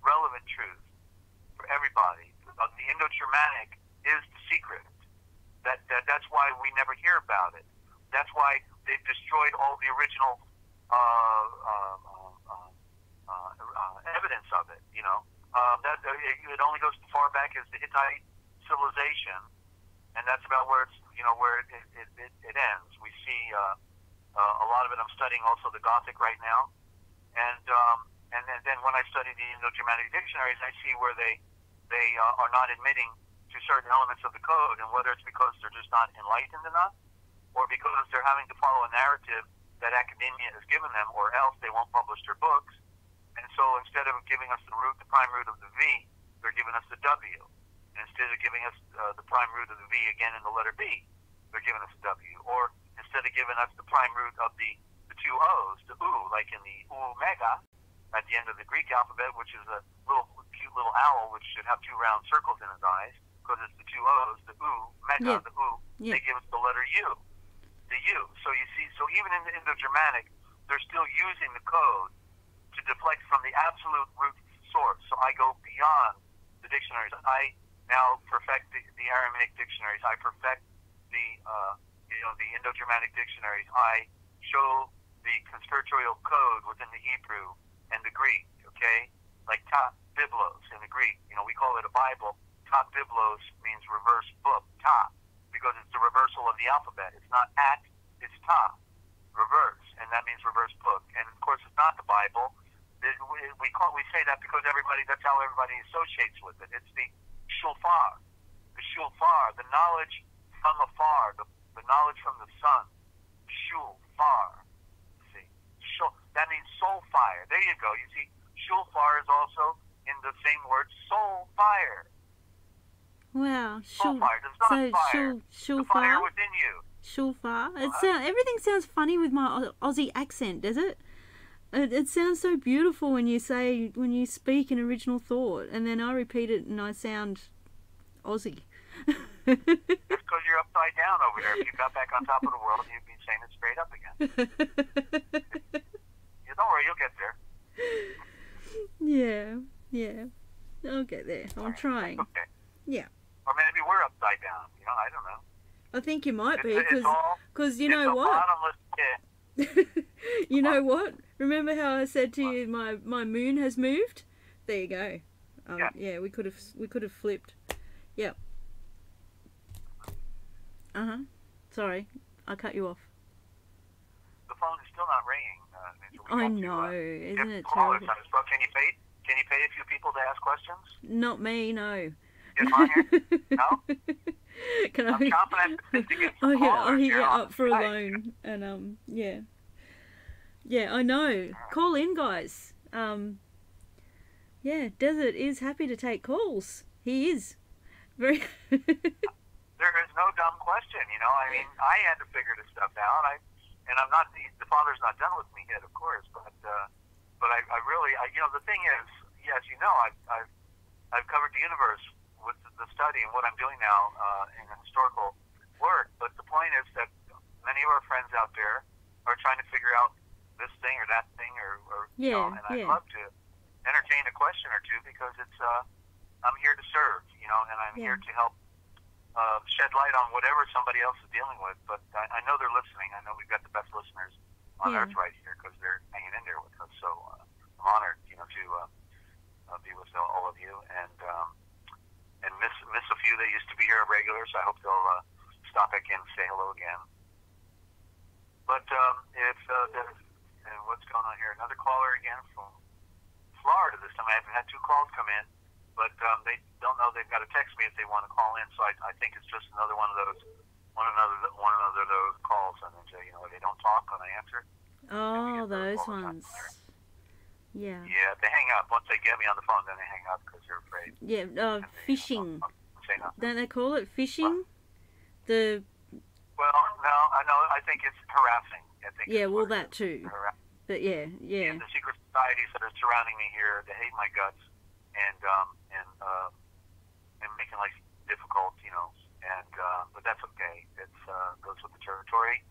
Speaker 2: Relevant truth for everybody. The Indo-Germanic is the secret. That's why we never hear about it. That's why they've destroyed all the original evidence of it. That it only goes as far back as the Hittite civilization, and that's about where where it ends. We see a lot of it. I'm studying also the Gothic right now, and then when I study the Indo-Germanic dictionaries, I see where they are not admitting to certain elements of the code, and whether it's because they're just not enlightened enough, or because they're having to follow a narrative that academia has given them, or else they won't publish their books. And so instead of giving us the prime root of the V, they're giving us the W. And instead of giving us the prime root of the V again in the letter B, they're giving us the W. Or instead of giving us the prime root of the two O's, the U, like in the Omega at the end of the Greek alphabet, which is a cute little owl which should have two round circles in his eyes, because it's the two O's, the U, Mega, the U, they give us the letter U, the U. So you see, so even in the Indo-Germanic, they're still using the code to deflect from the absolute root source. So I go beyond the dictionaries. I now perfect the Aramaic dictionaries. I perfect the Indo-Germanic dictionaries. I show the conspiratorial code within the Hebrew and the Greek, okay? Like ta biblos in the Greek. We call it a Bible. Ta biblos means reverse book, ta, because it's the reversal of the alphabet. It's not at, it's ta, reverse, and that means reverse book. And of course, it's not the Bible. We say that because that's how everybody associates with it. It's the shofar, the knowledge from afar, the knowledge from the sun, shofar. See, that means soul fire. There you go. You see, shofar is also in the same word, soul fire.
Speaker 1: Wow,
Speaker 2: soul fire. It's not fire.
Speaker 1: Shofar.
Speaker 2: The fire within you.
Speaker 1: Shofar. Everything sounds funny with my Aussie accent, does it? It sounds so beautiful when you speak an original thought, and then I repeat it and I sound Aussie.
Speaker 2: That's because you're upside down over there. If you got back on top of the world, you'd be saying it straight up again. Don't worry, you'll get there.
Speaker 1: Yeah. I'll get there. I'm trying.
Speaker 2: Okay.
Speaker 1: Yeah.
Speaker 2: Or maybe we're upside down. I don't know.
Speaker 1: I think you might be, because you know
Speaker 2: it's
Speaker 1: what?
Speaker 2: A bottomless pit.
Speaker 1: You know what? Remember how I said to you, my moon has moved? There you go. Yeah, we could have flipped. Yep. Sorry, I cut you off.
Speaker 2: The phone is still not ringing.
Speaker 1: I know, isn't it
Speaker 2: terrible?
Speaker 1: terrible?
Speaker 2: Can you pay a few people to ask questions?
Speaker 1: Not me, no.
Speaker 2: Get on here? No?
Speaker 1: Can
Speaker 2: I'm chomping at the bit to get some
Speaker 1: I'll
Speaker 2: callers
Speaker 1: hit you
Speaker 2: here on
Speaker 1: up for a
Speaker 2: Skype.
Speaker 1: loan, and yeah, yeah, I know. Call in, guys. Yeah, Desert is happy to take calls. He is very.
Speaker 2: There is no dumb question, you know. I mean, I had to figure this stuff out. And I'm not the Father's not done with me yet, of course, but I really, you know, the thing is, yes, you know, I've covered the universe with the study and what I'm doing now in historical work. But the point is that many of our friends out there are trying to figure out this thing or that thing, or you know, and I'd love to entertain a question or two because it's I'm here to serve, you know, and I'm here to help shed light on whatever somebody else is dealing with. But I know they're listening. I know we've got the best listeners on Earth right here because they're hanging in there with us. So I'm honored, you know, to be with all of you and miss a few that used to be here regular. So I hope they'll stop back in and say hello again. But and what's going on here? Another caller again from Florida this time. I haven't had 2 calls come in. But they don't know they've got to text me if they want to call in. So I think it's just another one of those calls. And then you know they don't talk when I answer.
Speaker 1: Oh, those ones. Yeah.
Speaker 2: Yeah, they hang up once they get me on the phone. Then they hang up because they're afraid.
Speaker 1: Yeah, phishing.
Speaker 2: Say nothing.
Speaker 1: Don't they call it phishing? The.
Speaker 2: Well, no, I know. I think it's harassing. I think.
Speaker 1: Yeah, well, that too. But yeah.
Speaker 2: And the secret societies that are surrounding me here, they hate my guts. And making life difficult, you know, but that's okay. It's goes with the territory.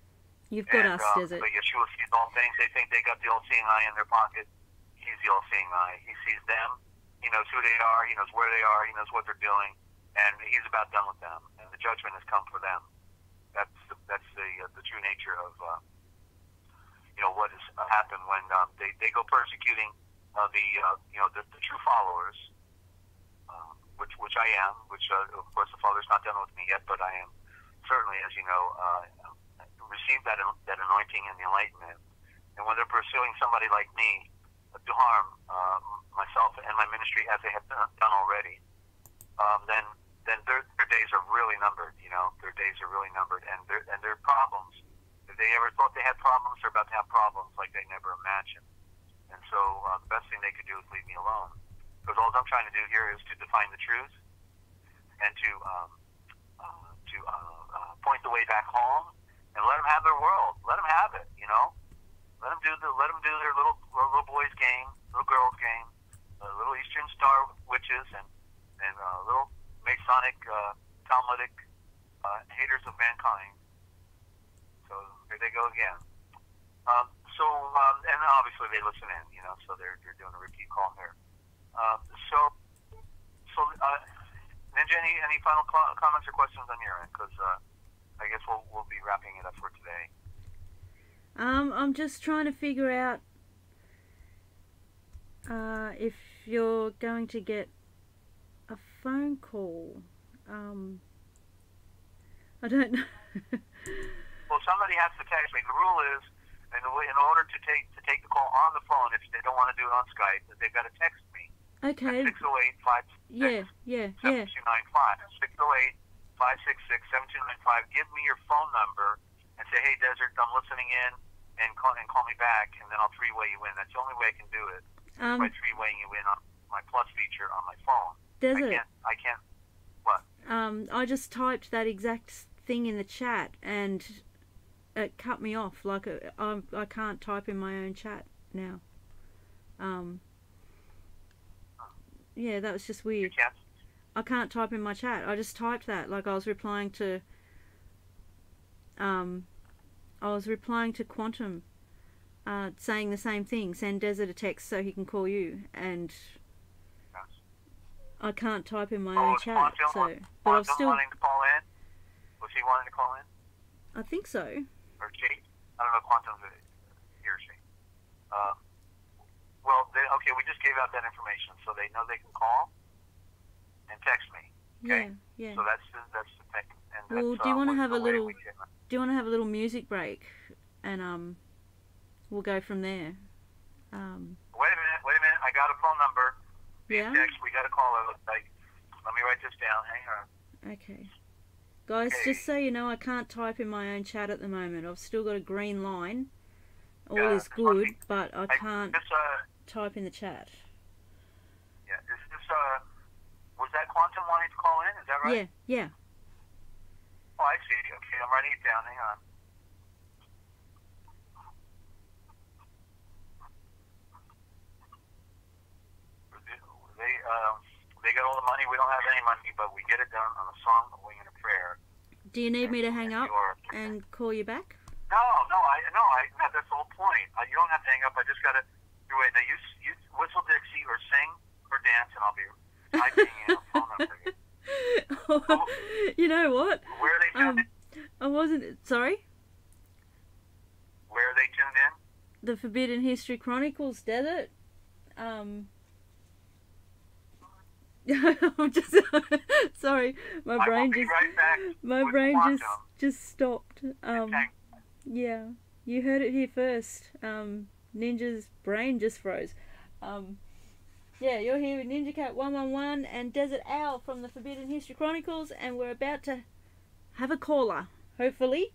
Speaker 1: You've got us, Desert.
Speaker 2: But Yeshua sees all things. They think they got the all-seeing eye in their pocket. He's the all-seeing eye. He sees them. He knows who they are. He knows where they are. He knows what they're doing, and he's about done with them. And the judgment has come for them. That's the true nature of you know what has happened when they go persecuting the true followers, which I am, which of course the Father's not done with me yet, but I am certainly, as you know, received that anointing and the enlightenment. And when they're pursuing somebody like me to harm myself and my ministry as they have done already, then their days are really numbered. You know, their days are really numbered, and their problems. If they ever thought they had problems, they're about to have problems like they never imagined. And so the best thing they could do is leave me alone. Because all I'm trying to do here is to define the truth and to point the way back home and let them have their world. Let them have it, you know. Let them do their little boys game, little girls game, little Eastern Star witches and little Masonic Talmudic haters of mankind. So here they go again. And obviously they listen in, you know, so they're doing a repeat call here. Ninja, any final comments or questions on your end? Because I guess we'll be wrapping it up for today.
Speaker 1: I'm just trying to figure out if you're going to get a phone call. I don't know.
Speaker 2: Well, somebody has to text me. The rule is, in order to take the call on the phone, if they don't want to do it on Skype, they've got to text me.
Speaker 1: Okay.
Speaker 2: 608-566-7295. 608-566-7295. Give me your phone number and say, hey, Desert, I'm listening in, and call me back, and then I'll three-way you in. That's the only way I can do it. By three-waying you in on my plus feature on my phone.
Speaker 1: Desert.
Speaker 2: I can't. What?
Speaker 1: I just typed that exact thing in the chat, and it cut me off. Like I can't type in my own chat now. Yeah, that was just weird.
Speaker 2: You can't?
Speaker 1: I can't type in my chat. I just typed that. Like I was replying to Quantum, saying the same thing. Send Desert a text so he can call you, and I can't type in my own chat. But I've still
Speaker 2: wanting to call in. Was he wanting to call in?
Speaker 1: I think so.
Speaker 2: Or she? I don't know. Quantum's he or she. Okay, we just gave out that information, so they know they can call and text me. Okay?
Speaker 1: Yeah.
Speaker 2: So that's the thing. And
Speaker 1: well, do you want to have a little? Do you want to have a little music break, and we'll go from there.
Speaker 2: Wait a minute. I got a phone number.
Speaker 1: Yeah.
Speaker 2: Text. We got a call. Let me write this down. Hang on.
Speaker 1: Okay. Guys, just so you know, I can't type in my own chat at the moment. I've still got a green line. All is good, but I can't type in the chat.
Speaker 2: Yeah, is this, was that Quantum wanting to call in? Is that right?
Speaker 1: Yeah.
Speaker 2: Oh, I see. Okay, I'm writing it down. Hang on. They got all the money. We don't have any money, but we get it done on a song, a wing, and a prayer.
Speaker 1: Do you need me to hang up and call you back?
Speaker 2: No, that's the whole point. You don't have to hang up. I just got to do it. Now, you whistle Dixie or sing or dance, and I'll be typing in a phone number.
Speaker 1: You know what?
Speaker 2: Where are they tuned in?
Speaker 1: I wasn't... Sorry?
Speaker 2: Where are they tuned in?
Speaker 1: The Forbidden History Chronicles, Desert. I'm just... Sorry, my brain just stopped. Yeah, you heard it here first. Ninja's brain just froze. Yeah, you're here with Ninja Cat 111 and Dezert-Owl from the Forbidden History Chronicles, and we're about to have a caller, hopefully.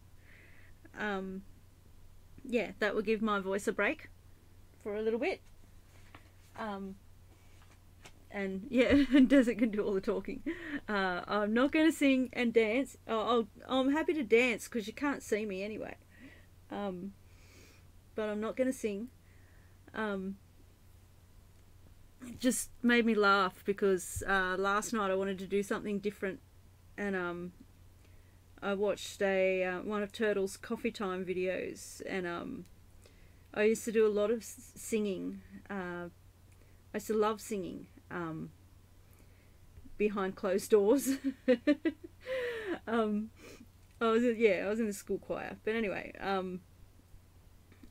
Speaker 1: Yeah, that will give my voice a break for a little bit. And yeah, Desert can do all the talking. I'm not going to sing and dance. I'm happy to dance because you can't see me anyway. But I'm not going to sing. It just made me laugh because last night I wanted to do something different, and I watched one of Turtle's Coffee Time videos, and I used to do a lot of singing. I used to love singing behind closed doors. I was in the school choir, but anyway,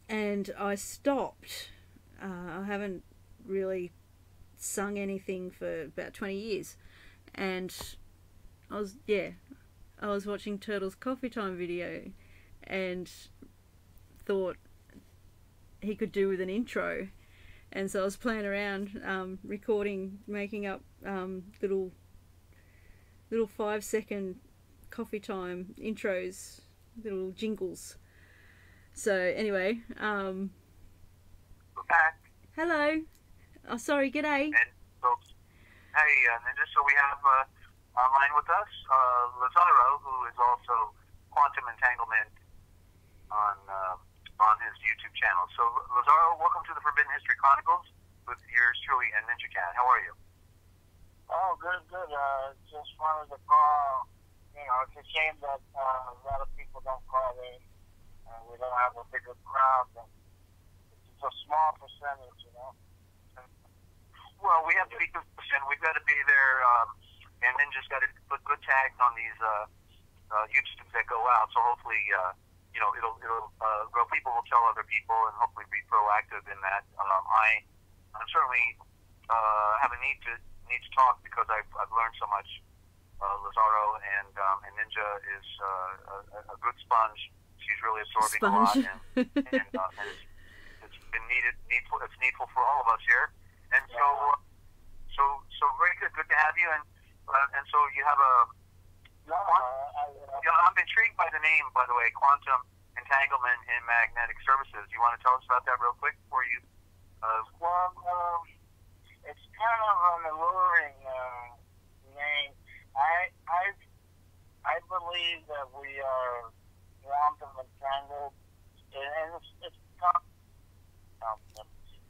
Speaker 1: and I stopped. I haven't really sung anything for about 20 years, and I was watching Turtle's Coffee Time video and thought he could do with an intro, and so I was playing around recording, making up little 5-second coffee time intros, little jingles. So anyway, hello. Oh, sorry, g'day.
Speaker 2: And so, hey, Ninja, so we have online with us Lazaro, who is also Quantum Entanglement on his YouTube channel. So, Lazaro, welcome to the Forbidden History Chronicles with yours truly and Ninja Cat. How are you?
Speaker 3: Oh, good. Just wanted to call. You know, it's a shame that a lot of people don't call in. We don't have a bigger crowd, but it's a small percentage, you know.
Speaker 2: Well, we have to be consistent. We've got to be there, and Ninja's got to put good tags on these YouTubes that go out. So hopefully, it'll grow. People will tell other people, and hopefully be proactive in that. I'm certainly have a need to talk because I've learned so much. Lazaro and Ninja is a good sponge. She's really absorbing a lot, and it's been needful. It's needful for all of us here. And so very good to have you. And so you have a. I'm intrigued by the name, by the way, Quantum Entanglement in Magnetic Services. You want to tell us about that real quick before you?
Speaker 3: It's kind of an alluring name. I believe that we are quantum entangled, and it's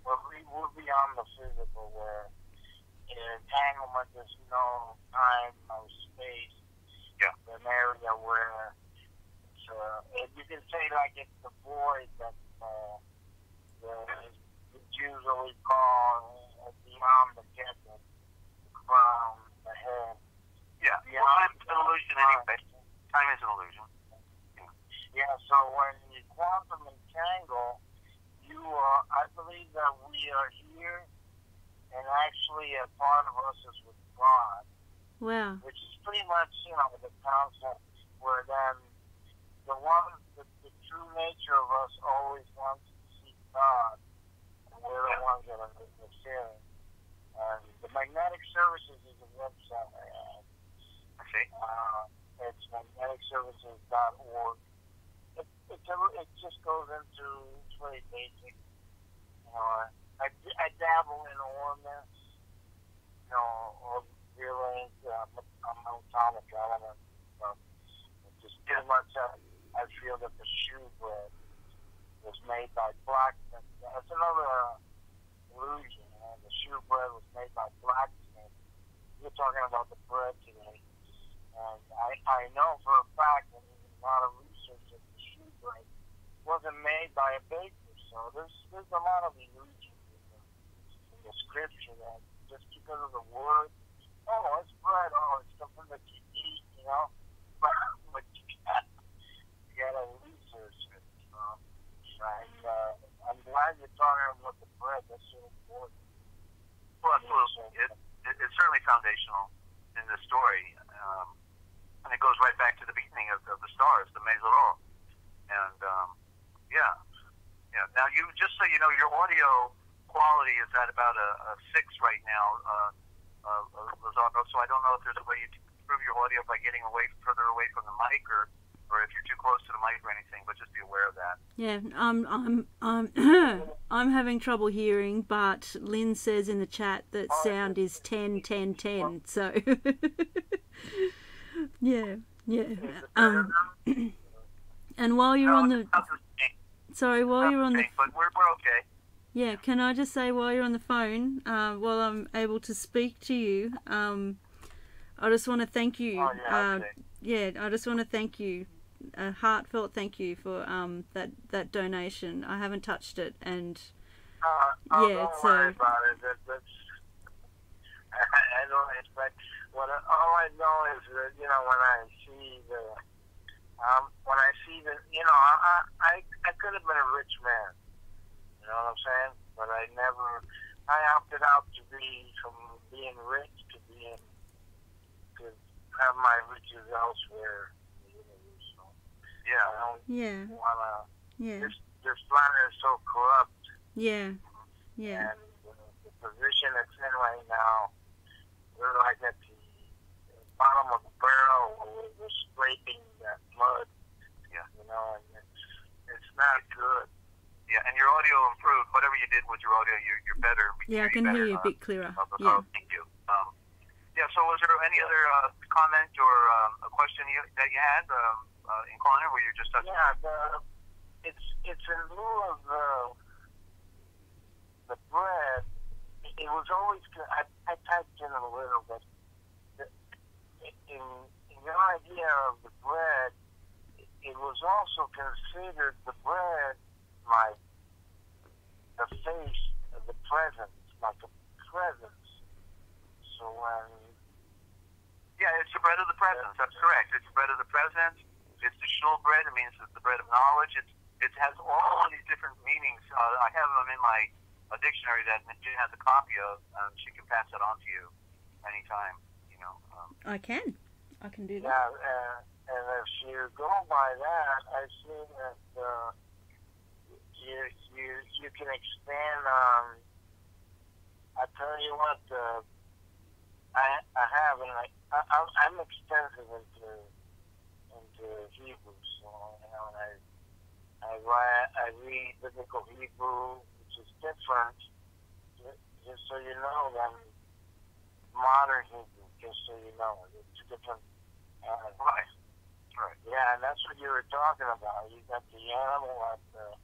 Speaker 3: we're beyond the physical, where entanglement is no time, no space.
Speaker 2: Yeah.
Speaker 3: An area where you can say like it's the void that the Jews always call beyond the temple, the crown, the head.
Speaker 2: Yeah. Well, time is an illusion anyway. Time is an illusion.
Speaker 3: Yeah. So when you quantum entangle, I believe that we are here, and actually a part of us is with God.
Speaker 1: Wow.
Speaker 3: Which is pretty much, the concept where then the true nature of us always wants to see God, and we're the ones that are interfering. And the Magnetic Services is a website I have.
Speaker 2: I see.
Speaker 3: It's magneticservices.org. It just goes into, it's very basic. You know, I dabble in ornaments, you know, or rearrange atomic elements. Just pretty much, I feel that the shoe bread was made by blacksmiths. That's another illusion. You know? The shoe bread was made by blacksmiths. We're talking about the bread today. And I know for a fact that there's a lot of research that the shoe bread wasn't made by a baker. So there's a lot of illusions in the scripture that just because of the word, oh, it's bread, oh, it's something that you eat, you know. But you gotta research it. I'm glad you're talking about the bread. That's so important.
Speaker 2: Well, absolutely. It's certainly foundational in the story. And it goes right back to the beginning of the stars, the Dezert-Owl. And, yeah. Now, just so you know, your audio quality is at about a 6 right now, Lizardo, so I don't know if there's a way you can improve your audio by getting further away from the mic, or if you're too close to the mic or anything, but just be aware of that.
Speaker 1: Yeah, I'm having trouble hearing, but Lynn says in the chat that sound is 10, 10, 10, so... Yeah. And while you're on the... Sorry, while you're on the...
Speaker 2: But we're okay.
Speaker 1: Yeah, can I just say while you're on the phone, while I'm able to speak to you, I just want to thank you. I just want to thank you, a heartfelt thank you for that donation. I haven't touched it, and
Speaker 3: don't worry about it. I don't expect. All I know is that, you know, when I see the, you know, I could have been a rich man. You know what I'm saying? But I opted out to be from being rich to have my riches elsewhere. So, yeah. I don't wanna. Yeah. This planet is so corrupt.
Speaker 1: Yeah.
Speaker 3: And the position it's in right now, we're like at the bottom of the barrel. We're scraping that mud.
Speaker 2: Yeah.
Speaker 3: You know, and it's not good.
Speaker 2: Yeah, and your audio improved. Whatever you did with your audio, you're better.
Speaker 1: Yeah, I can hear you a bit clearer.
Speaker 2: Yeah. Thank you. So was there any other comment or a question that you had in Corner where you just touched?
Speaker 3: Yeah, it's in lieu of the bread. It was always good. I typed in a little bit. In your idea of the bread, it was also considered the bread like the face of the presence, like a presence. So
Speaker 2: it's the bread of the presence. That's correct. It's the bread of the presence. It's the shul bread. It means it's the bread of knowledge. It has all these different meanings. I have them in my dictionary that Jen has a copy of. She can pass that on to you anytime. You know.
Speaker 1: I can do that.
Speaker 3: Yeah, and if you go by that, I see that you can expand on. I tell you what, I have, and I'm extensive into Hebrew, so you know, and I read biblical Hebrew, which is different, just so you know, than modern Hebrew. Just so you know, it's different. Right. Yeah, and that's what you were talking about. You got the animal at the.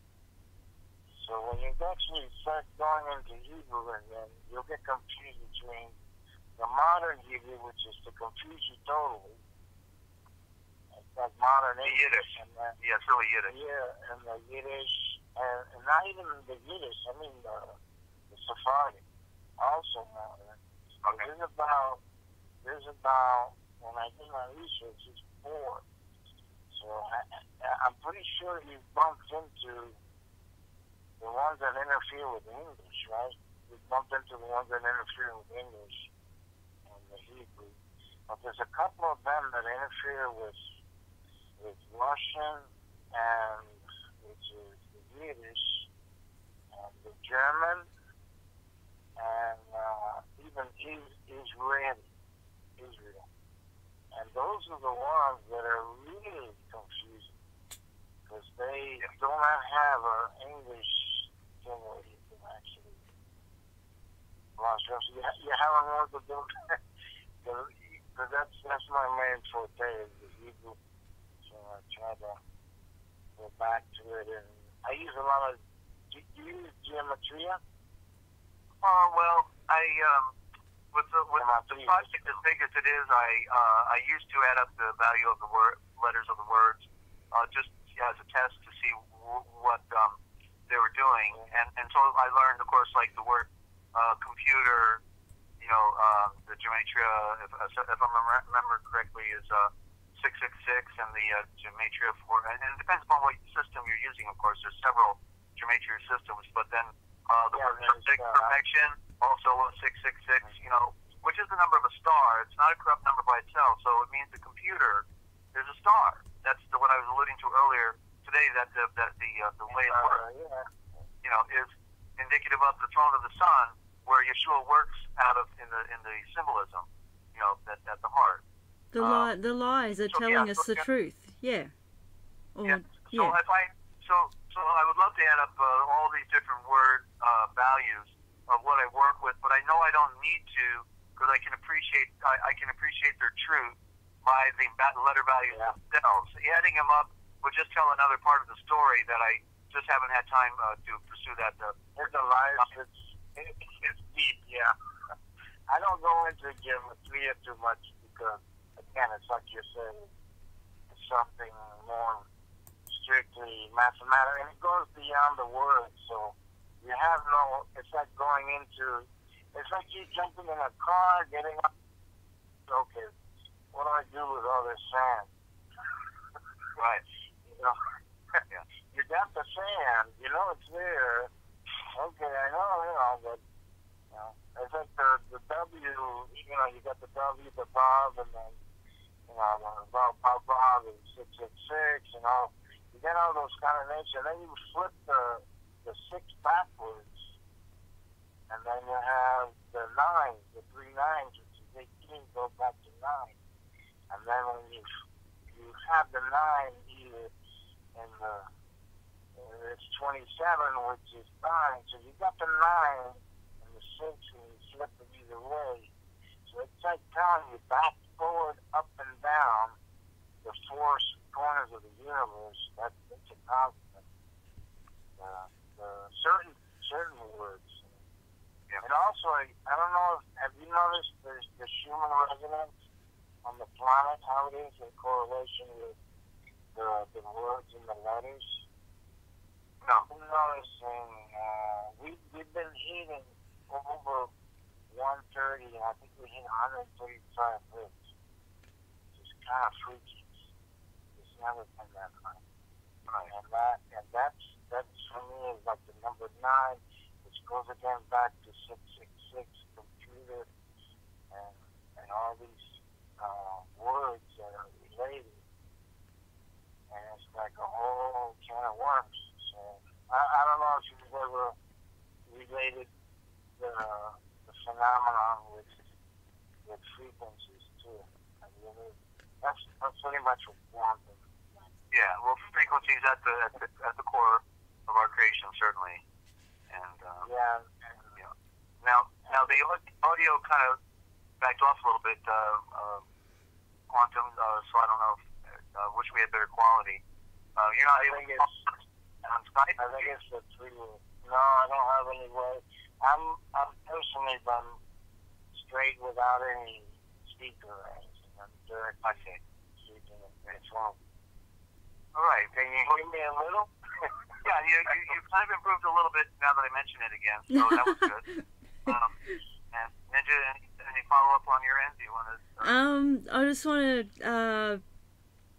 Speaker 3: So when you actually start going into Hebrew, and then you'll get confused between the modern Hebrew, which is to confuse you totally. It's like modern
Speaker 2: Yiddish. It's really Yiddish.
Speaker 3: Yeah, and the Yiddish, and not even the Yiddish. I mean the Sephardic, also modern. Okay. There's about when I did my research, it's 4. So I'm pretty sure you bumped into the ones that interfere with English, right? You bumped into the ones that interfere with English and the Hebrew. But there's a couple of them that interfere with Russian, and which is the Yiddish, and the German, and even even Israel. And those are the ones that are really confusing because they do not have an English thing where you can actually lost. So you haven't learned to do that. Because that's my main forte is the Hebrew. So I try to go back to it, and I use a lot of. Do you use geometria?
Speaker 2: Well, with the project as big as it is, I used to add up the value of the letters of the words, just as a test to see what they were doing, and so I learned, of course, like the word computer, the gematria, if I remember correctly, is 666, and the gematria for, and it depends upon what system you're using. Of course, there's several gematria systems, but then the word perfection, also 666, which is the number of a star. It's not a corrupt number by itself, so it means the computer is a star. That's what I was alluding to earlier today. That the way it works, is indicative of the throne of the sun, where Yeshua works out of in the symbolism, at the heart.
Speaker 1: The lies are telling us the truth. Yeah.
Speaker 2: So so I would love to add up all these different word values of what I work with, but I know I don't need to because I can appreciate their truth by the letter values themselves. Adding them up would just tell another part of the story that I just haven't had time to pursue that.
Speaker 3: It's a lies. It's deep, yeah. I don't go into geometry too much because, again, it's like you're saying, it's something more strictly mathematical, and it goes beyond the words. So you have it's like going into, it's like you jumping in a car, getting up. Okay, what do I do with all this sand?
Speaker 2: Right.
Speaker 3: You got the sand, it's there. Okay, I know, but it's like the W, you got the W, the Bob, and then, Bob is 666, you get all those kind of names, and then you flip the 6 backwards, and then you have the 9, the 3 9s, which is 18, go back to 9, and then when you have the 9 either in it's 27, which is 9, so you got the 9 and the 6, and you flip it either way. So it's like telling you back, forward, up, and down the 4 corners of the universe. That's a constant. Certain words. Yeah. And also, I don't know, have you noticed the Schumann resonance on the planet, how it is in correlation with the words and the letters?
Speaker 2: No.
Speaker 3: I'm noticing we've been hitting over 130, and I think we hit 135 hits. It's kind of freaky. It's never been that high. Right. And that's for me is like the number 9, which goes again back to 666 computer and all these words that are related. And it's like a whole can of worms. So I don't know if you've ever related the phenomenon with frequencies too. That's pretty much what quantum.
Speaker 2: Yeah, well, frequencies at the core of our creation, certainly, and Now the audio kind of backed off a little bit, quantum. So I don't know if wish we had better quality. You're not able to on Skype?
Speaker 3: I think it's the 3. No, I don't have any way. I'm personally been straight without any speaker or anything. I'm direct.
Speaker 2: I see.
Speaker 3: Speaking in my phone.
Speaker 2: All right.
Speaker 3: Can you hear me a little?
Speaker 2: Yeah, you kind of improved a little bit now that I mention it again, so that was good. And Ninja, any follow up on your end? Do you want to?
Speaker 1: I just want to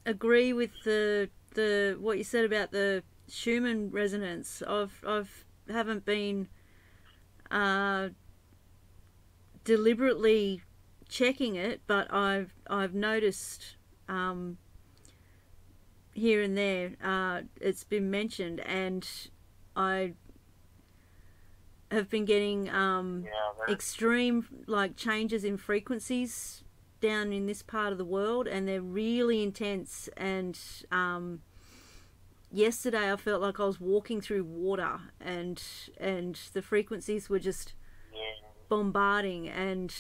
Speaker 1: agree with the what you said about the Schumann resonance. I've haven't been deliberately checking it, but I've noticed here and there it's been mentioned, and have been getting
Speaker 3: Yeah,
Speaker 1: extreme like changes in frequencies down in this part of the world, and they're really intense. And yesterday I felt like I was walking through water, and the frequencies were just
Speaker 3: yeah.
Speaker 1: bombarding. And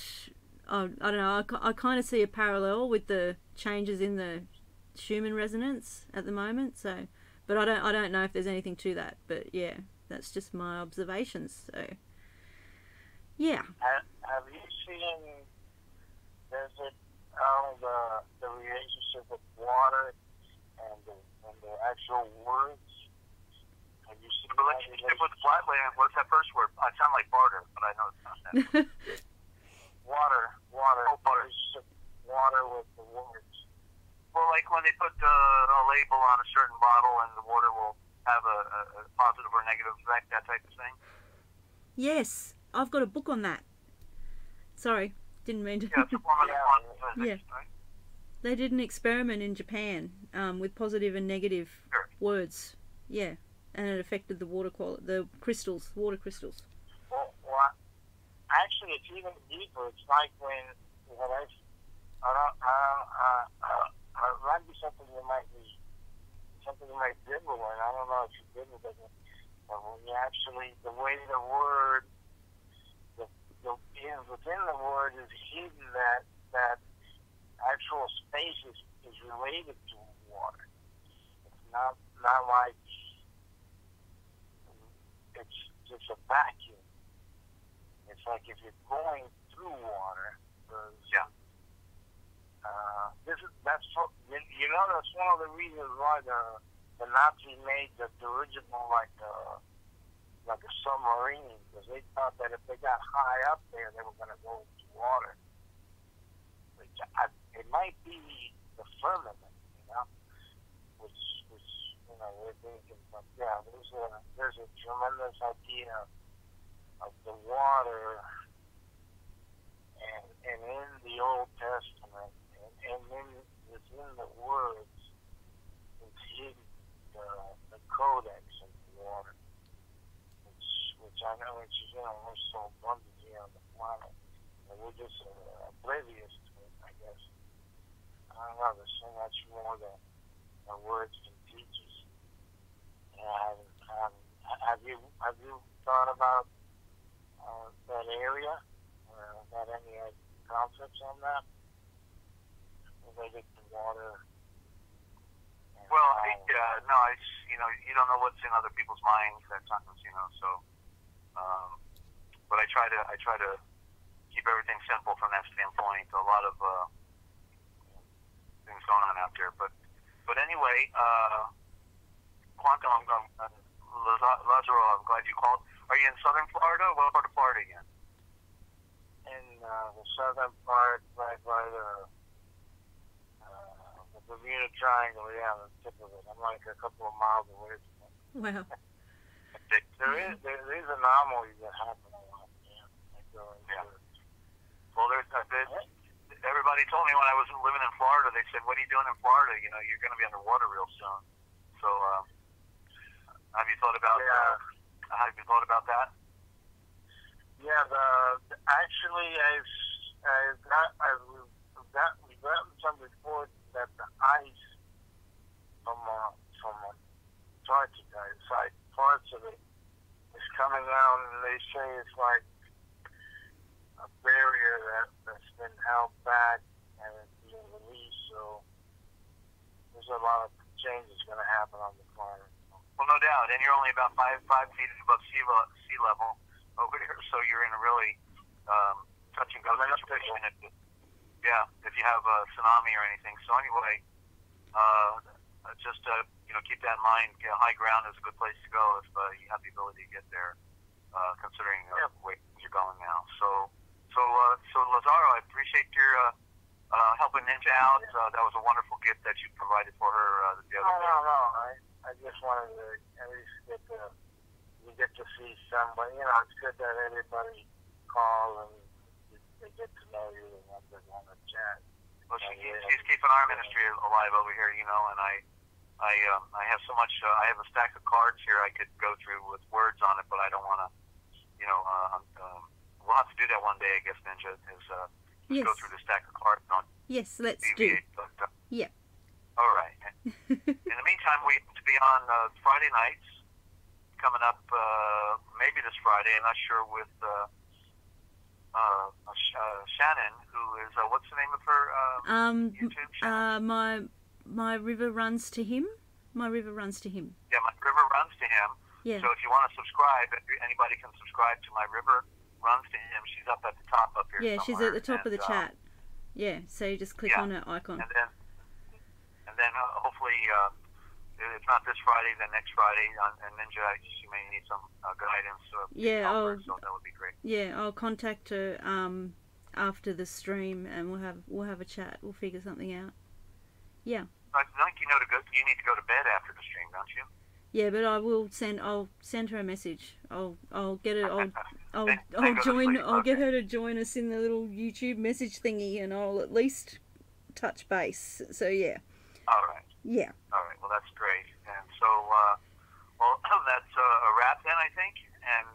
Speaker 1: I don't know, I kind of see a parallel with the changes in the Schumann resonance at the moment. So, but I don't know if there's anything to that. But yeah, that's just my observations. So yeah.
Speaker 3: Have you seen Dezert-Owl, the relationship with water and the actual words? Have you seen
Speaker 2: The relationship with flatland, what's that first word? I sound like barter, but I know it's not that.
Speaker 3: Water.
Speaker 2: Oh, water.
Speaker 3: Relationship water with the words.
Speaker 2: Well, like when they put a label on a certain bottle and the water will have a positive or negative effect, that type of thing?
Speaker 1: Yes, I've got a book on that. Sorry, didn't mean to.
Speaker 2: Yeah, it's a form of quantum physics,
Speaker 1: Yeah.
Speaker 2: right?
Speaker 1: They did an experiment in Japan with positive and negative
Speaker 2: Sure.
Speaker 1: words. Yeah, and it affected the water quality, the crystals, water crystals.
Speaker 3: Well, actually, it's even deeper. It's like when it might be something you might dribble in. I don't know if you dribble with it, but when you actually, the way the word, within the word is hidden that actual space is related to water. It's not like it's just a vacuum. It's like if you're going through water.
Speaker 2: Yeah.
Speaker 3: That's one of the reasons why the Nazis made the dirigible like a submarine, because they thought that if they got high up there, they were going to go into water. It might be the firmament, which we're thinking. But yeah, there's a tremendous idea of the water, and in the Old Testament, and within the words, it's hidden the codex of the water, which I know it's we're so abundant here on the planet, and we're just oblivious to it, I guess. I don't know. There's so much more that the words can teach us. And have you thought about that area? Had any concepts on that related to water?
Speaker 2: Well, no, you don't know what's in other people's minds at times, so, but I try to keep everything simple from that standpoint. A lot of things going on out there, but anyway, Quantum, Lazaro, I'm glad you called. Are you in southern Florida? What part of Florida again?
Speaker 3: In the southern part, right by the Bermuda Triangle, yeah, the tip of it. I'm like a couple of miles away from it.
Speaker 1: Wow.
Speaker 3: There is anomalies that happen a lot. Yeah.
Speaker 2: Well, everybody told me when I was living in Florida, they said, "What are you doing in Florida? You're going to be underwater real soon." So, have you thought about?
Speaker 3: Yeah.
Speaker 2: Have you thought about that?
Speaker 3: Yeah. Actually, we've gotten some reports that the ice from Antarctica, inside parts of it, is coming out, and they say it's like a barrier that's been held back and it's being released. So there's a lot of changes going to happen on the planet.
Speaker 2: Well, no doubt, and you're only about 5 feet above sea level over here, so you're in a really touch and go situation. If you have a tsunami or anything. So anyway, just keep that in mind. High ground is a good place to go if you have the ability to get there, considering the way you're going now. So Lazaro, I appreciate your helping Ninja out. That was a wonderful gift that you provided for her the other day.
Speaker 3: No. I just wanted to at least get to see somebody. It's good that everybody calls and they get to know you and they want to chat.
Speaker 2: Well, she's keeping our ministry alive over here, and I have so much. I have a stack of cards here I could go through with words on it, but I don't want to we'll have to do that one day, I guess, Ninja, is
Speaker 1: Yes.
Speaker 2: go through the stack of cards and
Speaker 1: Yes, let's
Speaker 2: deviate.
Speaker 1: do.
Speaker 2: But,
Speaker 1: Yeah.
Speaker 2: all right. In the meantime, we have to be on Friday nights coming up, maybe this Friday. I'm not sure, with Shannon, who is what's the name of her YouTube channel?
Speaker 1: My river runs to him. My river runs to him.
Speaker 2: Yeah, my river runs to him.
Speaker 1: Yeah.
Speaker 2: So if you want to subscribe, anybody can subscribe to my river runs to him. She's up at the top up here.
Speaker 1: Yeah, she's
Speaker 2: somewhere.
Speaker 1: at the top of the chat. Yeah, so you just click on her icon.
Speaker 2: And then hopefully, if not this Friday, then next Friday. And Ninja, she may need some guidance. So that would be great.
Speaker 1: Yeah, I'll contact her after the stream, and we'll have a chat. We'll figure something out. Yeah.
Speaker 2: I think you need to go to bed after the stream, don't you?
Speaker 1: Yeah, but I'll send her a message. I'll get it. I'll get her to join us in the little YouTube message thingy, and I'll at least touch base. So yeah.
Speaker 2: All right.
Speaker 1: Yeah.
Speaker 2: All right. Well, that's great. And so, that's a wrap then, I think. And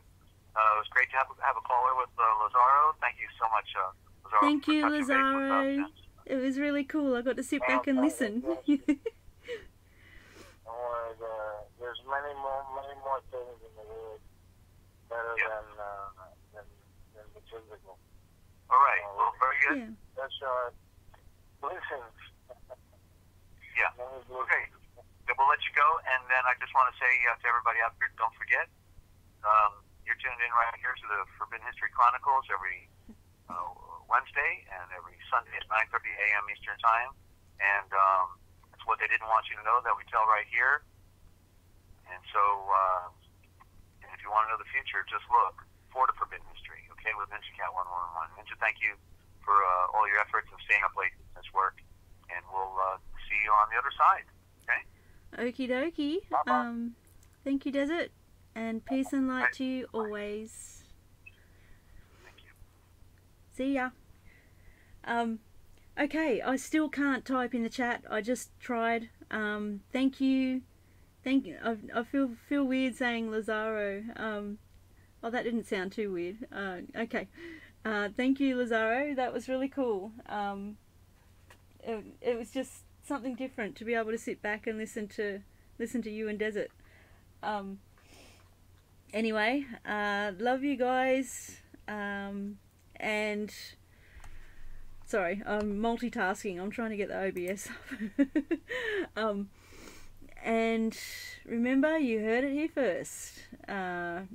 Speaker 2: it was great to have a caller with Lazaro. Thank you so much, Lazaro.
Speaker 1: Thank you, Lazaro. It was really cool. I got to sit back and listen.
Speaker 3: There's many more things in the world better than the physical.
Speaker 2: All right. Well, very good.
Speaker 1: Yeah.
Speaker 3: That's blessings.
Speaker 2: Yeah. Okay. Then we'll let you go, and then I just want to say to everybody out there, don't forget, you're tuned in right here to the Forbidden History Chronicles every Wednesday and every Sunday at 9:30 a.m. Eastern Time, and it's what they didn't want you to know that we tell right here. And so, if you want to know the future, just look for the Forbidden History, okay, with Vinci Cat 1111. Vinci, thank you for all your efforts and staying up late in this work, and we'll see you on the other side, okay?
Speaker 1: Okie dokie. Thank you, Desert, and peace and light to you always.
Speaker 2: Thank you.
Speaker 1: See ya. Okay, I still can't type in the chat. I just tried. Thank you. I feel weird saying Lazaro. Oh, that didn't sound too weird. Okay. Thank you, Lazaro. That was really cool. It was just something different to be able to sit back and listen to you and Desert. Anyway, love you guys. And sorry, I'm multitasking. I'm trying to get the OBS up. And remember, you heard it here first. It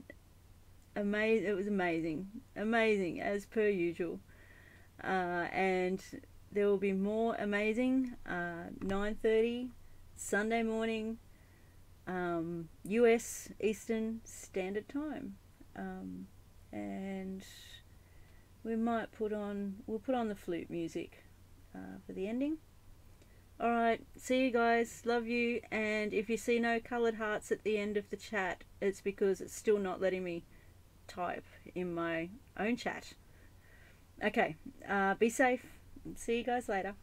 Speaker 1: was amazing as per usual. And there will be more amazing. 9:30 Sunday morning, US Eastern Standard Time. And we'll put on the flute music for the ending. Alright, see you guys, love you, and if you see no coloured hearts at the end of the chat, it's because it's still not letting me type in my own chat. Okay, be safe, see you guys later.